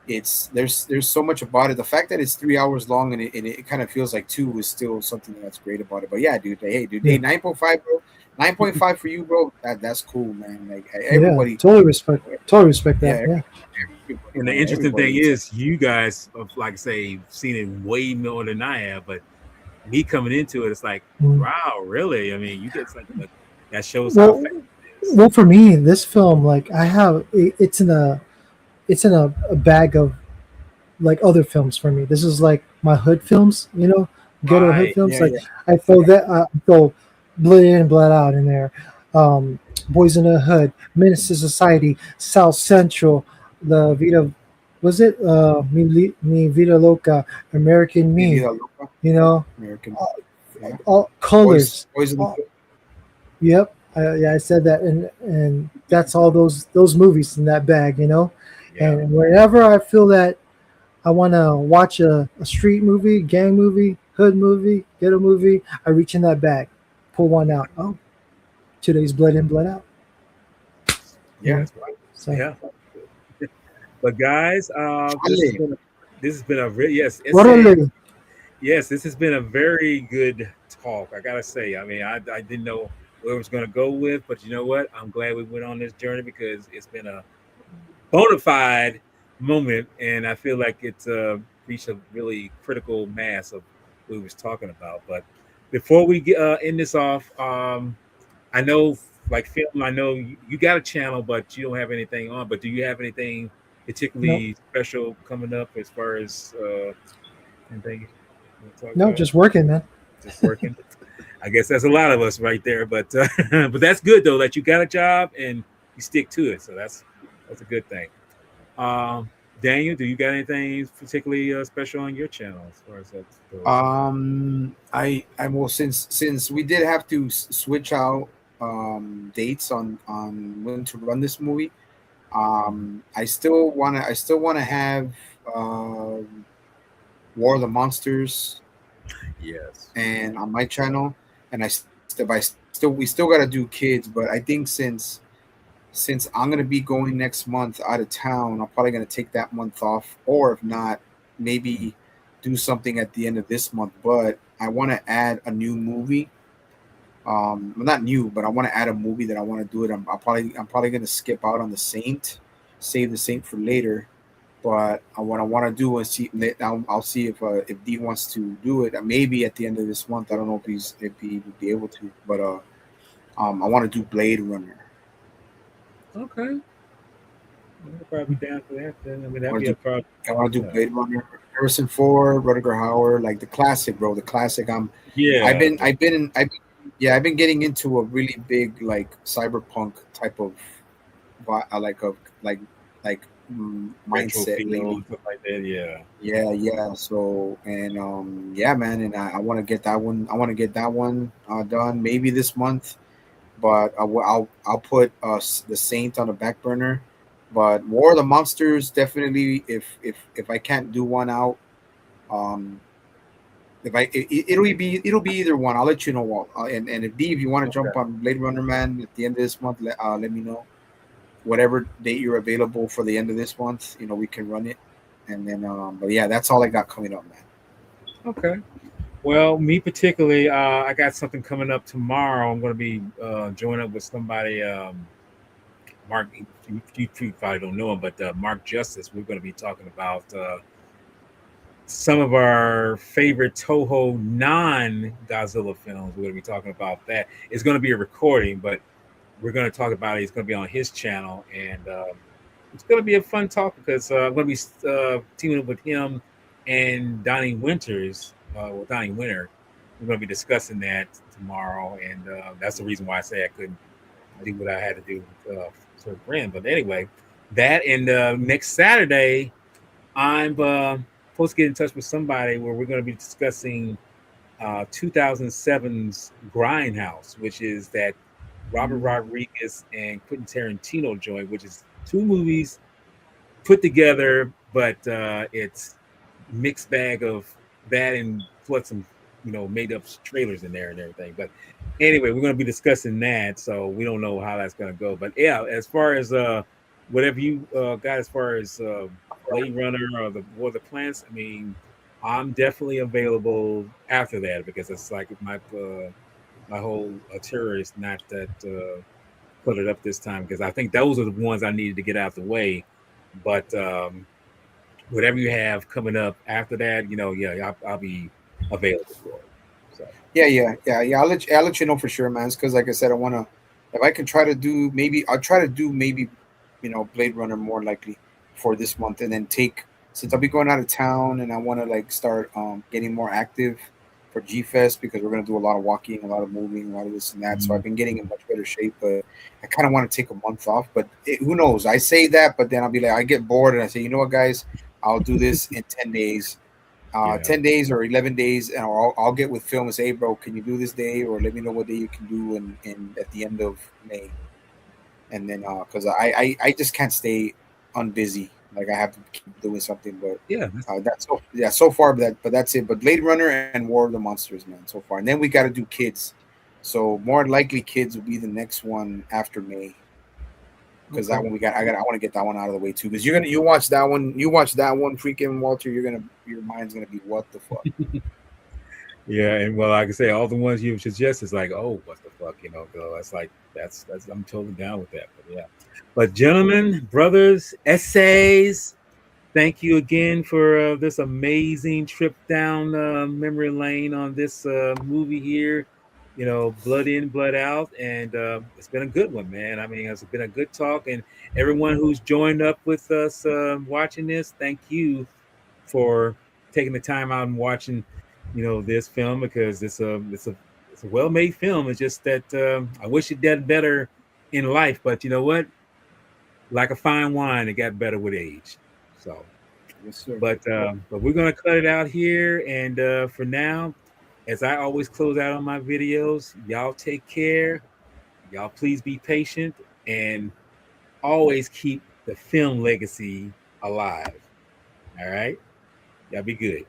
it's there's so much about it. The fact that it's 3 hours long and it kind of feels like two is still something that's great about it. But yeah, dude, hey, dude, Yeah. hey, 9.5, bro, 9.5 for you, bro. That's cool, man. Like Yeah. everybody, Totally respect that. yeah, Yeah. everybody, and the man, interesting thing everybody. is, you guys have, like I say, seen it way more than I have, but me coming into it, it's like, Mm. wow, really? I mean, you get something that shows how Well, effective it is. well, for me, this film, like I have, it's in a bag of like other films for me. This is like my hood films, ghetto hood Right. films. Yeah, Like yeah, I throw that, throw Blood In, Blood Out in there. Boys in the Hood, Menace to Society, South Central, the Vida, was it Mi Vida Loca, American Mi Me, Vida Loca, you know, American, all, yeah, all boys, colors. boys in the All, yep, yeah, I said that, and that's all those movies in that bag, Yeah. And whenever I feel that I want to watch a street movie, gang movie, hood movie, ghetto movie, I reach in that bag, pull one out. Oh, today's Blood In, Blood Out. You yeah. know, That's right. so Yeah. But guys, Chale. this has been a yes, órale. yes, this has been a very good talk. I gotta say. I mean, I didn't know where it was gonna go with, but you know what? I'm glad we went on this journey because it's been a bona fide moment, and I feel like it's reached a really critical mass of what we was talking about. But before we end this off, I know, like film, I know you got a channel, but you don't have anything on. But do you have anything No, particularly special coming up as far as anything you want to talk no, about? just working, man. Just working. I guess that's a lot of us right there, but but that's good though that you got a job and you stick to it. So that's a good thing. Um, Daniel, do you got anything particularly special on your channel as far as that goes? I will, since we did have to switch out dates on when to run this movie. I still wanna have War of the Monsters Yes. and on my channel, and we still gotta do kids, but I think since I'm gonna be going next month out of town, I'm probably gonna take that month off, or if not, maybe do something at the end of this month. But I want to add a new movie. Well, not new, but I want to add a movie that I want to do it. I'm probably gonna skip out on the Saint, save the Saint for later. But what I want to do is see. I'll see if D wants to do it. Maybe at the end of this month. I don't know if he would be able to. But I want to do Blade Runner. Okay. I'll probably be down for that then. I mean, I that'd want be to a do problem. I want to do Yeah. Blade Runner, Harrison Ford, Rutger Hauer, like the classic, bro, the classic. I've Yeah. been I've been I've been yeah, I've been getting into a really big like cyberpunk type of like Retro mindset feel lately. and stuff like that. Yeah. Yeah, yeah. So and yeah, man, and I want to get that one. I want to get that one done maybe this month, but I'll put the Saint on the back burner. But War of the Monsters definitely. If I can't do one out, um, if it'll be either one. I'll let you know. Walt. And if D, if you want to jump on Blade Runner, man, at the end of this month, let me know. Whatever date you're available for the end of this month, we can run it. And then, but yeah, that's all I got coming up, man. Okay. Well, me particularly, I got something coming up tomorrow. I'm going to be joining up with somebody, Mark. You probably don't know him, but Mark Justice. We're going to be talking about some of our favorite Toho non-Godzilla films. We're going to be talking about that. It's going to be a recording, but we're going to talk about it. It's going to be on his channel, and it's going to be a fun talk because I'm going to be teaming up with him and Donnie Winters. Donnie Winter. We're going to be discussing that tomorrow, and that's the reason why I say I couldn't do what I had to do with Sir Brand. But anyway, that and next Saturday, I'm supposed to get in touch with somebody where we're going to be discussing 2007's Grindhouse, which is that Robert Rodriguez and Quentin Tarantino joint, which is two movies put together, but it's mixed bag of that and plus some made up trailers in there and everything. But anyway, we're going to be discussing that, so we don't know how that's going to go. But yeah, as far as whatever you got as far as Blade Runner or the War of the Planets, I mean, I'm definitely available after that because it's like my whole itinerary is not that put it up this time because I think those are the ones I needed to get out the way. But whatever you have coming up after that, I'll be available for it. So Yeah. I'll let you know for sure, man. Because like I said, I wanna if I can try to do I'll try to do Blade Runner more likely for this month, and then since I'll be going out of town and I want to like start getting more active for G Fest because we're gonna do a lot of walking, a lot of moving, a lot of this and that. So I've been getting in much better shape, but I kind of want to take a month off. But who knows? I say that, but then I'll be like, I get bored and I say, you know what, guys, I'll do this in 10 days. 10 days or 11 days, and I'll get with Phil and say, hey, bro, can you do this day, or let me know what day you can do in at the end of May. And then because I just can't stay unbusy, like I have to keep doing something. But so far, but that's it. But Blade Runner and War of the Monsters, man, so far. And then we got to do Kids, so more likely Kids will be the next one after May. Because that one I want to get that one out of the way too. Because you watch that one, freaking Walter, your mind's gonna be what the fuck. Yeah, and well, like I say, all the ones you suggest is like, oh, what the fuck, That's like that's I'm totally down with that. But yeah, but gentlemen, brothers, essays, thank you again for this amazing trip down memory lane on this movie here. Blood in, blood out, and it's been a good one, man. I mean, it's been a good talk, and everyone who's joined up with us watching this, thank you for taking the time out and watching, this film because it's a well-made film. It's just that I wish it did better in life, but you know what? Like a fine wine, it got better with age. So, yes, sir. But we're gonna cut it out here, and for now, as I always close out on my videos, y'all take care. Y'all please be patient and always keep the film legacy alive. All right, y'all be good.